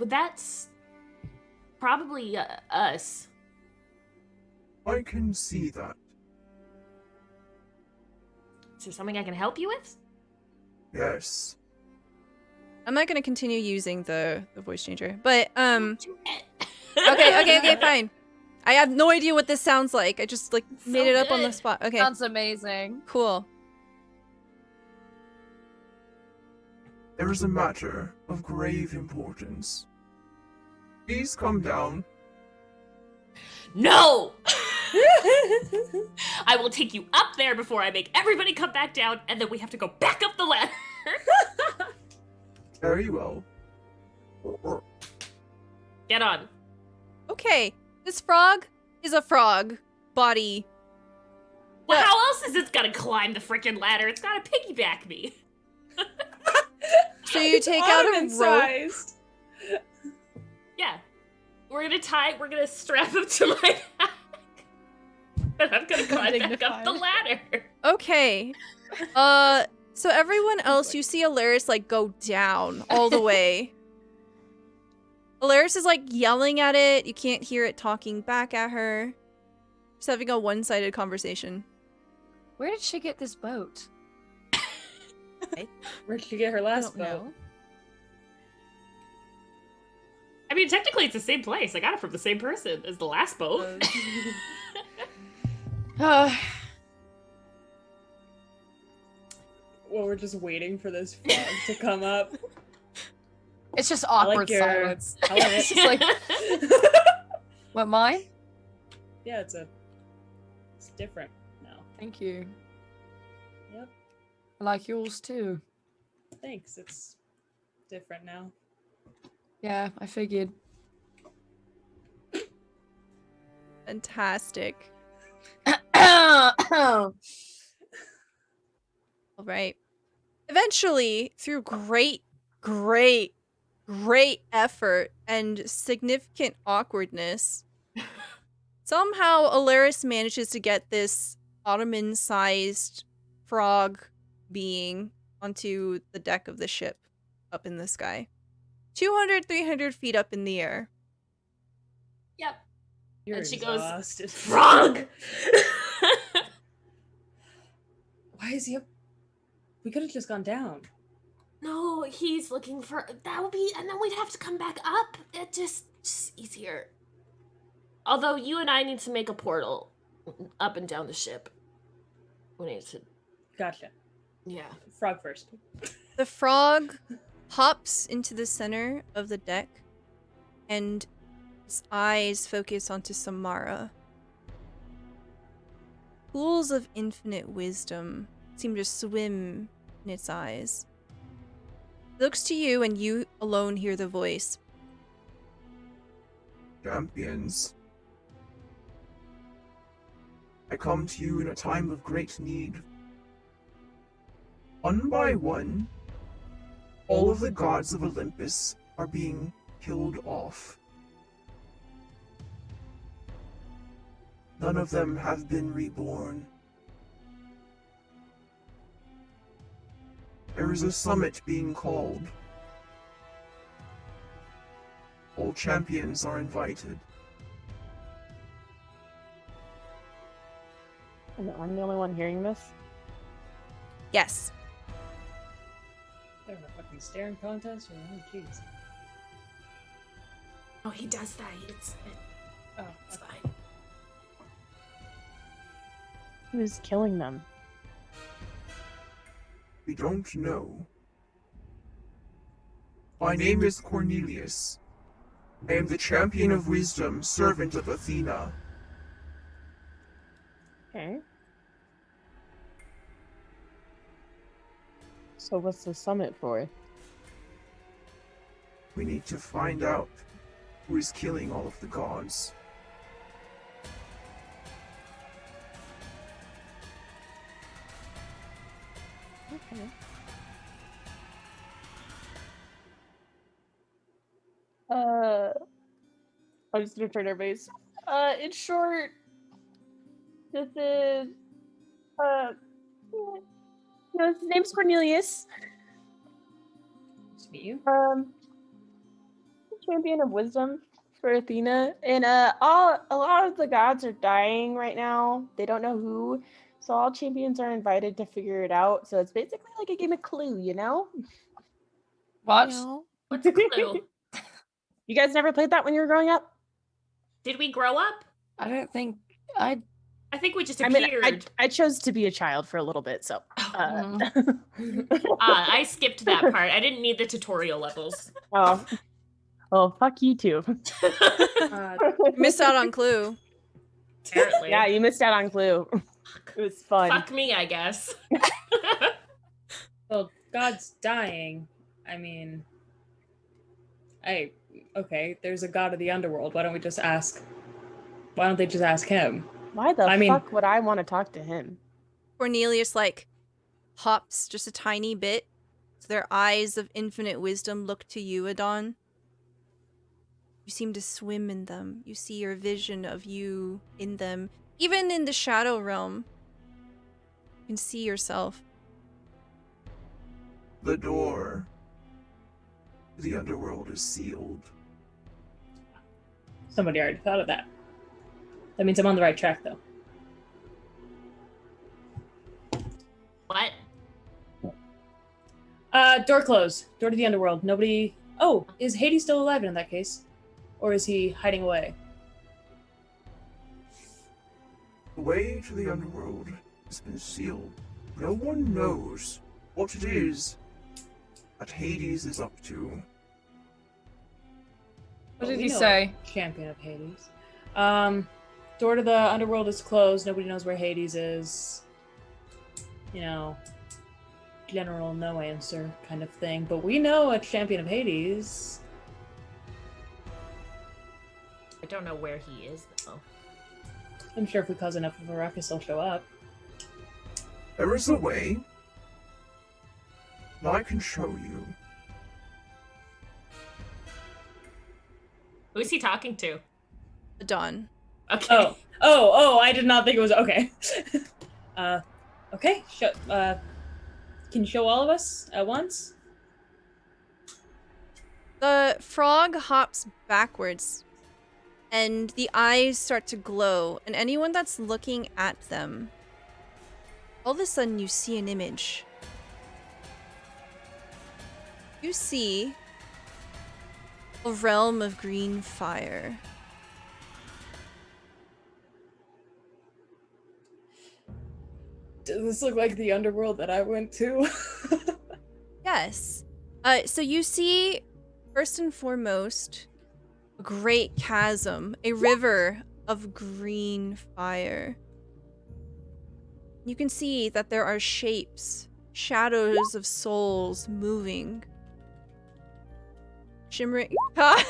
S6: That's probably us.
S8: I can see that.
S6: Is there something I can help you with?
S8: Yes.
S2: I'm not gonna continue using the voice changer, but okay, fine. I have no idea what this sounds like. I just like made it up on the
S6: good.
S2: spot. Okay,
S5: Sounds amazing.
S2: cool.
S8: There is a matter of grave importance. Please come down.
S6: No! I will take you up there before I make everybody come back down, and then we have to go back up the ladder.
S8: Very well.
S6: Get on.
S2: Okay, this frog is a frog body.
S6: Well, how else is it gonna climb the freaking ladder? It's gotta piggyback me.
S2: So you take out a rope.
S7: Ottoman-sized.
S6: Yeah. We're gonna strap him to my back. And I'm gonna climb back up the ladder.
S2: Okay. So everyone else, you see Alaris like go down all the way. Alaris is like yelling at it. You can't hear it talking back at her. Just having a one-sided conversation.
S5: Where did she get this boat?
S7: Where did she get her
S3: I
S7: last
S3: don't
S7: boat?
S3: know.
S6: I mean, technically it's the same place. I got it from the same person as the last boat.
S7: Well, we're just waiting for this frog to come up.
S5: It's just
S7: I
S5: awkward
S7: like your-
S5: silence.
S7: I like
S5: It's
S7: it.
S5: just like, what, mine?
S7: Yeah, it's different now.
S5: Thank you.
S7: Yep.
S5: I like yours too.
S7: Thanks. It's different now.
S5: Yeah, I figured.
S2: Fantastic.
S5: Oh,
S2: All right. Eventually, through great effort and significant awkwardness, somehow Alaris manages to get this Ottoman-sized frog being onto the deck of the ship up in the sky. 200, 300 feet up in the air.
S6: Yep.
S7: You're
S6: And she goes,
S7: exhausted.
S6: Frog!
S7: Why is he up? We could have just gone down.
S6: No, he's looking for that would be, and then we'd have to come back up. It just easier. Although you and I need to make a portal up and down the ship. We need to,
S7: Gotcha.
S6: yeah.
S7: Frog first.
S2: The frog hops into the center of the deck, and its eyes focus onto Samara. Pools of infinite wisdom seem to swim in its eyes. It looks to you, and you alone hear the voice.
S8: Champions. I come to you in a time of great need. One by one, all of the gods of Olympus are being killed off. None of them have been reborn. There is a summit being called. All champions are invited.
S4: And I'm the only one hearing this?
S2: Yes.
S7: They're in a fucking staring contest or oh jeez.
S6: Oh, he does that. It's
S7: Oh,
S6: fine.
S4: Who's killing them?
S8: We don't know. My name is Cornelius. I am the champion of wisdom, servant of Athena.
S4: Okay. So what's the summit for?
S8: We need to find out who is killing all of the gods.
S3: Okay.
S4: I'm just gonna turn everybody's. In short, this is his name's Cornelius.
S7: Nice to meet you.
S4: Champion of wisdom for Athena, and a lot of the gods are dying right now. They don't know who, so all champions are invited to figure it out. So it's basically like a game of Clue, you know?
S5: What?
S6: What's a clue?
S4: You guys never played that when you were growing up?
S6: Did we grow up?
S5: I don't think I.
S6: I think we just
S4: I
S6: appeared.
S4: mean, I chose to be a child for a little bit, so.
S6: I skipped that part. I didn't need the tutorial levels.
S4: Oh, fuck you too.
S2: Missed out on Clue.
S6: Apparently.
S4: Yeah, you missed out on Clue. It was fun.
S6: Fuck me, I guess.
S7: Well, God's dying. I mean, okay, there's a god of the underworld. Why don't they just ask him?
S4: Why the fuck would I want to talk to him?
S2: Cornelius, hops just a tiny bit. So their eyes of infinite wisdom look to you, Adon. You seem to swim in them. You see your vision of you in them. Even in the shadow realm, you can see yourself.
S8: The door to the underworld is sealed.
S7: Somebody already thought of that. That means I'm on the right track, though.
S6: What?
S7: Door closed. Door to the underworld. Nobody... Oh, is Hades still alive in that case? Or is he hiding away?
S8: The way to the underworld has been sealed. No one knows what it is that Hades is up to.
S5: What did
S7: We
S5: he
S7: know
S5: say?
S7: a champion of Hades. Door to the underworld is closed. Nobody knows where Hades is. You know, general no answer kind of thing. But we know a champion of Hades.
S6: I don't know where he is, though.
S7: I'm sure if we cause enough of a ruckus, he'll show up.
S8: There is a way that I can show you.
S6: Who is he talking to?
S2: Adon.
S6: Okay.
S7: Oh, I did not think it was okay. Okay. Can you show all of us at once?
S2: The frog hops backwards, and the eyes start to glow, and anyone that's looking at them, all of a sudden you see an image. You see a realm of green fire.
S7: Does this look like the underworld that I went to?
S2: Yes. So you see, first and foremost, a great chasm, a river of green fire. You can see that there are shapes, shadows of souls moving. Shimmering. God.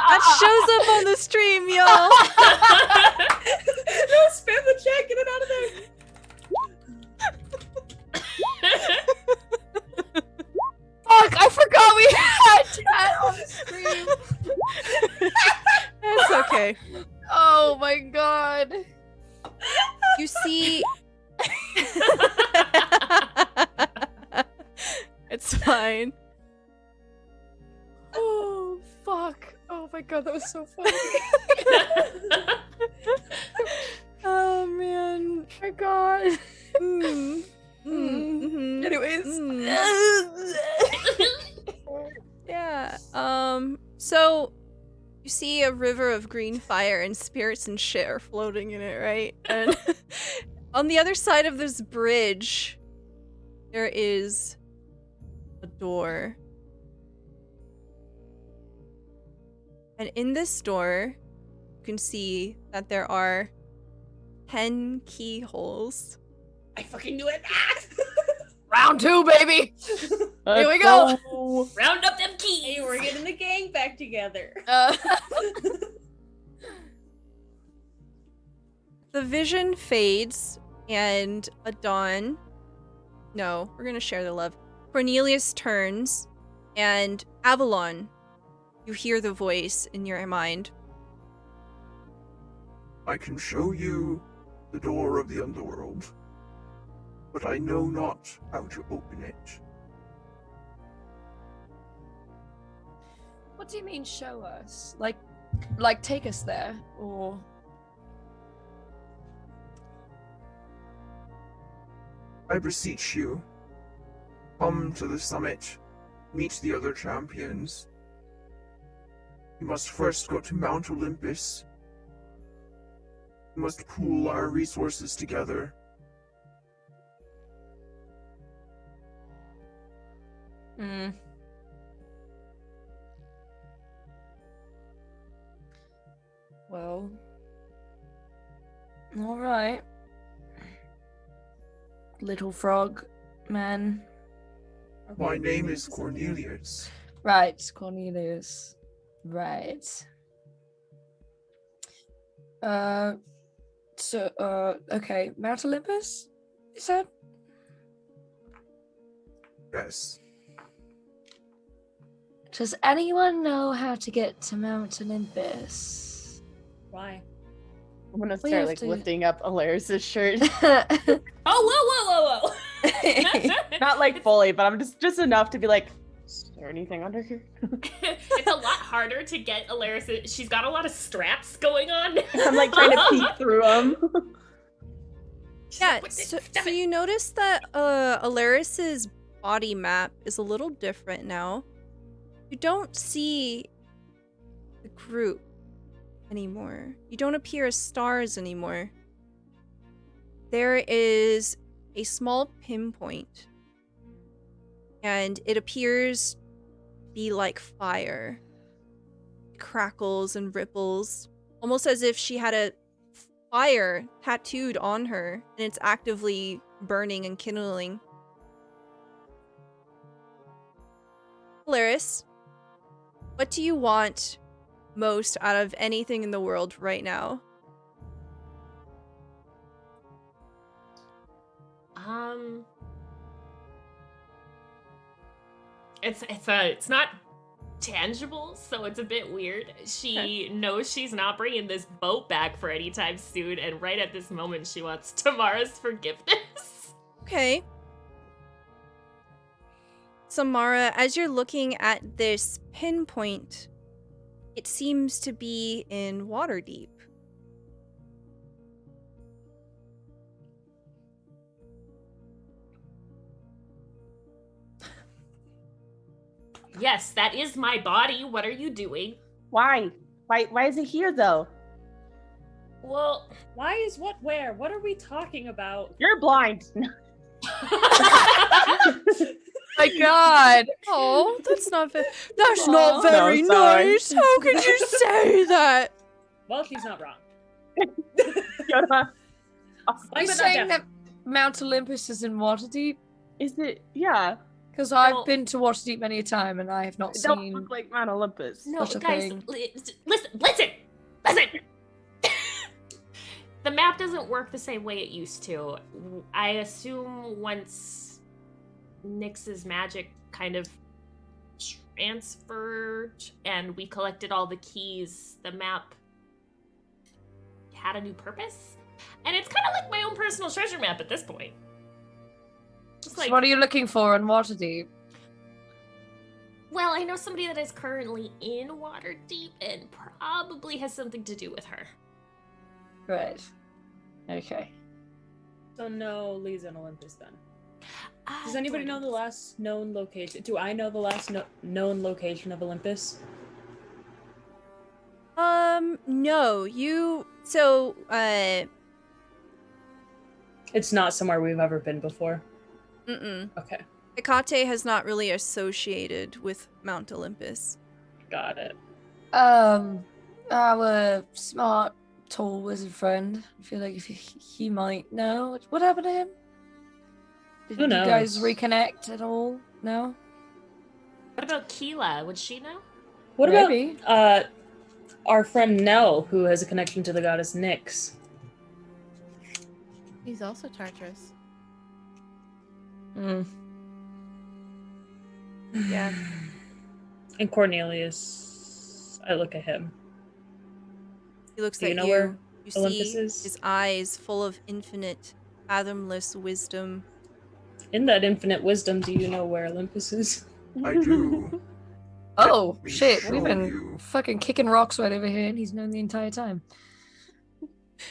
S2: That shows up on the stream, y'all.
S7: No, spam the chat, get it out of there.
S5: Fuck, I forgot we had chat on the stream.
S2: It's okay.
S5: Oh my god.
S2: You see... It's fine.
S5: Oh, fuck. Oh my god, that was so funny.
S2: Oh, man.
S5: Oh my god. Anyways.
S2: Yeah. So you see a river of green fire and spirits and shit are floating in it, right? And on the other side of this bridge, there is a door. And in this door, you can see that there are 10 keyholes.
S7: I fucking knew it.
S5: Round 2, baby. Here we go.
S6: Round up them keys.
S7: Hey, we're getting the gang back together.
S2: The vision fades, and no, we're gonna share the love. Cornelius turns, and Avalon, you hear the voice in your mind.
S8: I can show you the door of the underworld, but I know not how to open it.
S5: What do you mean, show us? Like take us there, or?
S8: I beseech you, come to the summit, meet the other champions. You must first go to Mount Olympus. We must pool our resources together.
S5: Well, all right. Little frog man.
S8: My name is Cornelius.
S5: Right, Cornelius. Right. Okay, Mount Olympus? You said?
S8: Yes.
S5: Does anyone know how to get to Mount Olympus?
S7: Why?
S4: I'm gonna
S5: We
S4: start
S5: have
S4: like
S5: to-
S4: lifting up Alaris's shirt.
S6: Oh, whoa.
S4: Not like fully, but I'm just enough to be like, is there anything under here?
S6: It's a lot harder to get Alaris. She's got a lot of straps going on.
S4: I'm like trying to peek through them.
S2: Yeah, so you notice that Alaris's body map is a little different now. You don't see the group anymore. You don't appear as stars anymore. There is a small pinpoint, and it appears to be like fire. It crackles and ripples, almost as if she had a fire tattooed on her, and it's actively burning and kindling. Alaris, what do you want most out of anything in the world right now?
S6: It's not tangible, so it's a bit weird. She knows she's not bringing this boat back for any time soon, and right at this moment she wants Tamara's forgiveness.
S2: Okay. Samara, as you're looking at this pinpoint, it seems to be in Waterdeep.
S6: Yes, that is my body. What are you doing?
S4: Why? Why is it here though?
S6: Well,
S7: Why is what where? What are we talking about?
S4: You're blind.
S5: My God.
S2: Oh, that's not very
S4: No, sorry.
S2: nice. How could you say that?
S7: Well, she's not wrong.
S4: Yoda.
S5: Are you
S7: But not
S5: saying that
S7: definitely.
S5: Mount Olympus is in Waterdeep?
S4: Is it? Yeah.
S5: Because I've
S6: Well-
S5: been to Waterdeep many a time and I have not
S4: It don't
S5: seen.
S4: look like Mount Olympus.
S6: no,
S5: Such a
S6: guys,
S5: thing.
S6: listen. The map doesn't work the same way it used to. I assume once Nyx's magic kind of transferred and we collected all the keys, the map had a new purpose. And it's kind of like my own personal treasure map at this point. Just like,
S5: So what are you looking for in Waterdeep?
S6: well, I know somebody that is currently in Waterdeep and probably has something to do with her.
S5: Right. Okay.
S7: So no Lisa and Olympus then. Does
S6: I
S7: anybody
S6: don't
S7: know the last known location? Do I know the last known location of Olympus?
S2: No,
S7: It's not somewhere we've ever been before.
S2: mm-mm.
S7: Okay,
S2: Hecate has not really associated with Mount Olympus.
S7: got it.
S5: Our smart, tall wizard friend. I feel like he might know. What happened to him? Did
S7: Who
S5: you guys
S7: knows?
S5: reconnect at all? No?
S6: What about Keela? Would she know?
S7: What
S5: Maybe.
S7: about our friend Nell, who has a connection to the goddess Nyx?
S3: He's also Tartarus.
S2: Yeah.
S7: And Cornelius, I look at him.
S2: He looks
S7: Do you
S2: at
S7: know
S2: you.
S7: where
S2: You
S7: Olympus
S2: see
S7: is?
S2: his eyes full of infinite, fathomless wisdom.
S7: In that infinite wisdom, do you know where Olympus is?
S8: I do.
S5: Oh,
S8: Let me
S5: shit.
S8: show
S5: We've been
S8: you.
S5: fucking kicking rocks right over here, and he's known the entire time.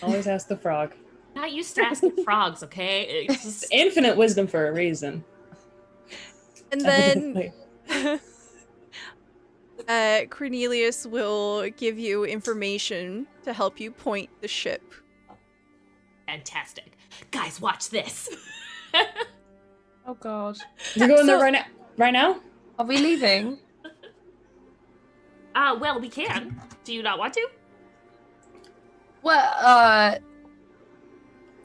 S7: Always ask the frog.
S6: Not used to asking frogs, okay? It's
S7: It's
S6: just...
S7: infinite wisdom for a reason.
S2: And then
S7: Evidently.
S2: Cornelius will give you information to help you point the ship.
S6: Fantastic. Guys, watch this.
S5: Oh god.
S7: We're going there
S2: So-
S7: right now. Right now?
S5: Are we leaving?
S6: Well, we can. Do you not want to?
S5: Well,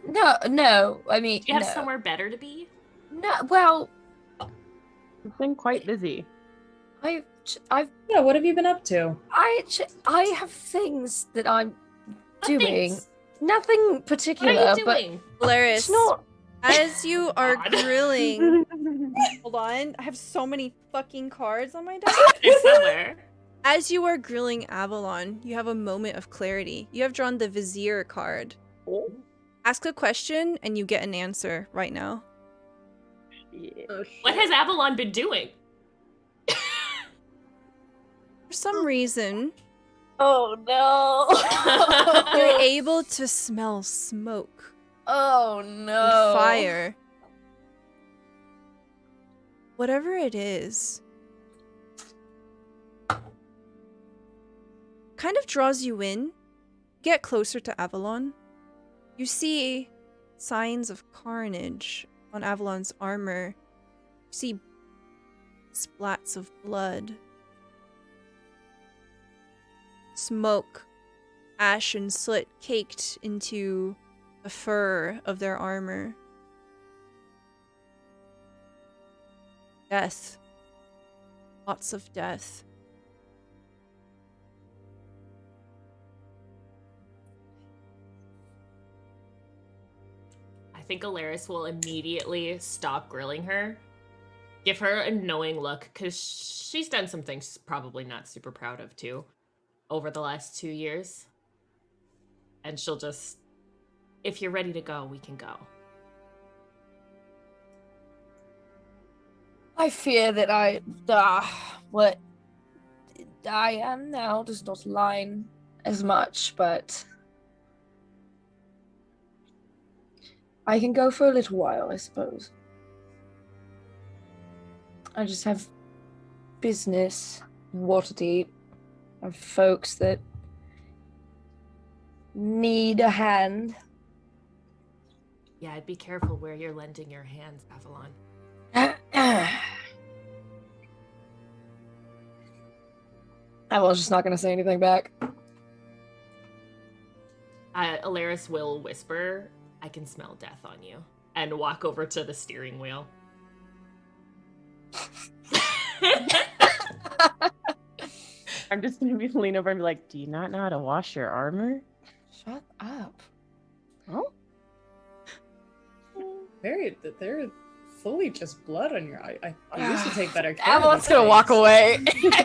S5: no. I mean,
S6: Do you have
S5: no.
S6: somewhere better to be?
S5: No, well,
S4: I've been quite busy.
S5: I've
S7: Yeah, what have you been up to?
S5: I have things that I'm
S6: What
S5: doing.
S6: things?
S5: Nothing
S6: What
S5: particular,
S6: are you
S5: but
S6: doing?
S2: Polaris,
S5: it's not.
S2: as you are
S6: God.
S2: grilling... Hold on, I have so many fucking cards on my desk.
S6: They're somewhere.
S2: As you are grilling Avalon, you have a moment of clarity. You have drawn the Vizier card. Ask a question and you get an answer right now.
S6: What has Avalon been doing?
S2: For some reason,
S5: Oh no!
S2: you're able to smell smoke
S5: Oh
S2: and
S5: no!
S2: fire. Whatever it is, kind of draws you in. Get closer to Avalon. You see signs of carnage on Avalon's armor. You see splats of blood. Smoke, ash, and soot caked into the fur of their armor. Death. Lots of death.
S6: I think Alaris will immediately stop grilling her. Give her a knowing look, because she's done some things she's probably not super proud of, too, over the last 2 years. And she'll just... If you're ready to go, we can go.
S5: I fear that what I am now does not align as much, but I can go for a little while, I suppose. I just have business in Waterdeep. I have folks that need a hand.
S6: Yeah, I'd be careful where you're lending your hands, Avalon.
S5: I was just not going to say anything back.
S6: Alaris will whisper, I can smell death on you, and walk over to the steering wheel.
S4: I'm just gonna be lean over and be like, "Do you not know how to wash your armor?"
S5: Shut up.
S4: Oh,
S7: There are fully just blood on your eye. I used to take better care
S5: Avalon's
S7: of
S5: going to
S7: these
S5: walk
S7: things.
S5: away.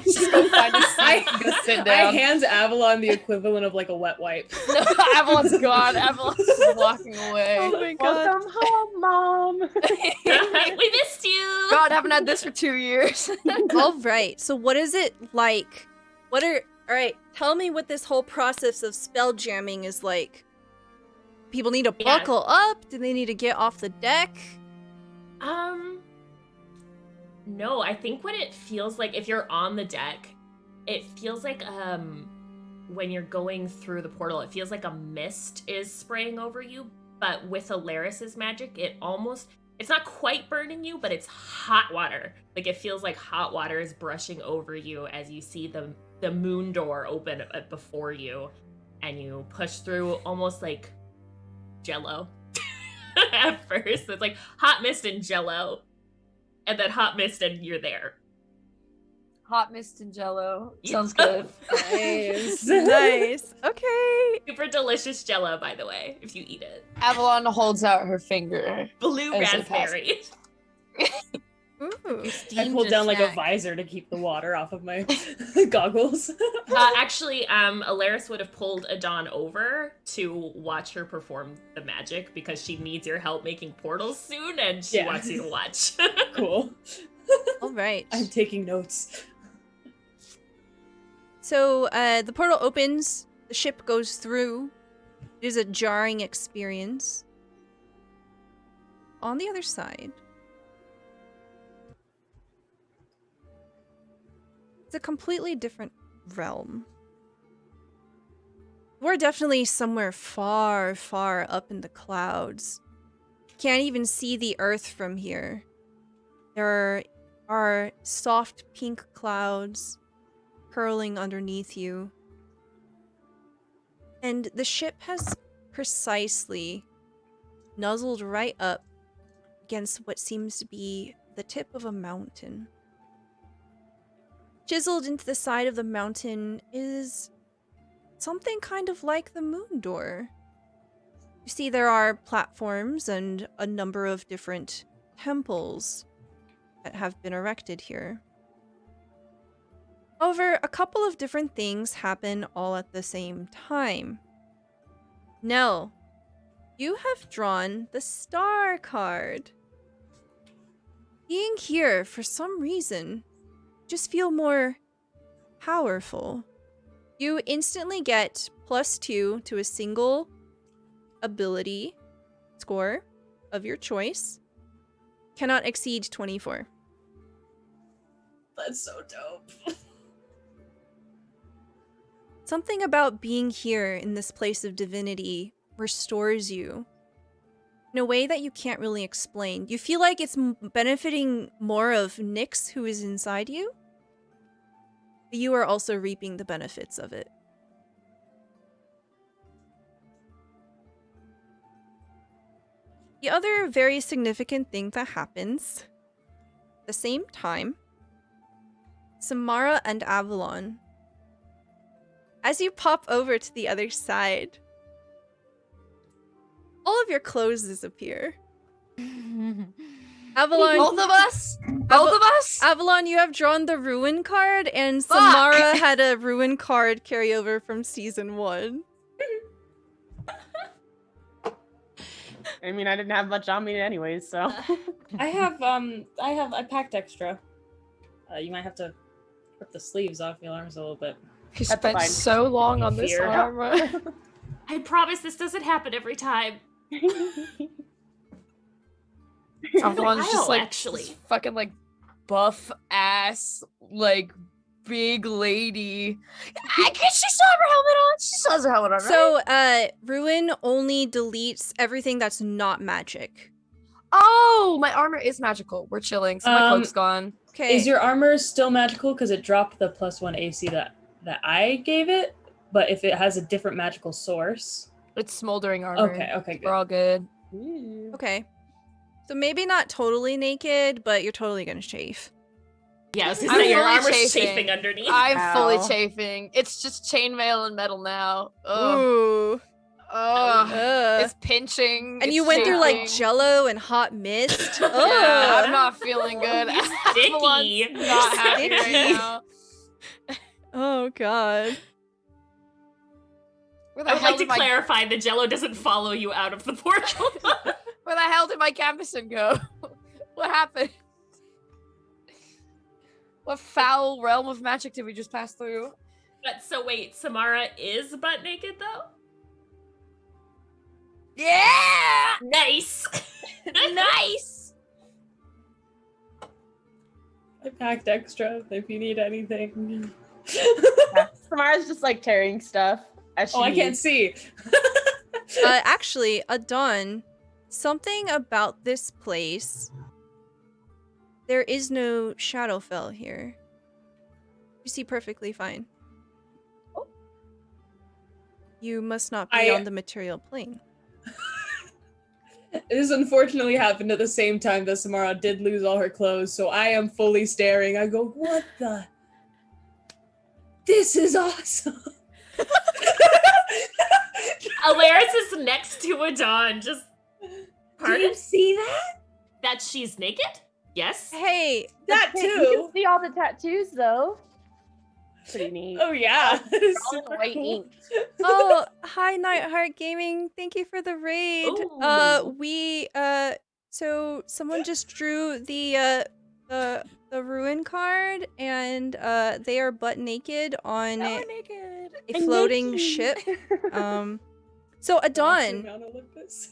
S5: Just go find a seat and go sit
S7: I
S5: down.
S7: hand Avalon the equivalent of like a wet wipe.
S5: No, Avalon's gone. Avalon's just walking away.
S2: Oh my god.
S4: welcome home, Mom.
S6: We missed you!
S5: God, I haven't had this for 2 years.
S2: All right. So what is it like? All right, tell me what this whole process of spell jamming is like. People need to
S6: Yeah.
S2: buckle up? Do they need to get off the deck?
S6: No, I think what it feels like, if you're on the deck, it feels like, when you're going through the portal, it feels like a mist is spraying over you, but with Alaris's magic, it's not quite burning you, but it's hot water. Like, it feels like hot water is brushing over you as you see the moon door open before you, and you push through almost like Jello. At first, it's like hot mist and Jello, and then hot mist and you're there.
S5: Hot mist and jello. Sounds good.
S7: Nice.
S2: Nice. Okay.
S6: Super delicious jello, by the way, if you eat it.
S5: Avalon holds out her finger.
S6: Blue
S5: As it
S6: raspberry.
S2: Ooh.
S7: I pulled down like a visor to keep the water off of my goggles.
S6: Actually, Alaris would have pulled Adon over to watch her perform the magic because she needs your help making portals soon, and she wants you to watch.
S7: Cool.
S2: All right.
S7: I'm taking notes.
S2: So the portal opens, the ship goes through. It is a jarring experience. On the other side, it's a completely different realm. We're definitely somewhere far, far up in the clouds. Can't even see the earth from here. There are soft pink clouds curling underneath you. And the ship has precisely nuzzled right up against what seems to be the tip of a mountain. Chiseled into the side of the mountain is something kind of like the moon door. You see there are platforms and a number of different temples that have been erected here. However, a couple of different things happen all at the same time. Nell, you have drawn the star card. Being here, for some reason, just feel more powerful. You instantly get +2 to a single ability score of your choice. Cannot exceed 24.
S7: That's so dope.
S2: Something about being here in this place of divinity restores you in a way that you can't really explain. You feel like it's benefiting more of Nyx, who is inside you, but you are also reaping the benefits of it. The other very significant thing that happens at the same time, Samara and Avalon, as you pop over to the other side, all of your clothes disappear. Avalon,
S5: Both of us? Both of us?
S2: Avalon, you have drawn the ruin card, and Samara had a ruin card carry over from season 1.
S4: I mean, I didn't have much on me anyways, so.
S7: I packed extra. You might have to rip the sleeves off your arms a little bit.
S5: He spent so long on this
S7: Fear.
S5: armor.
S6: I promise this doesn't happen every time.
S5: Avalon's just like
S6: actually.
S5: this fucking like buff ass like big lady. I guess she still have her helmet on. She still has her helmet on, right?
S2: So, ruin only deletes everything that's not magic.
S5: Oh, my armor is magical. We're chilling. So my cloak's gone.
S2: Okay.
S7: Is your armor still magical? Because it dropped the +1 AC that I gave it, but if it has a different magical source.
S5: It's smoldering armor.
S7: Okay, good.
S5: We're all good.
S2: Okay. So maybe not totally naked, but you're totally gonna chafe.
S6: Yeah, I was gonna
S5: I'm
S6: say your
S5: fully
S6: armor's
S5: chafing.
S6: chafing underneath.
S5: I'm fully
S4: Ow.
S5: chafing. It's just chainmail and metal now. Ugh.
S2: Ooh.
S5: Ugh.
S2: Ugh.
S5: It's pinching.
S2: And
S5: it's
S2: you went through like
S5: chafing.
S2: jello and hot mist.
S5: Yeah,
S2: Ugh.
S5: I'm not feeling good.
S6: Sticky.
S5: Avalon's not happy right
S2: Sticky.
S5: now.
S2: Oh god.
S5: Where the
S6: I would
S5: hell
S6: like to
S5: did my
S6: clarify the jello doesn't follow you out of the portal.
S5: Where the hell did my gambeson go? What happened? What foul realm of magic did we just pass through?
S6: But so wait, Samara is butt naked though?
S5: Yeah!
S6: Nice.
S5: Nice!
S7: I packed extra if you need anything.
S4: Yeah. Samara's just like tearing stuff. As she
S7: Oh, I can't
S4: needs.
S7: see.
S2: Actually, Adon, something about this place. There is no Shadowfell here. You see perfectly fine. You must not be on the material plane.
S7: This unfortunately happened at the same time that Samara did lose all her clothes, so I am fully staring. I go, what the This is awesome.
S6: Alaris is next to Adon. Just
S7: Do
S6: pardon?
S7: you see that?
S6: That she's naked? Yes.
S2: Hey,
S7: That
S4: You can
S7: too.
S4: see all the tattoos though. Pretty neat.
S7: Oh yeah.
S4: They're all in
S7: Super
S4: white
S7: cool.
S4: ink.
S2: oh, hi Nightheart Gaming. Thank you for the raid.
S6: Ooh.
S2: So someone just drew the ruin card, and they are butt naked on
S3: naked.
S2: a floating ship. So Adon,
S7: Mount Olympus.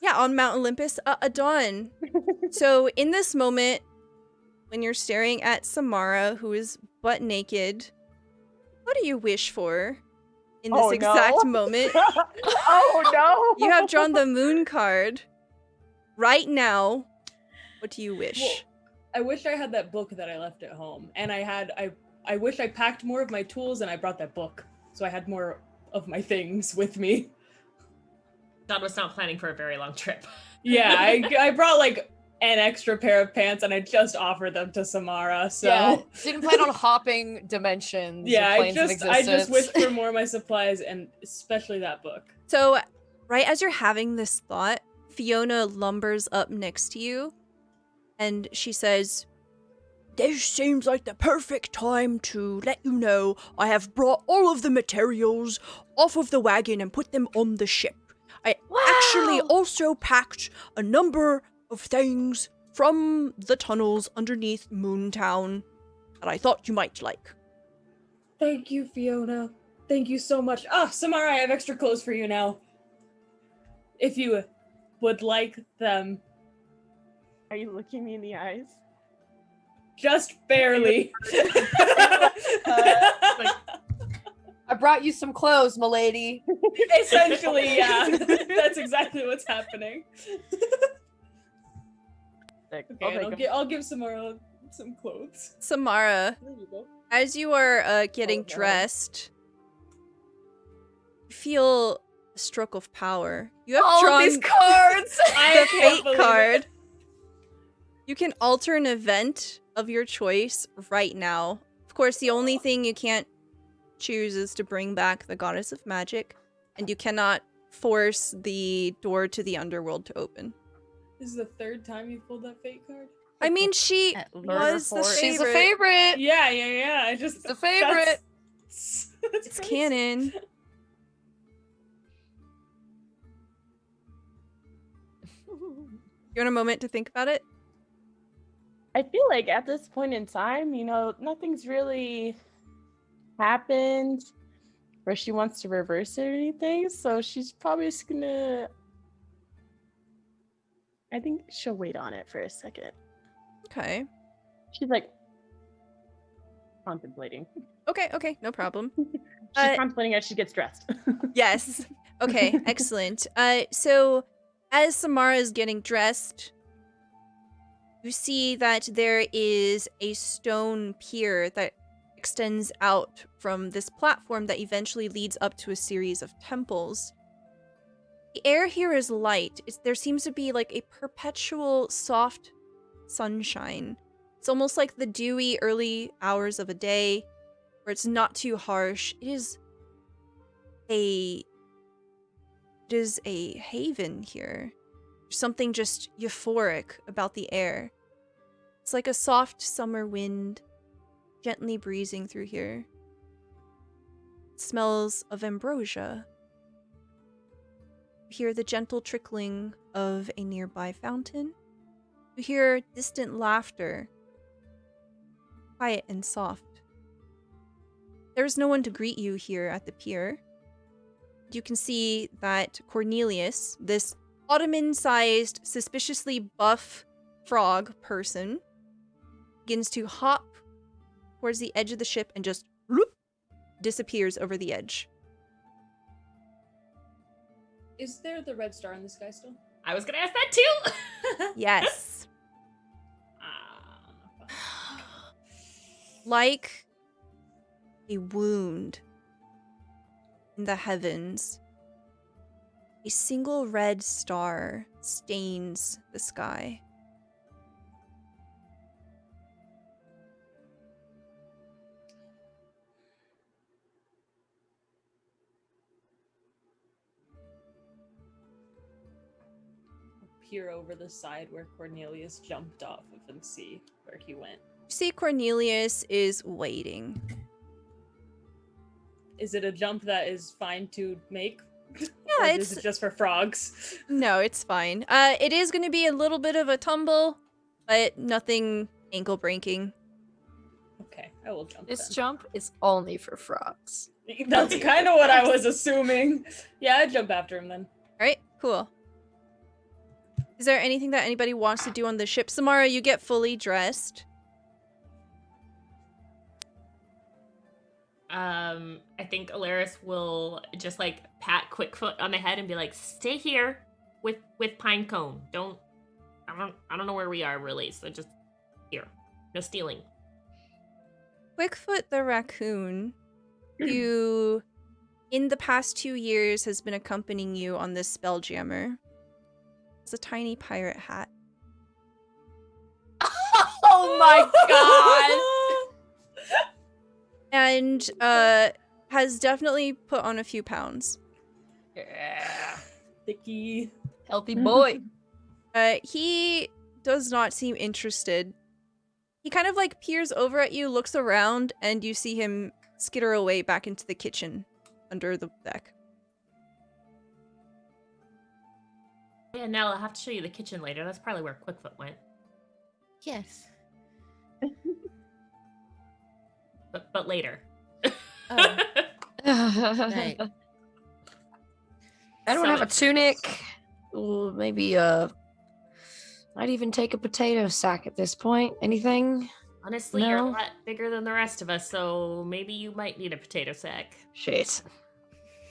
S2: yeah, on Mount Olympus. Adon. So in this moment, when you're staring at Samara, who is butt naked, what do you wish for in this
S4: Oh,
S2: exact
S4: no.
S2: moment?
S4: Oh no!
S2: You have drawn the moon card. Right now, what do you wish?
S7: Well, I wish I had that book that I left at home, and I wish I packed more of my tools and I brought that book, so I had more of my things with me.
S6: Don was not planning for a very long trip.
S7: Yeah, I brought like an extra pair of pants, and I just offered them to Samara. So
S5: Yeah, didn't plan on hopping dimensions. or
S7: yeah, I
S5: planes of
S7: just wish
S5: existence.
S7: for more of my supplies, and especially that book.
S2: So, right as you're having this thought, Fiona lumbers up next to you, and she says, "This seems like the perfect time to let you know I have brought all of the materials off of the wagon and put them on the ship. I actually
S5: Wow.
S2: also packed a number of things from the tunnels underneath Moontown that I thought you might like."
S7: Thank you, Fiona. Thank you so much. Ah, Samara, I have extra clothes for you now. If you would like them.
S4: Are you looking me in the eyes?
S7: Just barely.
S5: I brought you some clothes, milady.
S7: Essentially, yeah. That's exactly what's happening.
S4: Sick.
S7: Okay, and I'll give Samara some clothes.
S2: Samara,
S7: There you go.
S2: as you are getting
S4: Oh, no.
S2: dressed, you feel a stroke of power. You have
S5: All
S2: drawn
S5: of these cards.
S2: the
S7: I can't
S2: fate
S7: believe
S2: card.
S7: it.
S2: You can alter an event of your choice right now. Of course, the only thing you can't choose is to bring back the goddess of magic, and you cannot force the door to the underworld to open.
S7: This is the third time you've pulled that fate card?
S2: I mean, she
S3: At least.
S2: was the
S4: Murder
S2: favorite.
S5: She's a favorite.
S7: Yeah. I just
S5: The favorite.
S7: That's
S2: It's
S7: crazy.
S2: canon. You want a moment to think about it?
S4: I feel like at this point in time, nothing's really happened where she wants to reverse it or anything. So she's probably just gonna. I think she'll wait on it for a second.
S2: Okay.
S4: She's like contemplating.
S2: Okay, no problem.
S4: She's contemplating as she gets dressed.
S2: Yes. Okay, excellent. So as Samara is getting dressed, you see that there is a stone pier that extends out from this platform that eventually leads up to a series of temples. The air here is light. There seems to be like a perpetual soft sunshine. It's almost like the dewy early hours of a day where it's not too harsh. It is a haven here. There's something just euphoric about the air. It's like a soft summer wind gently breezing through here. It smells of ambrosia. You hear the gentle trickling of a nearby fountain. You hear distant laughter, quiet and soft. There's no one to greet you here at the pier. You can see that Cornelius, this Ottoman-sized, suspiciously buff frog person, begins to hop towards the edge of the ship and just whoop, disappears over the edge.
S7: Is there the red star in the sky still?
S6: I was gonna ask that too.
S2: Yes.
S7: Ah.
S2: Like a wound in the heavens, a single red star stains the sky.
S7: peer over the side where Cornelius jumped off of and see where he went.
S2: You see Cornelius is waiting.
S7: Is it a jump that is fine to make?
S2: Yeah,
S7: Or
S2: it's
S7: is it just for frogs?
S2: no, it's fine. It is going to be a little bit of a tumble, but nothing ankle breaking.
S7: Okay, I will jump.
S5: This
S7: then.
S5: jump is only for frogs.
S7: That's kind of what I was assuming. Yeah, I'd jump after him then.
S2: All right, cool. Is there anything that anybody wants to do on the ship? Samara, you get fully dressed.
S6: I think Alaris will just like pat Quickfoot on the head and be like, "Stay here with Pinecone. I don't know where we are really, so just here. No stealing."
S2: Quickfoot the raccoon, who in the past 2 years has been accompanying you on this Spelljammer, has a tiny pirate hat.
S5: Oh my god!
S2: And has definitely put on a few pounds.
S5: Yeah.
S7: Sticky.
S5: Healthy boy.
S2: He does not seem interested. He kind of like peers over at you, looks around, and you see him skitter away back into the kitchen under the deck.
S6: Yeah, Nell, I'll have to show you the kitchen later. That's probably where Quickfoot went.
S3: Yes.
S6: But later.
S3: Oh, right.
S5: Anyone have a tunic? Ooh, maybe I'd even take a potato sack at this point. Anything?
S6: Honestly, you're a
S5: No.
S6: lot bigger than the rest of us, so maybe you might need a potato sack.
S5: Shit.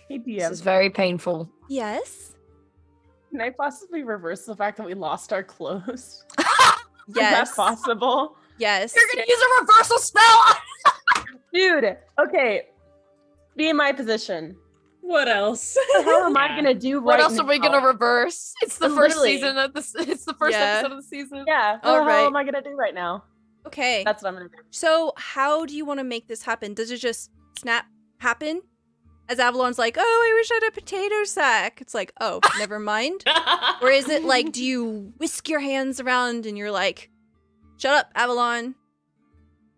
S4: Hey,
S5: This
S4: DM,
S5: is very painful.
S2: Yes?
S4: can I possibly reverse the fact that we lost our clothes? Is
S2: Yes.
S4: that possible?
S2: Yes.
S5: You're gonna use a reversal spell!
S4: Dude, okay. Be in my position.
S7: What else?
S4: What the hell am I
S6: Yeah.
S4: gonna do right
S5: What else are we
S4: now?
S5: gonna reverse? It's the first
S4: Literally.
S5: season of this. It's the first
S2: Yeah.
S5: episode of the season.
S4: Yeah, what
S2: All
S4: the hell
S2: right.
S4: am I gonna do right now?
S2: Okay.
S4: That's what I'm gonna do.
S2: So how do you want to make this happen? Does it just snap happen? As Avalon's like, oh, I wish I had a potato sack. It's like, oh, never mind. Or is it like, do you whisk your hands around and you're like, shut up, Avalon?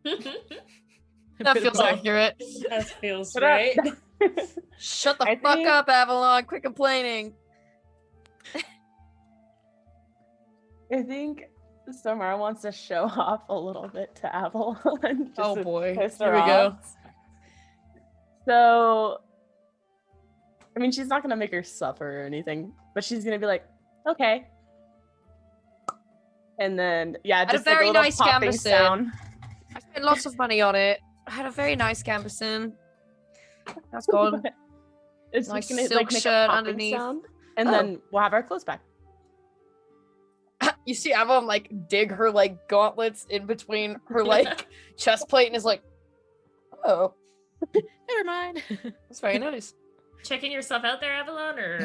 S5: That feels
S4: Both.
S5: accurate.
S7: That feels
S4: Shut up.
S7: right.
S5: Shut the
S4: I
S5: fuck
S4: think-
S5: up, Avalon. Quit complaining.
S4: I think Samara wants to show off a little bit to Avalon. just
S5: Oh
S4: to
S5: boy.
S4: piss
S5: Here
S4: her
S5: we go.
S4: off. So, I mean, she's not gonna make her suffer or anything, but she's gonna be like, okay. And then, yeah,
S5: Had a
S4: just like
S5: very
S4: a little
S5: nice
S4: popping
S5: gambeson.
S4: sound.
S5: I spent lots of money on it. I had a very nice gambeson. That's gone.
S4: It's
S5: Nice
S4: just gonna
S5: silk
S4: like make
S5: shirt
S4: a popping
S5: underneath.
S4: sound, and
S5: Oh.
S4: then we'll have our clothes back.
S5: You see Avalon like dig her like gauntlets in between her like chest plate and is like, oh,
S3: Never mind.
S5: that's very nice.
S6: Checking yourself out there, Avalon, or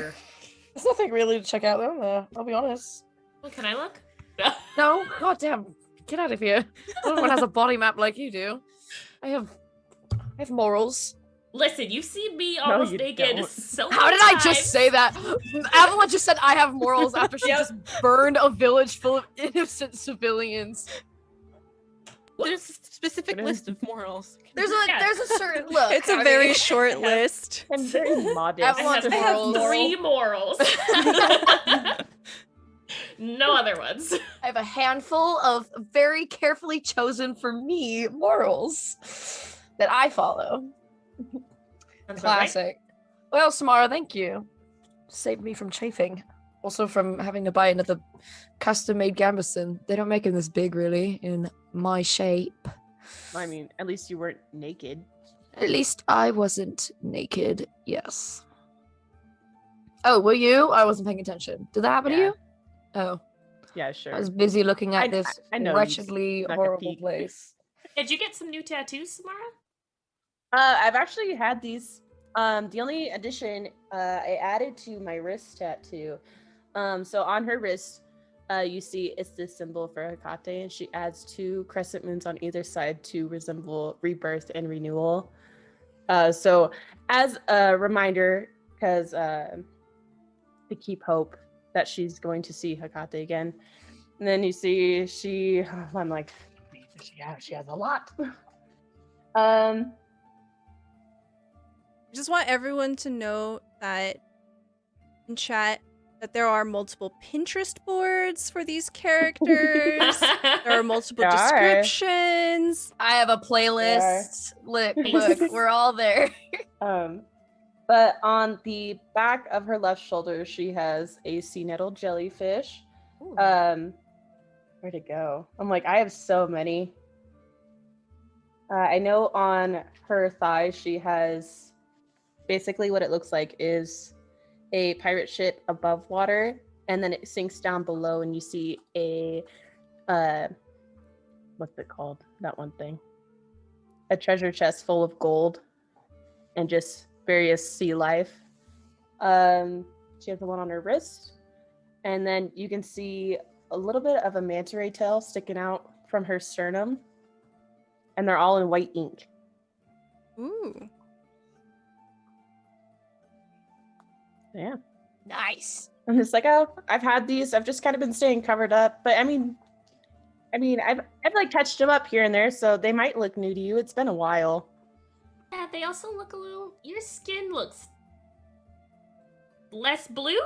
S5: There's nothing really to check out there, I'll be honest.
S6: well, can I look?
S5: No, goddamn, get out of here. No one has a body map like you do. I have morals.
S6: Listen, you've seen me
S4: No,
S6: almost
S4: you
S6: naked
S4: don't.
S6: so
S5: How
S6: many
S5: did I
S6: times.
S5: just say that? Avalon just said I have morals after she
S7: Yep.
S5: just burned a village full of innocent civilians.
S3: There's a specific
S4: It is.
S3: list of morals.
S5: There's
S6: Yeah.
S5: a certain look.
S2: It's a
S5: I
S2: very
S5: mean-
S2: short list.
S4: And very modest.
S5: Avalon's
S6: I have
S5: morals.
S6: three morals. No other ones.
S5: I have a handful of very carefully chosen for me morals that I follow.
S6: Sounds about right.
S5: Classic. Well, Samara, thank you. Saved me from chafing. Also from having to buy another custom-made gambeson. They don't make them this big, really, in my shape.
S4: I mean, at least you weren't naked.
S5: At least I wasn't naked, yes. Oh, were you? I wasn't paying attention. Did that happen to
S4: Yeah.
S5: you? Oh,
S4: Yeah, sure.
S5: I was busy looking at
S4: I-
S5: this
S4: I know you
S5: wretchedly
S4: snuck a
S5: horrible
S4: peek.
S5: place.
S6: Did you get some new tattoos, Samara?
S4: I've actually had these. The only addition I added to my wrist tattoo. So on her wrist, you see it's this symbol for Hecate, and she adds 2 crescent moons on either side to resemble rebirth and renewal. So as a reminder, because to keep hope that she's going to see Hecate again. And then you see I'm like, she has a lot.
S2: I just want everyone to know that in chat that there are multiple Pinterest boards for these characters. There are multiple
S4: There are.
S2: descriptions.
S5: I have a playlist. Look, we're all there.
S4: But on the back of her left shoulder, she has a sea nettle jellyfish.
S6: Ooh.
S4: Where'd it go? I'm like, I have so many. I know on her thigh, she has basically what it looks like is a pirate ship above water, and then it sinks down below, and you see a what's it called? That one thing. A treasure chest full of gold and just various sea life. She has the one on her wrist, and then you can see a little bit of a manta ray tail sticking out from her sternum, and they're all in white ink.
S2: Ooh.
S4: Yeah.
S5: Nice.
S4: I'm just like, oh, I've had these. I've just kind of been staying covered up. But I mean, I've like touched them up here and there, so they might look new to you. It's been a while.
S6: Yeah, they also look a little. Your skin looks less blue.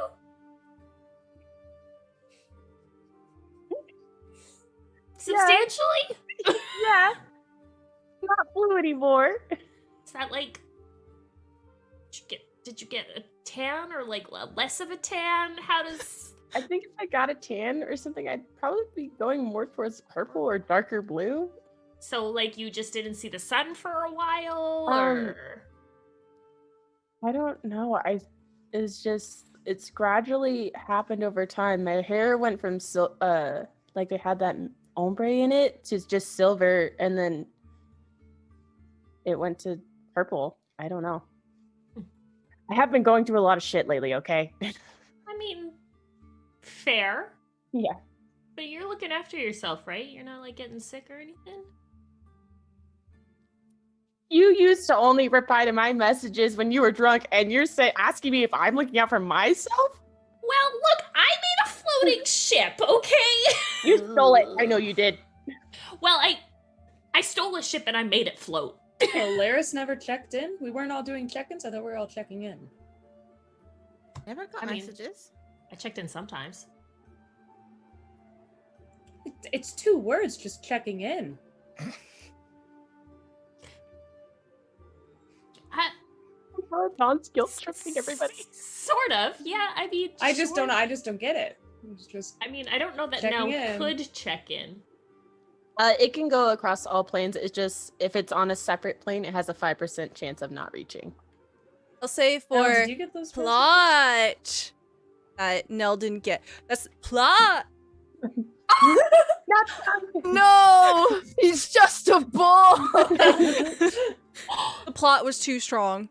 S6: Substantially.
S4: Yeah. Not blue anymore.
S6: Is that like? Did you get a tan or like less of a tan? How does?
S4: I think if I got a tan or something, I'd probably be going more towards purple or darker blue.
S6: So like you just didn't see the sun for a while,
S4: Um,
S6: or?
S4: I don't know. It's gradually happened over time. My hair went from like it had that ombre in it to just silver, and then it went to purple. I don't know. I have been going through a lot of shit lately, okay?
S6: I mean, fair.
S4: Yeah.
S6: But you're looking after yourself, right? You're not like getting sick or anything?
S4: You used to only reply to my messages when you were drunk, and you're asking me if I'm looking out for myself?
S6: Well, look, I made a floating ship, okay?
S4: You stole it. I know you did.
S6: Well, I stole a ship and I made it float.
S7: Oh, Laris never checked in? We weren't all doing check-ins? I thought we were all checking in.
S3: Never got
S6: I mean-
S3: messages.
S6: I checked in sometimes.
S7: It's 2 words, just checking in.
S4: Peloton's guilt tripping everybody.
S6: Sort of, yeah. I mean,
S7: I just
S6: sure.
S7: don't get it. It's just
S6: I mean, I don't know that
S7: Checking
S6: Nell
S7: in.
S6: could check in.
S4: It can go across all planes. It's just if it's on a separate plane, it has a 5% chance of not reaching.
S2: I'll say
S7: Nell,
S2: for
S7: did you get those messages?
S2: plot that Nell didn't get. That's plot.
S5: No, he's just a bull.
S2: The plot was too strong.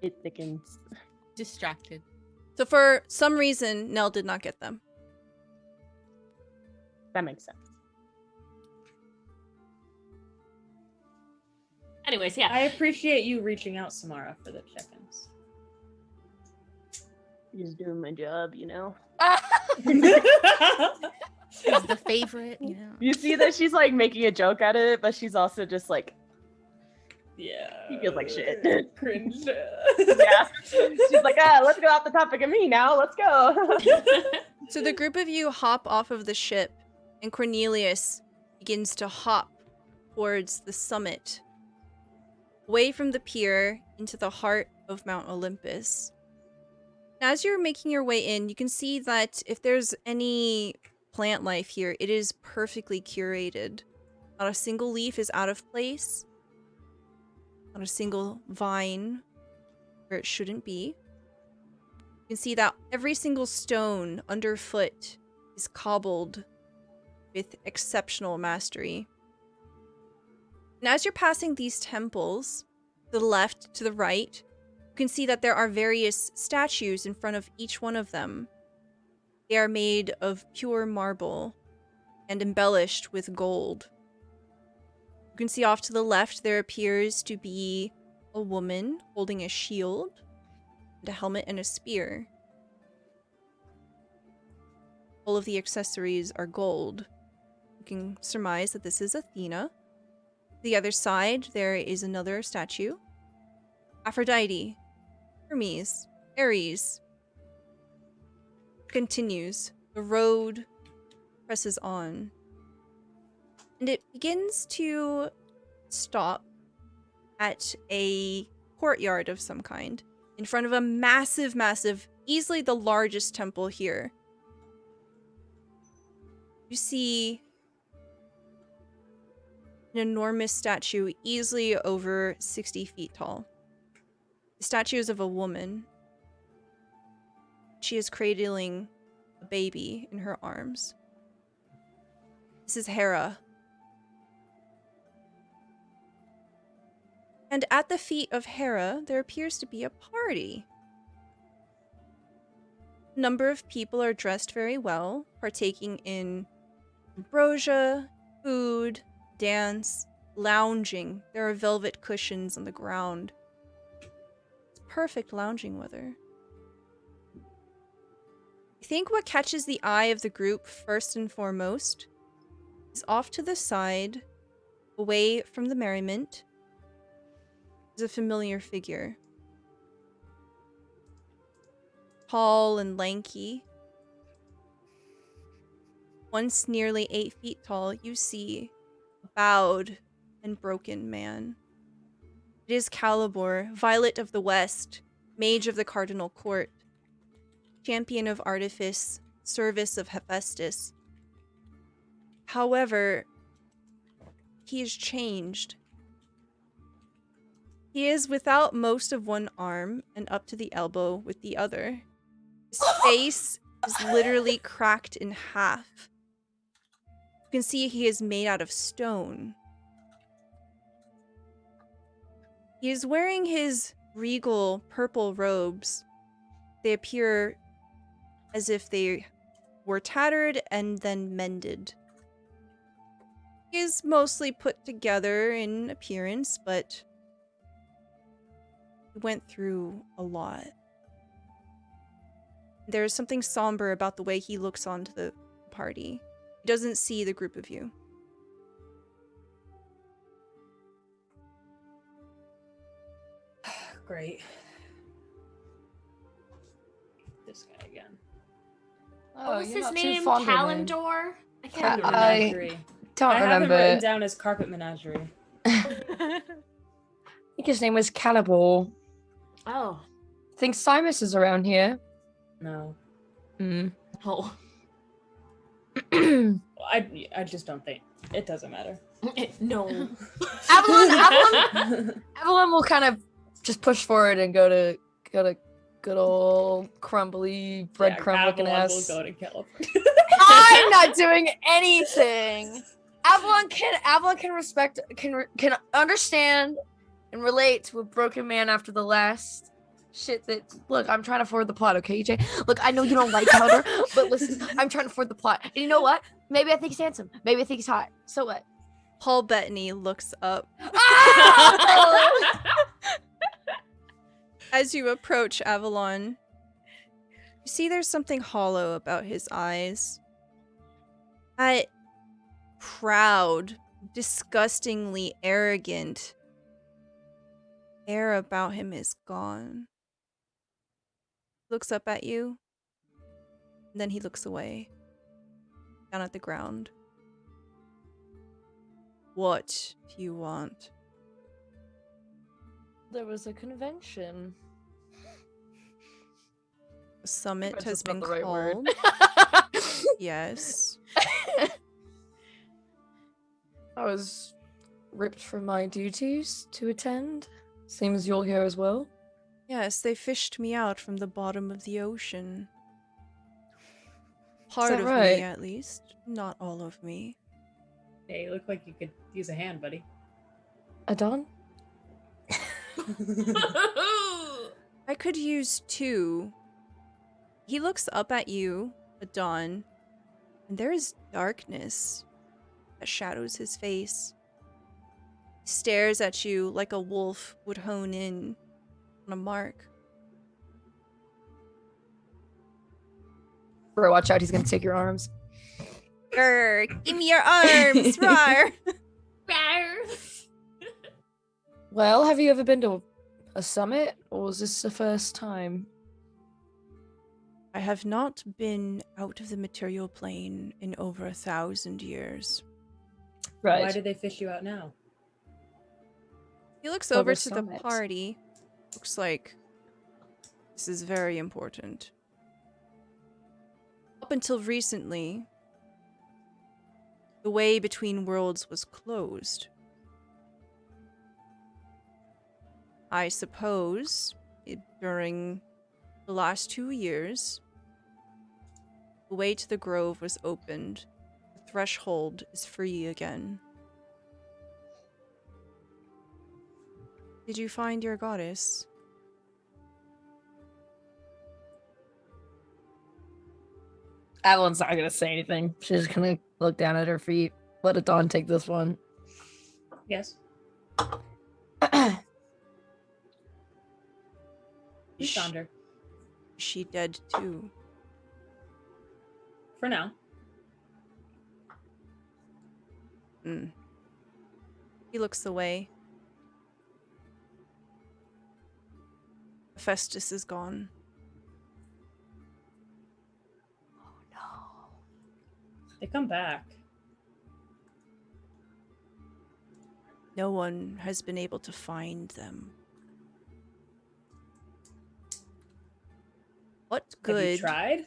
S4: It thickens.
S3: Distracted.
S2: So for some reason, Nell did not get them.
S4: That makes sense.
S6: Anyways, yeah.
S7: I appreciate you reaching out, Samara, for the check-ins.
S4: Just doing my job, you know.
S3: She's the favorite, you know.
S4: You see that she's like making a joke out of it, but she's also just like,
S7: Yeah.
S4: He feels like shit.
S7: Cringe.
S4: yeah. She's like, let's go off the topic of me now. Let's go.
S2: So the group of you hop off of the ship, and Cornelius begins to hop towards the summit, away from the pier into the heart of Mount Olympus. As you're making your way in, you can see that if there's any plant life here, it is perfectly curated. Not a single leaf is out of place. Not a single vine where it shouldn't be. You can see that every single stone underfoot is cobbled with exceptional mastery. And as you're passing these temples, to the left, to the right, you can see that there are various statues in front of each one of them. They are made of pure marble and embellished with gold. You can see off to the left there appears to be a woman holding a shield, and a helmet and a spear. All of the accessories are gold. You can surmise that this is Athena. The other side, there is another statue. Aphrodite, Hermes, Ares. Continues. The road presses on. And it begins to stop at a courtyard of some kind in front of a massive, easily the largest temple here. You see an enormous statue, easily over 60 feet tall. The statue is of a woman. She is cradling a baby in her arms. This is Hera. And at the feet of Hera, there appears to be a party. A number of people are dressed very well, partaking in ambrosia, food, dance, lounging. There are velvet cushions on the ground. It's perfect lounging weather. I think what catches the eye of the group first and foremost is off to the side, away from the merriment, is a familiar figure. Tall and lanky. Once nearly 8 feet tall, you see a bowed and broken man. It is Calibor, Violet of the West, Mage of the Cardinal Court, Champion of Artifice, Service of Hephaestus. However, he is changed. He is without most of one arm and up to the elbow with the other. His face is literally cracked in half. You can see he is made out of stone. He is wearing his regal purple robes. They appear as if they were tattered and then mended. He is mostly put together in appearance, but he went through a lot. There is something somber about the way he looks onto the party. He doesn't see the group of you.
S7: Great. This guy again.
S5: Oh,
S6: What was
S5: you're
S6: his
S5: not too
S6: name?
S5: fond of him.
S6: Calendor? I can't
S7: Carpet
S6: remember.
S7: Menagerie.
S5: Don't
S7: I have him
S5: remember.
S7: written down as Carpet Menagerie.
S5: I think his name was Calibor.
S6: Oh.
S5: I think Simus is around here.
S7: No.
S6: Oh.
S7: I just don't think. It doesn't matter.
S6: No.
S5: Evelyn will kind of just push forward and go to good old crumbly breadcrumb looking
S7: Avalon
S5: ass.
S7: will go to California.
S5: I'm not doing anything. Avalon can respect, can understand and relate to a broken man after the last shit that. Look, I'm trying to forward the plot, okay, EJ? Look, I know you don't like Calder, but listen, I'm trying to forward the plot. And you know what? Maybe I think he's handsome. Maybe I think he's hot. So what?
S2: Paul Bettany looks up. As you approach Avalon, you see there's something hollow about his eyes. That proud, disgustingly arrogant air about him is gone. He looks up at you, and then he looks away, down at the ground. What do you want?
S5: There was a convention.
S2: A summit has
S5: Convention's not
S2: been
S5: the right word.
S2: called. Yes.
S5: I was ripped from my duties to attend. Seems you're here as well.
S2: Yes, they fished me out from the bottom of the ocean. Part
S5: that
S2: of
S5: right?
S2: me, at least. Not all of me.
S7: Hey, you look like you could use a hand, buddy.
S5: Adon?
S2: I could use two. He looks up at you, Adon, and there is darkness that shadows his face. He stares at you like a wolf would hone in on a mark.
S5: Bro, watch out, he's gonna take your arms.
S2: Grr, give me your arms, rawr.
S5: Well, have you ever been to a summit, or was this the first time?
S2: I have not been out of the material plane in over 1,000 years.
S5: Right.
S7: Why did they fish you out now?
S2: He looks
S5: Over
S2: over to the
S5: summit.
S2: party. Looks like this is very important. Up until recently, the way between worlds was closed. I suppose during the last 2 years, the way to the grove was opened. The threshold is free again. Did you find your goddess?
S5: Avalon's not gonna say anything. She's just gonna look down at her feet. Let Adon take this one.
S7: Yes. You
S2: Sh-
S7: found her.
S2: Is she dead too?
S7: For now.
S2: He looks away. Festus is gone.
S7: They come back.
S2: No one has been able to find them. What
S7: Have you
S2: good?
S7: tried?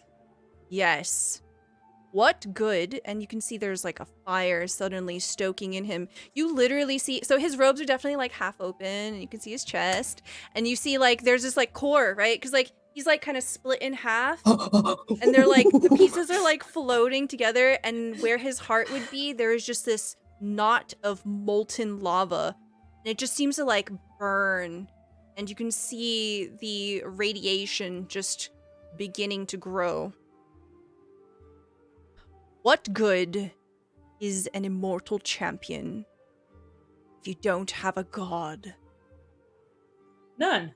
S2: Yes. What good? And you can see there's like a fire suddenly stoking in him. You literally see, so his robes are definitely like half open and you can see his chest. And you see like there's this like core, right? Because like he's like kind of split in half. And they're like, the pieces are like floating together. And where his heart would be, there is just this knot of molten lava. And it just seems to like burn. And you can see the radiation just beginning to grow. What good is an immortal champion if you don't have a god?
S7: None.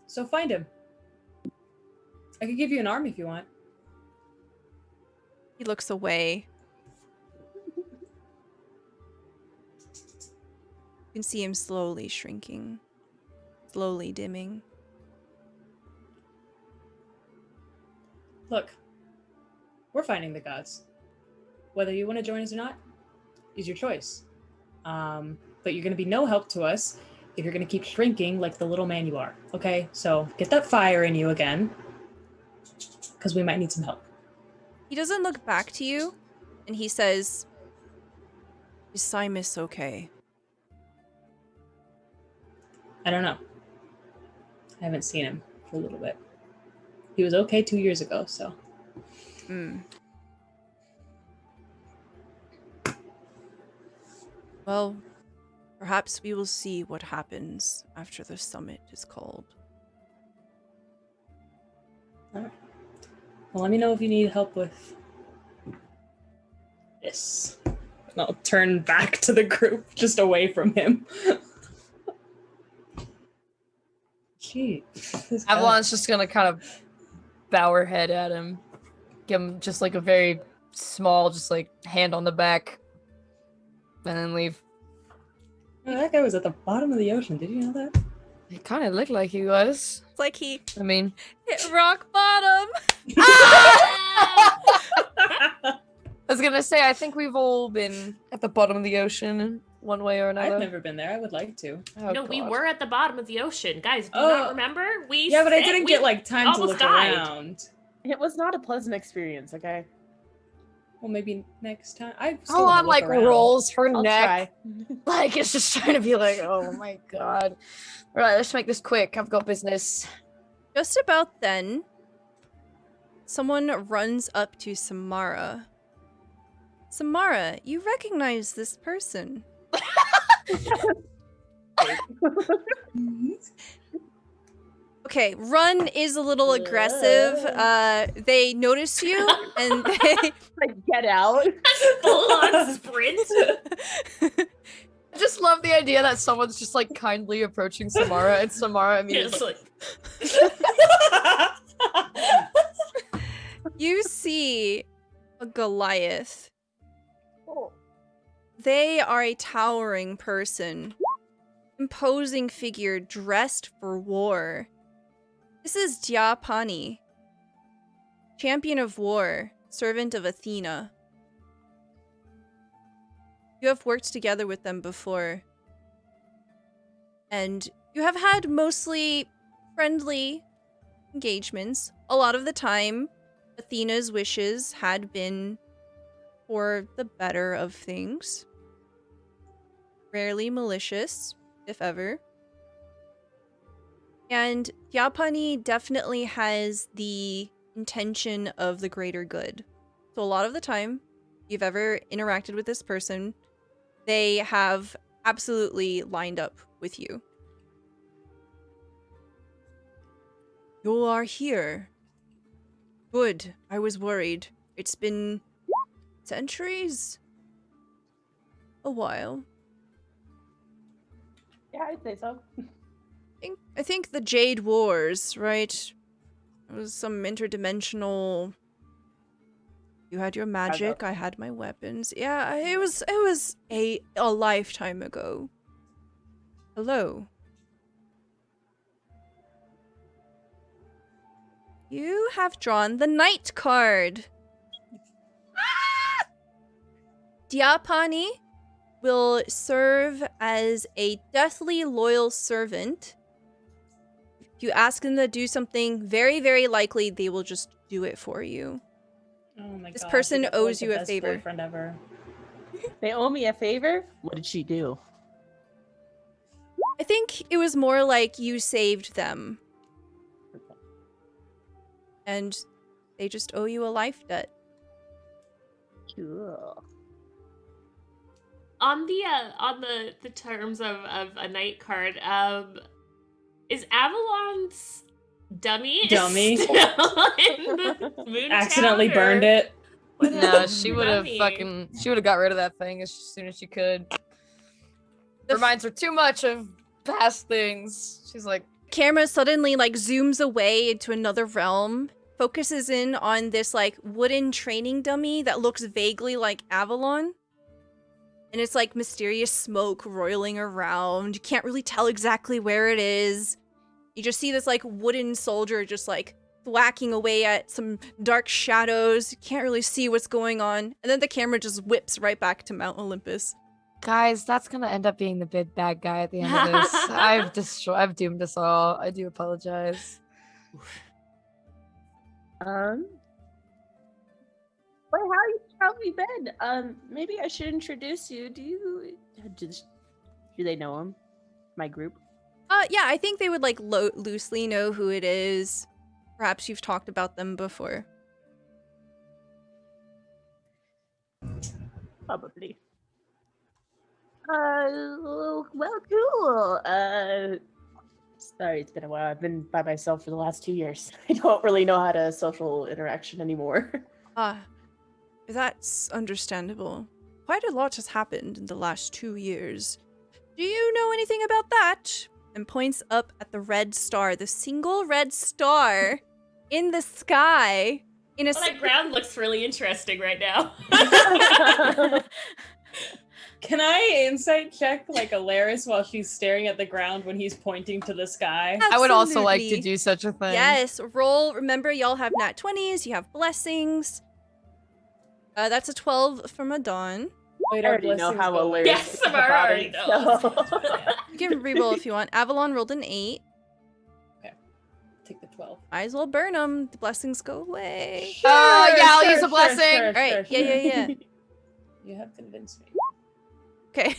S7: So find him. I could give you an arm if you want.
S2: He looks away. You can see him slowly shrinking, slowly dimming.
S7: Look, we're finding the gods. Whether you want to join us or not is your choice. But you're going to be no help to us if you're going to keep shrinking like the little man you are. Okay, so get that fire in you again, because we might need some help.
S2: He doesn't look back to you, and he says, "Is Simus okay?"
S7: I don't know. I haven't seen him for a little bit. He was okay 2 years ago, so.
S2: Well, perhaps we will see what happens after the summit is called.
S7: All right. Well, let me know if you need help with this. And I'll turn back to the group, just away from him. Gee. this guy-
S5: Avalon's just gonna kind of bow her head at him. Give him just like a very small, just like hand on the back. And then leave.
S7: Oh, that guy was at the bottom of the ocean. Did you know that?
S5: It kind of looked like he was.
S2: It's like he
S5: I mean,
S2: hit rock bottom.
S5: I was gonna say, I think we've all been at the bottom of the ocean in one way or another.
S7: I've never been there. I would like to.
S5: Oh,
S6: No, we
S5: God.
S6: were at the bottom of the ocean. Guys, do you
S7: Oh.
S6: not remember?
S7: Yeah, but I didn't get like time to
S6: almost
S7: look
S6: died.
S7: around.
S4: It was not a pleasant experience, okay?
S7: Well, maybe next time. I
S5: How on like rolls her
S4: I'll
S5: neck.
S4: try.
S5: Like it's just trying to be like, oh my God. All right, let's make this quick. I've got business.
S2: Just about then, someone runs up to Samara. Samara, you recognize this person. Okay, run is a little aggressive. They notice you and they
S4: Like, get out.
S6: Full on sprint.
S5: I just love the idea that someone's just like kindly approaching Samara and Samara immediately.
S6: It's like,
S2: You see a Goliath.
S4: Oh.
S2: They are a towering person. Imposing figure dressed for war. This is Diapani, champion of war, servant of Athena. You have worked together with them before. And you have had mostly friendly engagements. A lot of the time, Athena's wishes had been for the better of things. Rarely malicious, if ever. And Diapani definitely has the intention of the greater good. So a lot of the time, if you've ever interacted with this person, they have absolutely lined up with you. You are here. Good. I was worried. It's been centuries? A while.
S4: Yeah, I'd say so.
S2: I think the Jade Wars, right? It was some interdimensional. You had your magic, I had my weapons. Yeah, it was a lifetime ago. Hello. You have drawn the Knight card. Diapani will serve as a deathly loyal servant. If you ask them to do something, very, very likely they will just do it for you.
S7: Oh my god.
S2: This person
S7: you got, like,
S2: owes
S7: the
S2: you a
S7: best
S2: favor.
S7: boyfriend ever.
S4: They owe me a favor? What did she do?
S2: I think it was more like you saved them. And they just owe you a life debt.
S4: Cool.
S6: On the terms of a knight card, is Avalon's dummy still in the moon
S7: Accidentally
S6: town,
S7: burned
S6: or
S7: it.
S6: what
S5: No,
S6: happened
S5: she
S6: to
S5: would have
S6: dummy?
S5: she would have got rid of that thing as soon as she could. Reminds her too much of past things. She's like,
S2: Camera suddenly like zooms away into another realm, focuses in on this like wooden training dummy that looks vaguely like Avalon. And it's like mysterious smoke roiling around. You can't really tell exactly where it is. You just see this like wooden soldier just like thwacking away at some dark shadows. You can't really see what's going on. And then the camera just whips right back to Mount Olympus.
S5: guys, that's gonna end up being the big bad guy at the end of this. I've doomed us all. I do apologize.
S4: Well, how have you been? Maybe I should introduce you. Do they know him? My group?
S2: Yeah, I think they would like loosely know who it is. Perhaps you've talked about them before.
S4: Probably. Well, cool. Sorry, it's been a while. I've been by myself for the last 2 years. I don't really know how to social interaction anymore.
S2: That's understandable. Quite a lot has happened in the last 2 years. Do you know anything about that? And points up at the red star, the single red star in the sky. In a
S6: Well, that ground looks really interesting right now.
S7: Can I insight check like Alaris while she's staring at the ground when he's pointing to the sky?
S5: I would also like to
S2: Absolutely.
S5: do such a thing.
S2: Yes, roll. Remember, y'all have nat 20s, you have blessings. That's a 12 from a dawn.
S7: Wait,
S4: I
S7: our
S4: already know
S7: blessings
S4: how
S7: go-
S4: hilarious
S6: Yes,
S4: this is
S6: Samara
S4: about
S6: already
S4: it,
S6: knows.
S4: so-
S2: You can reroll if you want. Avalon rolled an 8.
S7: Take the 12.
S2: Might as well burn them. The blessings go away.
S5: Yeah, I'll use a blessing.
S2: All right, yeah.
S7: You have convinced me.
S2: Okay,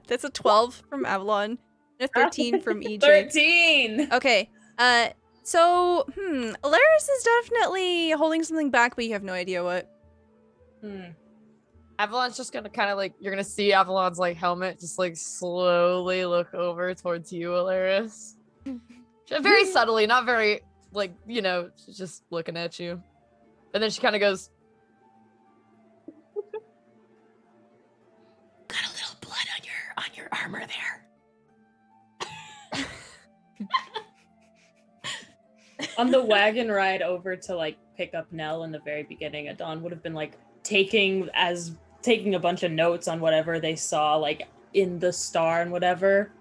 S2: that's a 12 from Avalon and a 13 from EJ.
S7: 13!
S2: Okay, so, Alaris is definitely holding something back, but you have no idea what.
S5: Avalon's just gonna kind of like, you're gonna see Avalon's like helmet just like slowly look over towards you, Alaris. Very subtly, not very like, you know, she's just looking at you. And then she kind of goes,
S6: Got a little blood on your armor there.
S7: On the wagon ride over to like pick up Nell in the very beginning, Adon would have been like taking a bunch of notes on whatever they saw like in the star and whatever.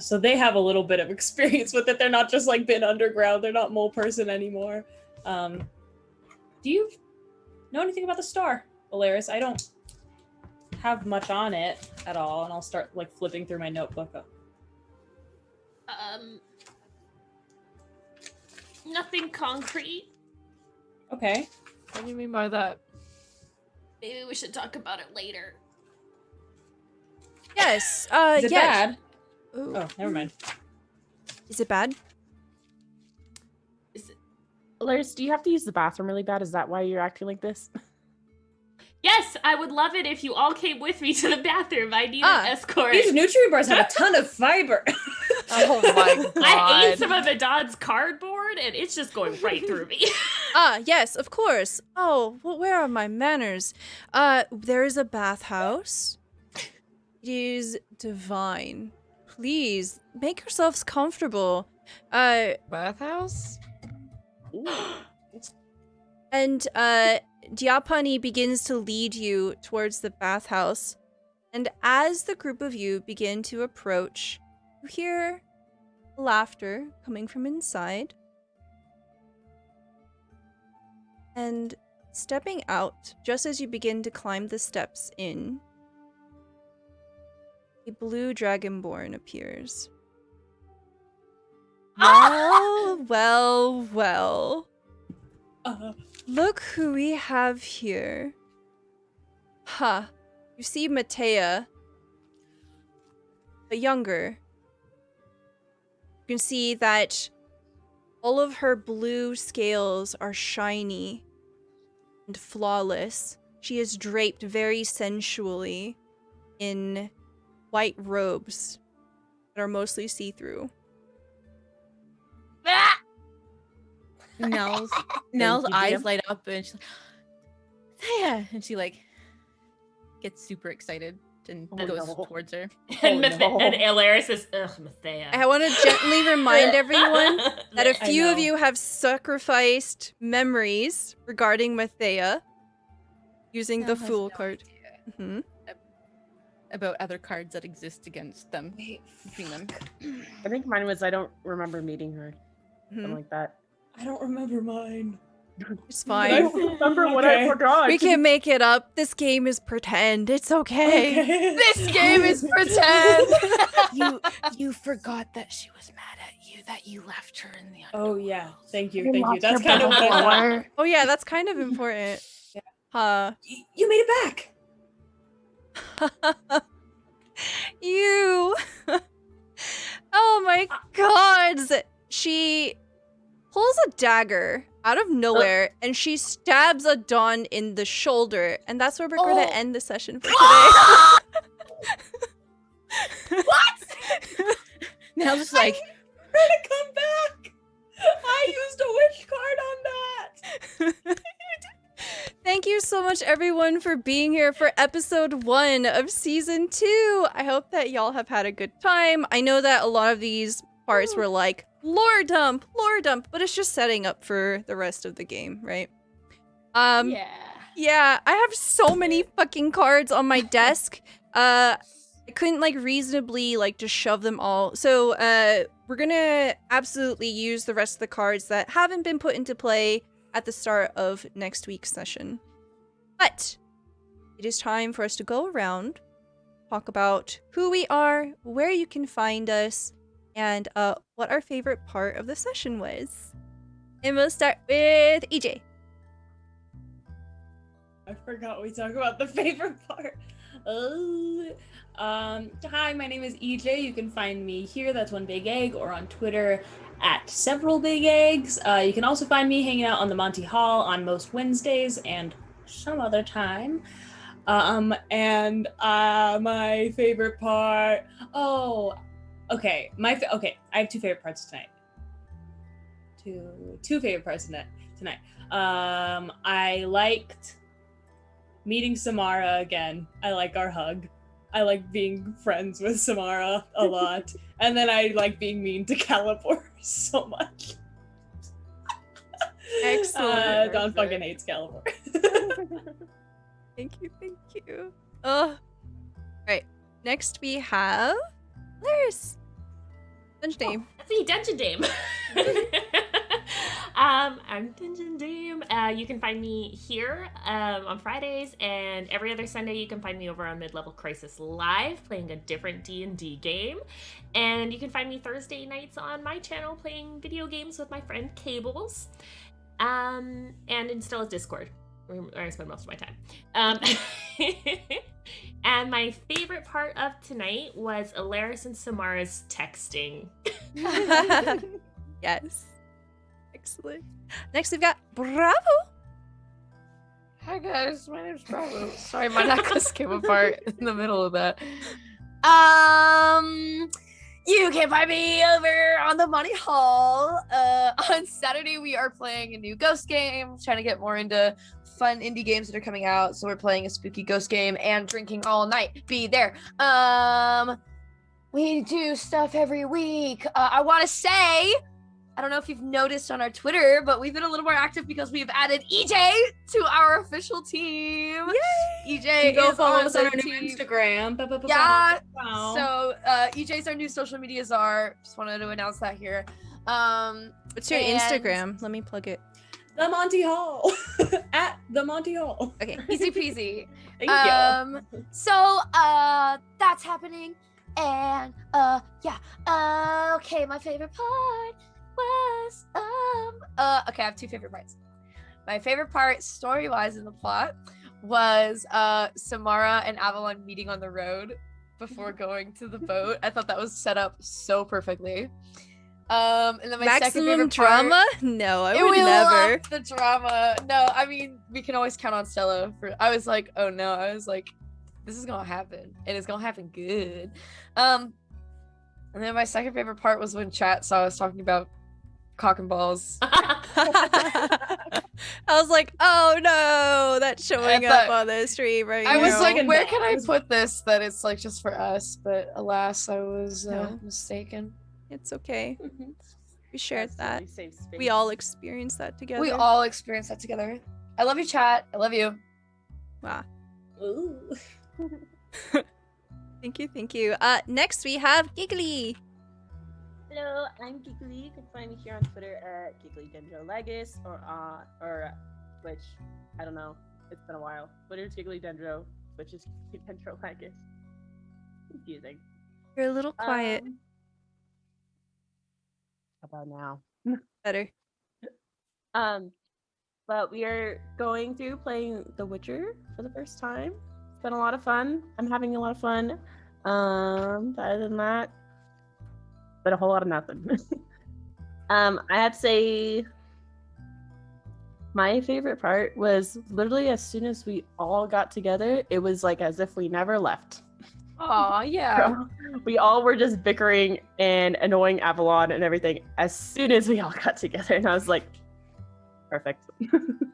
S7: So they have a little bit of experience with it. They're not just like been underground. They're not mole person anymore. Do you know anything about the star, Valeris? I don't have much on it at all, and I'll start like flipping through my notebook.
S6: Nothing concrete.
S7: Okay.
S5: What do you mean by that?
S6: Maybe we should talk about it later.
S2: Yes.
S7: Is it
S2: yes.
S7: bad?
S2: Ooh.
S7: Oh, never mind.
S2: Is it bad?
S4: Laris, do you have to use the bathroom really bad? Is that why you're acting like this?
S6: Yes, I would love it if you all came with me to the bathroom. I need an escort.
S7: These nutrient bars have a ton of fiber.
S5: Oh my god.
S6: I ate some of Adon's cardboard and it's just going right through me.
S2: Yes, of course. Oh, well, where are my manners? There is a bathhouse. It is divine. Please, make yourselves comfortable.
S5: Bathhouse?
S2: And, Diapani begins to lead you towards the bathhouse. And as the group of you begin to approach, you hear laughter coming from inside. And stepping out, just as you begin to climb the steps in, a blue dragonborn appears. Well. Look who we have here. Ha. You see Matea, but younger. You can see that all of her blue scales are shiny and flawless. She is draped very sensually in white robes that are mostly see-through.
S3: Nell's eyes light up and she's like, yeah, and she like gets super excited and goes towards her.
S6: And Alaris says, ugh, Mathea.
S2: I want to gently remind everyone that a few of you have sacrificed memories regarding Mathea using the Fool card. Mm-hmm.
S3: About other cards that exist against them. Between them.
S4: I think mine was I don't remember meeting her. Something like that.
S7: I don't remember mine.
S2: It's
S4: I
S2: fine.
S4: don't remember what I forgot.
S2: We can make it up. This game is pretend. It's okay.
S5: This game is pretend.
S3: You forgot that she was mad at you, that you left her in the
S7: Oh yeah, thank you. That's kind of what I thought.
S2: Oh yeah, that's kind of important.
S7: Yeah. You made it back.
S2: You. Oh my god. She pulls a dagger out of nowhere and she stabs Adon in the shoulder, and that's where we're going to end the session for today.
S5: What?
S3: Now just like,
S7: I'm ready to come back. I used a wish card on that.
S2: Thank you so much, everyone, for being here for episode 1 of season 2. I hope that y'all have had a good time. I know that a lot of these parts were like, lore dump, but it's just setting up for the rest of the game, right? Yeah, I have so many fucking cards on my desk. I couldn't like reasonably like just shove them all. So we're gonna absolutely use the rest of the cards that haven't been put into play at the start of next week's session. But it is time for us to go around, talk about who we are, where you can find us, and what our favorite part of the session was. And we'll start with EJ.
S7: I forgot we talked about the favorite part. Hi, my name is EJ. You can find me here, that's One Big Egg, or on Twitter at Several Big Eggs. You can also find me hanging out on the Monty Hall on most Wednesdays and some other time. My favorite part. Okay, I have two favorite parts tonight. Two favorite parts tonight. I liked meeting Samara again. I like our hug. I like being friends with Samara a lot. And then I like being mean to Calipor so much.
S2: Excellent.
S7: Don fucking hates Caliber.
S2: Thank you. All right. Next we have Laris. Dungeon Dame.
S6: That's me, Dungeon Dame. I'm Dungeon Dame. You can find me here on Fridays, and every other Sunday you can find me over on Mid-Level Crisis Live playing a different D&D game. And you can find me Thursday nights on my channel playing video games with my friend Cables. And in Stella's Discord, where I spend most of my time. And my favorite part of tonight was Alaris and Samara's texting.
S2: Yes. Excellent. Next we've got Bravo.
S5: Hi guys, my name's Bravo. Sorry, my necklace came apart in the middle of that. You can find me over on the Money Hall. On Saturday we are playing a new ghost game, trying to get more into fun indie games that are coming out. So we're playing a spooky ghost game and drinking all night. Be there. We do stuff every week. I want to say, I don't know if you've noticed on our Twitter, but we've been a little more active because we've added EJ to our official team.
S2: Yay!
S5: EJ
S7: Go
S5: is
S7: follow
S5: on
S7: us on
S5: the
S7: our new
S5: team.
S7: Instagram.
S5: Yeah.
S7: Wow.
S5: So EJ's our new social medias are. Just wanted to announce that here.
S2: What's your
S5: and-
S2: Instagram? Let me plug it.
S7: The Monty Hall. At the Monty Hall.
S2: Okay.
S5: Easy peasy.
S7: Thank you.
S5: So that's happening, and okay, my favorite part was okay, I have two favorite parts. My favorite part, story-wise in the plot, was Samara and Avalon meeting on the road before going to the boat. I thought that was set up so perfectly. And then my second
S2: Maximum
S5: favorite
S2: drama?
S5: part,
S2: No, I
S5: we
S2: would never.
S5: love the drama. No, I mean, we can always count on Stella for. I was like, oh no, I was like, this is gonna happen, and it's gonna happen good. And then my second favorite part was when chat saw us talking about cock and balls.
S2: I was like, oh no, that's showing up on the stream right now.
S5: I was like,
S7: Cock and
S5: where can I
S7: balls.
S5: put this that it's like just for us? But alas, I was
S2: No.
S5: mistaken.
S2: It's okay. We shared that.
S4: Absolutely safe space.
S2: We all experienced that together.
S5: We all experienced that together. I love you, chat. I love you.
S2: Wow.
S7: Ooh.
S2: Thank you. Next we have Giggly.
S4: Hello, I'm Giggly. You can find me here on Twitter at GigglyDendroLagus or Twitch. I don't know. It's been a while. Twitter's GigglyDendro. Twitch is GigglyDendroLagus. Confusing.
S2: You're a little quiet.
S4: How about now?
S2: Better.
S4: But we are going through playing The Witcher for the first time. It's been a lot of fun. I'm having a lot of fun. Other than that, but a whole lot of nothing. I have to say, my favorite part was literally as soon as we all got together, it was like as if we never left.
S5: Aw, yeah.
S4: We all were just bickering and annoying Avalon and everything as soon as we all got together, and I was like, perfect.
S2: The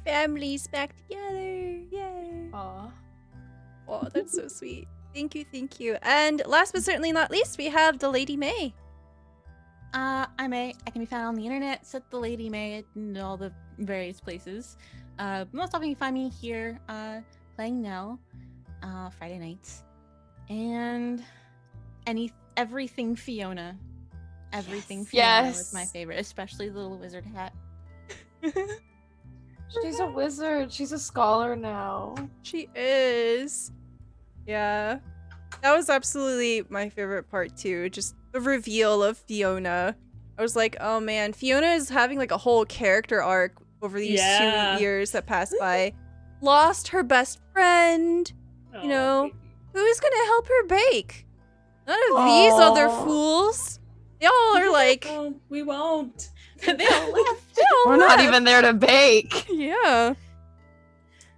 S2: family's back together. Yay.
S5: Aw.
S2: Oh, that's so sweet. Thank you. And last but certainly not least, we have the Lady May.
S3: I'm May. I can be found on the internet, set the Lady May in all the various places. Most often you find me here, playing now, Friday nights, and everything Fiona. Everything Fiona was my favorite, especially the little wizard hat.
S5: She's a wizard. She's a scholar now.
S2: She is. Yeah. That was absolutely my favorite part too. Just the reveal of Fiona. I was like, oh man, Fiona is having like a whole character arc over these 2 years that passed by. Lost her best friend. You know, who's gonna help her bake? None of these other fools. They all are like,
S7: We won't.
S3: They all left.
S5: We're not even there to bake.
S2: Yeah.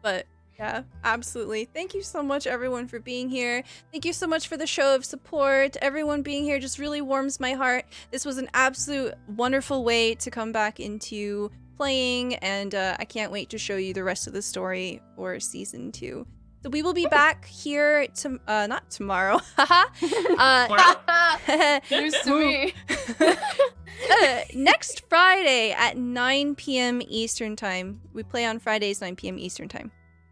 S2: But yeah, absolutely. Thank you so much, everyone, for being here. Thank you so much for the show of support. Everyone being here just really warms my heart. This was an absolute wonderful way to come back into playing, and I can't wait to show you the rest of the story for season 2. So we will be back here to not tomorrow.
S5: News to me.
S2: Next Friday at 9 p.m. Eastern Time. We play on Fridays, 9 p.m. Eastern Time.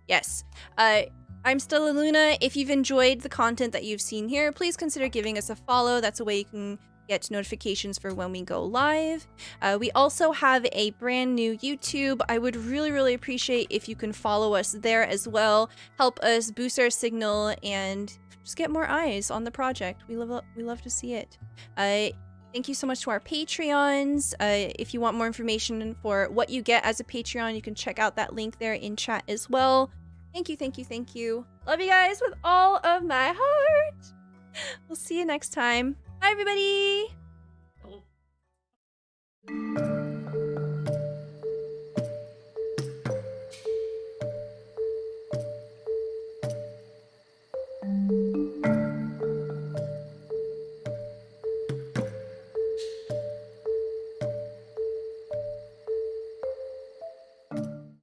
S2: Yes. I'm Stella Luna. If you've enjoyed the content that you've seen here, please consider giving us a follow. That's a way you can get notifications for when we go live. We also have a brand new YouTube. I would really appreciate if you can follow us there as well. Help us boost our signal and just get more eyes on the project. We love to see it. Thank you so much to our Patreons. If you want more information for what you get as a Patreon, you can check out that link there in chat as well. Thank you. Love you guys with all of my heart. We'll see you next time. Bye, everybody.